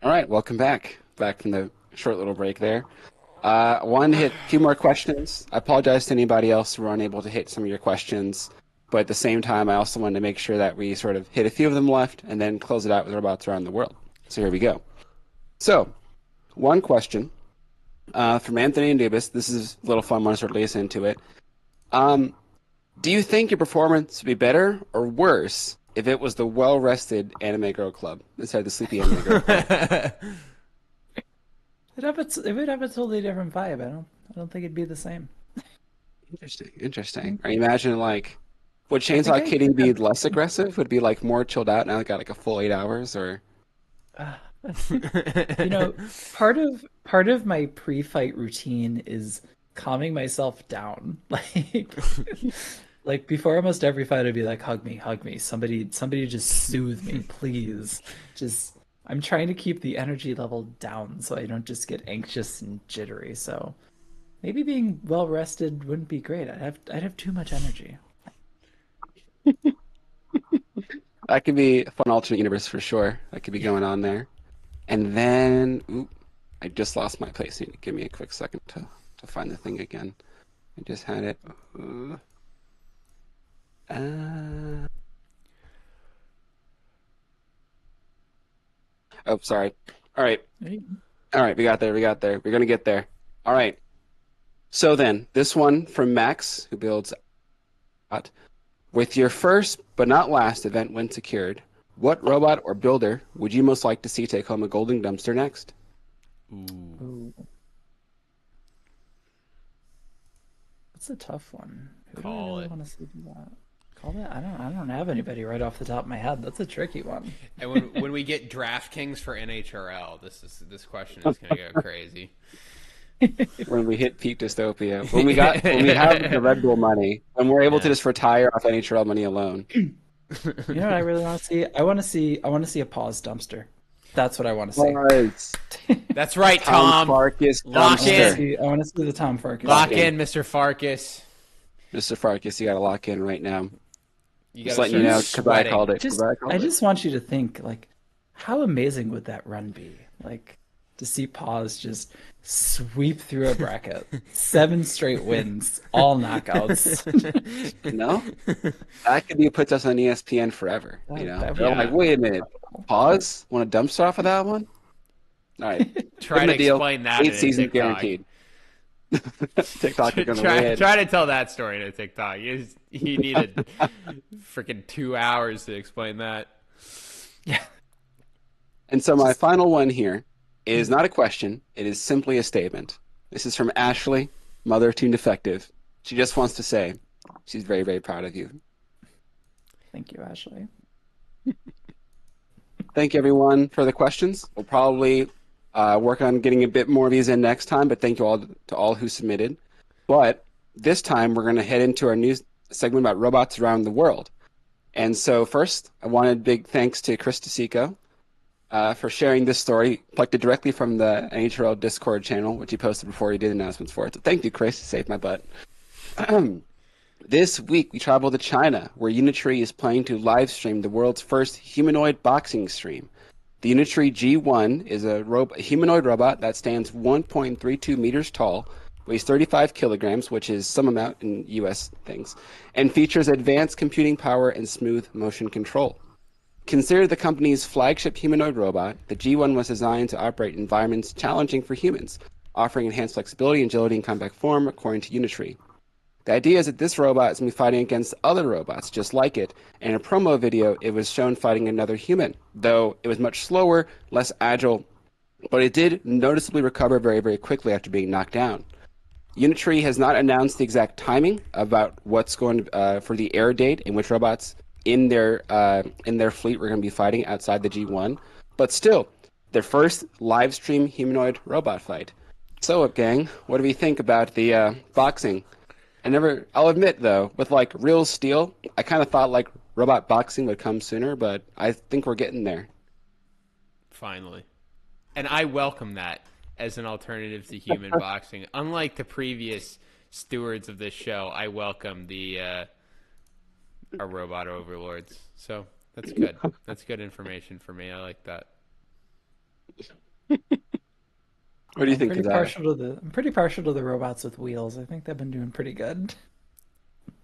Speaker 1: All right, welcome back. Back from the short little break there. One hit a few more questions. I apologize to anybody else who were unable to hit some of your questions, but at the same time, I also wanted to make sure that we sort of hit a few of them left and then close it out with robots around the world. So here we go. So, one question from Anthony and Dubis. This is a little fun one to sort of lace into it. Um, do you think your performance would be better or worse if it was the well-rested anime girl club instead of the sleepy anime girl club?
Speaker 3: It would have a totally different vibe. I don't think it'd be the same.
Speaker 1: Interesting, interesting.
Speaker 3: Mm.
Speaker 1: Are you imagining like would
Speaker 3: I think
Speaker 1: Chainsaw
Speaker 3: I
Speaker 1: Kitty
Speaker 3: could
Speaker 1: be
Speaker 3: have.
Speaker 1: less aggressive? Would it be like more chilled out now? They got like a full 8 hours, or
Speaker 3: Uh, you know, part of my pre-fight routine is calming myself down. Like before almost every fight, I'd be like, hug me, somebody just soothe me, please. Just I'm trying to keep the energy level down so I don't just get anxious and jittery. So maybe being well rested wouldn't be great. I'd have too much energy.
Speaker 1: that could be a fun alternate universe for sure. That could be going on there. And then, oop, I just lost my place. You need to give me a quick second to find the thing again. I just had it. Uh, oh, sorry. All right. All right, we got there. We got there. We're gonna get there. All right. So then, this one from Max, who builds out. With your first but not last event when secured, what robot or builder would you most like to see take home a golden dumpster next?
Speaker 2: Ooh.
Speaker 3: Ooh, that's a tough one. Who do I
Speaker 2: Call
Speaker 3: really
Speaker 2: it.
Speaker 3: want to see do that? Call that? I don't have anybody right off the top of my head. That's a tricky one.
Speaker 2: And when we get DraftKings for NHRL, this question is gonna go crazy.
Speaker 1: When we hit peak dystopia, when we have the Red Bull money, when we're able to
Speaker 2: Yeah.
Speaker 1: just retire off NHL money alone.
Speaker 3: You know what I really want to see? I want to see a pause dumpster. That's what I want to see.
Speaker 1: Was
Speaker 2: That's right,
Speaker 1: Tom
Speaker 2: Tom.
Speaker 1: Farkas
Speaker 2: Lock
Speaker 1: dumpster.
Speaker 2: in.
Speaker 3: I want to see the Tom Farkas.
Speaker 2: Lock
Speaker 1: in.
Speaker 2: in, Mr. Farkas.
Speaker 1: Mr. Farkas, you got to lock in right now.
Speaker 2: You
Speaker 1: Just
Speaker 2: gotta
Speaker 1: letting you
Speaker 2: start
Speaker 1: know, because I
Speaker 2: sweating.
Speaker 1: called it. 'Cause I called
Speaker 3: I
Speaker 1: it.
Speaker 3: just want you to think like, how amazing would that run be? Like to see pause just sweep through a bracket, 7 straight wins, all knockouts.
Speaker 1: No, that could be puts us on ESPN forever.
Speaker 3: That
Speaker 1: They're
Speaker 3: would
Speaker 1: like,
Speaker 2: Yeah.
Speaker 3: be
Speaker 1: wait a minute,
Speaker 3: incredible.
Speaker 1: pause. Want a dumpster off of that one? All right, give
Speaker 2: Try
Speaker 1: him
Speaker 2: to
Speaker 1: a deal.
Speaker 2: explain that in
Speaker 1: 8
Speaker 2: a
Speaker 1: seasons
Speaker 2: TikTok.
Speaker 1: guaranteed. TikTok are gonna
Speaker 2: Try
Speaker 1: win.
Speaker 2: to tell that story in a TikTok. He needed freaking 2 hours to explain that.
Speaker 3: Yeah.
Speaker 1: And so my
Speaker 3: Just
Speaker 1: final one here is not a question. It is simply a statement. This is from Ashley, mother of Team Defective. She just wants to say she's very, very proud of you.
Speaker 3: thank you, Ashley.
Speaker 1: Thank you, everyone, for the questions. We'll probably work on getting a bit more of these in next time, but thank you all to all who submitted. But this time, we're going to head into our new segment about robots around the world. And so first, I wanted big thanks to Chris DeSico for sharing this story, collected directly from the NHRL Discord channel, which he posted before he did announcements for it. So thank you, Chris. You saved my butt. This week, we travel to China, where Unitree is planning to live stream the world's first humanoid boxing stream. The Unitree G1 is a humanoid robot that stands 1.32 meters tall, weighs 35 kilograms, which is some amount in US things, and features advanced computing power and smooth motion control. Considered the company's flagship humanoid robot, the G1 was designed to operate in environments challenging for humans, offering enhanced flexibility, agility, and compact form, according to Unitree. The idea is that this robot is going to be fighting against other robots just like it, and in a promo video, it was shown fighting another human, though it was much slower, less agile, but it did noticeably recover very, very quickly after being knocked down. Unitree has not announced the exact timing about what's going for the air date in which robots in their fleet were going to be fighting outside the G1, but still, their first live stream humanoid robot fight. So, gang, what do we think about the boxing? I'll admit though, with like real steel, I kind of thought like robot boxing would come sooner, but I think we're getting there.
Speaker 2: Finally. And I welcome that as an alternative to human boxing. Unlike the previous stewards of this show, I welcome the our robot overlords. So that's good. That's good information for me. I like that.
Speaker 1: What do you think, Kaziah?
Speaker 3: I'm pretty partial to the robots with wheels. I think they've been doing pretty good.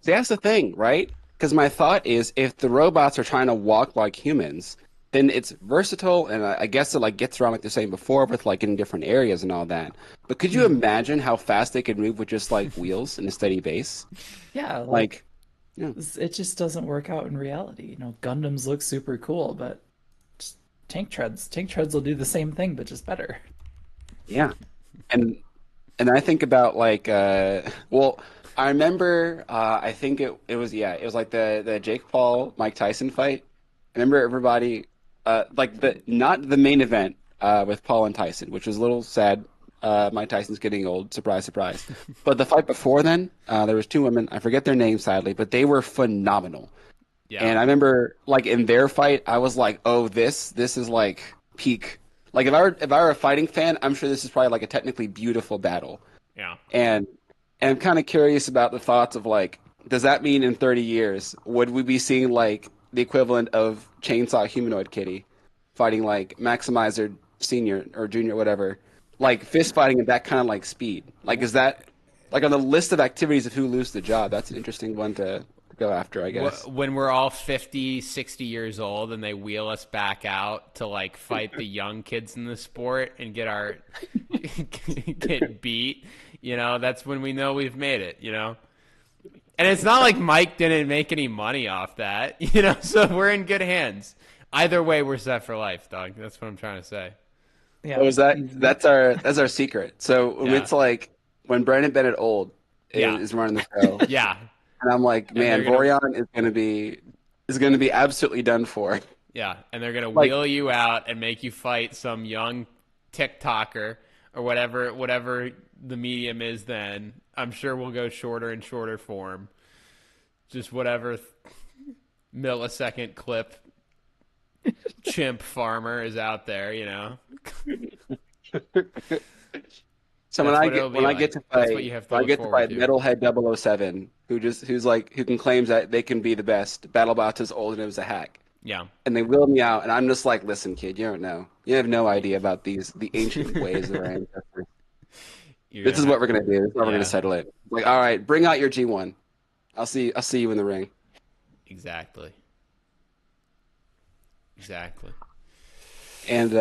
Speaker 1: See, that's the thing, right? Because my thought is, if the robots are trying to walk like humans, then it's versatile, and I guess it like gets around like they're saying before, with like in different areas and all that. But could you
Speaker 3: Mhm.
Speaker 1: imagine how fast they could move with just like wheels and a steady base?
Speaker 3: Yeah, like
Speaker 1: Like, yeah,
Speaker 3: it just doesn't work out in reality. Gundams look super cool, but just tank treads will do the same thing, but just better.
Speaker 1: yeah. And I think about like well, I remember I think it was yeah, it was like the Jake Paul Mike Tyson fight. I remember everybody like the not the main event with Paul and Tyson, which was a little sad. Mike Tyson's getting old, surprise, surprise. But the fight before then, there was two women, I forget their names sadly, but they were phenomenal.
Speaker 2: Yeah,
Speaker 1: And I remember like in their fight, I was like, "Oh, this is like peak." Like if I were a fighting fan, I'm sure this is probably like a technically beautiful battle.
Speaker 2: yeah.
Speaker 1: And I'm kind of curious about the thoughts of like, does that mean in 30 years would we be seeing like the equivalent of Chainsaw Humanoid Kitty fighting like Maximizer Senior or Junior, whatever, like fist fighting at that kind of like speed? Like, is that like on the list of activities of who lose the job? That's an interesting one to go after, I guess.
Speaker 2: When we're all 50, 60 years old and they wheel us back out to like fight the young kids in the sport and get our get beat, that's when we know we've made it, And it's not like Mike didn't make any money off that, so we're in good hands. Either way, we're set for life, dog. That's what I'm trying to say.
Speaker 1: Oh,
Speaker 3: Yeah,
Speaker 1: is that
Speaker 3: easy.
Speaker 1: that's our secret. So when
Speaker 2: Yeah.
Speaker 1: it's like when Brandon Bennett old
Speaker 2: Yeah.
Speaker 1: is running the show,
Speaker 2: Yeah.
Speaker 1: and I'm like,
Speaker 2: And they're
Speaker 1: man,
Speaker 2: going to
Speaker 1: Vorion is gonna be absolutely done for.
Speaker 2: Yeah, and they're gonna
Speaker 1: Like,
Speaker 2: wheel you out and make you fight some young TikToker or whatever the medium is. Then I'm sure we'll go shorter and shorter form, just whatever millisecond clip chimp farmer is out there.
Speaker 1: so
Speaker 2: That's what it'll
Speaker 1: when
Speaker 2: be
Speaker 1: I get
Speaker 2: like.
Speaker 1: to
Speaker 2: That's what
Speaker 1: fight
Speaker 2: you have to
Speaker 1: when I
Speaker 2: look
Speaker 1: get to
Speaker 2: forward
Speaker 1: fight
Speaker 2: to.
Speaker 1: Metalhead 007, who can claims that they can be the best. BattleBots is old and it was a hack.
Speaker 2: Yeah.
Speaker 1: And they wheel me out, and I'm just like, listen, kid, you don't know. You have no idea about the ancient ways of our ancestors.
Speaker 2: You're
Speaker 1: This
Speaker 2: gonna
Speaker 1: is what
Speaker 2: have
Speaker 1: we're gonna do. This is how we're gonna
Speaker 2: Yeah,
Speaker 1: settle it. Like, all right, bring out your G1. I'll see you in the ring.
Speaker 2: exactly. Exactly.
Speaker 1: And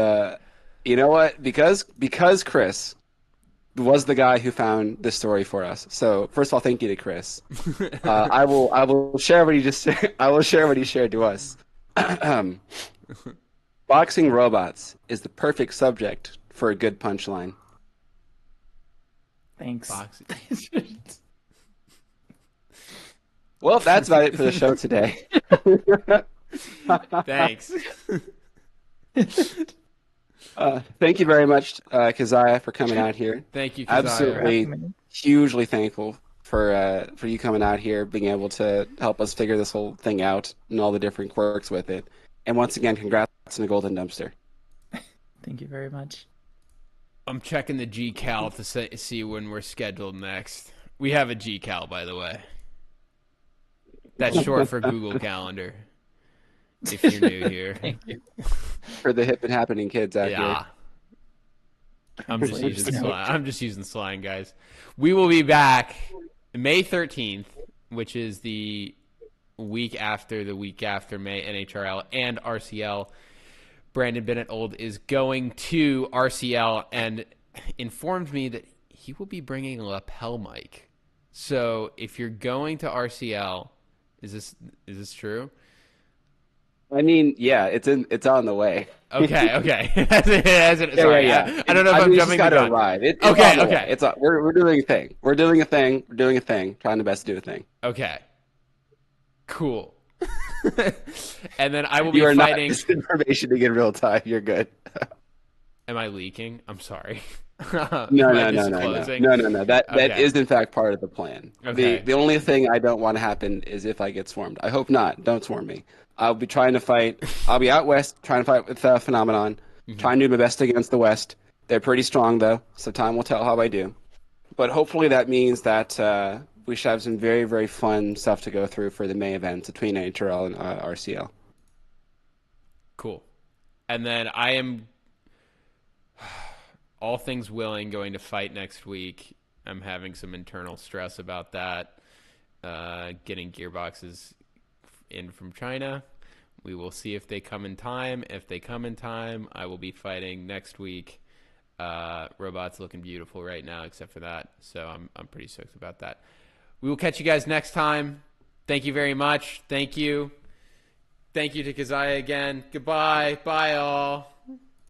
Speaker 1: you know what? Because Chris was the guy who found this story for us. So first of all, thank you to Chris. I will share what he just I will share what he shared to us. Boxing robots is the perfect subject for a good punchline.
Speaker 3: Thanks.
Speaker 2: Boxing.
Speaker 1: Well, that's about it for the show today.
Speaker 2: Thanks.
Speaker 1: Thank you very much, Kaziah, for coming out here.
Speaker 2: Thank you,
Speaker 3: Thanks for
Speaker 2: Kaziah.
Speaker 1: Absolutely,
Speaker 3: having me.
Speaker 1: hugely thankful for you coming out here, being able to help us figure this whole thing out and all the different quirks with it. And once again, congrats on the Golden Dumpster.
Speaker 3: Thank you very much.
Speaker 2: I'm checking the GCal to see when we're scheduled next. We have a GCal, by the way. That's short for Google Calendar. If you're new here,
Speaker 3: Thank you.
Speaker 1: For the hip and happening kids out here.
Speaker 2: yeah, I'm just
Speaker 3: Translator's
Speaker 2: using
Speaker 3: note.
Speaker 2: slang. I'm just using slang, guys. We will be back May 13th, which is the week after May NHRL and RCL. Brandon Bennett Old is going to RCL and informed me that he will be bringing a lapel mic. So if you're going to RCL, is this true?
Speaker 1: I mean, yeah, it's on the way.
Speaker 2: Okay.
Speaker 1: Yeah, yeah,
Speaker 2: Sorry,
Speaker 1: yeah.
Speaker 2: I don't know if
Speaker 1: I
Speaker 2: I'm
Speaker 1: mean, it's just
Speaker 2: jumping the
Speaker 1: got to
Speaker 2: gun.
Speaker 1: arrive. It's
Speaker 2: Okay,
Speaker 1: on the way.
Speaker 2: okay,
Speaker 1: We're doing a thing. We're doing a thing. We're doing a thing. Trying the best to do a thing.
Speaker 2: okay. Cool. And then I will
Speaker 1: You
Speaker 2: be
Speaker 1: are not
Speaker 2: fighting.
Speaker 1: disinformation in real time. You're good.
Speaker 2: Am I leaking? I'm sorry.
Speaker 1: No,
Speaker 2: Am I
Speaker 1: no, no, no, no,
Speaker 2: disclosing?
Speaker 1: no, no, no. That
Speaker 2: Okay.
Speaker 1: is in fact part of the plan.
Speaker 2: Okay.
Speaker 1: The only thing I don't want to happen is if I get swarmed. I hope not. Don't swarm me. I'll be trying to fight. I'll be out west trying to fight with Phenomenon.
Speaker 2: Mhm.
Speaker 1: Trying to do my best against the West. They're pretty strong though, so time will tell how I do. But hopefully that means that we should have some very, very fun stuff to go through for the May events between HRL and RCL.
Speaker 2: Cool. And then I am all things willing, going to fight next week. I'm having some internal stress about that. Getting gearboxes in from China. We will see if they come in time. If they come in time, I will be fighting next week. Robot's looking beautiful right now, except for that. So I'm pretty stoked about that. We will catch you guys next time. Thank you very much. Thank you. Thank you to Kaziah again. Goodbye. Bye, all.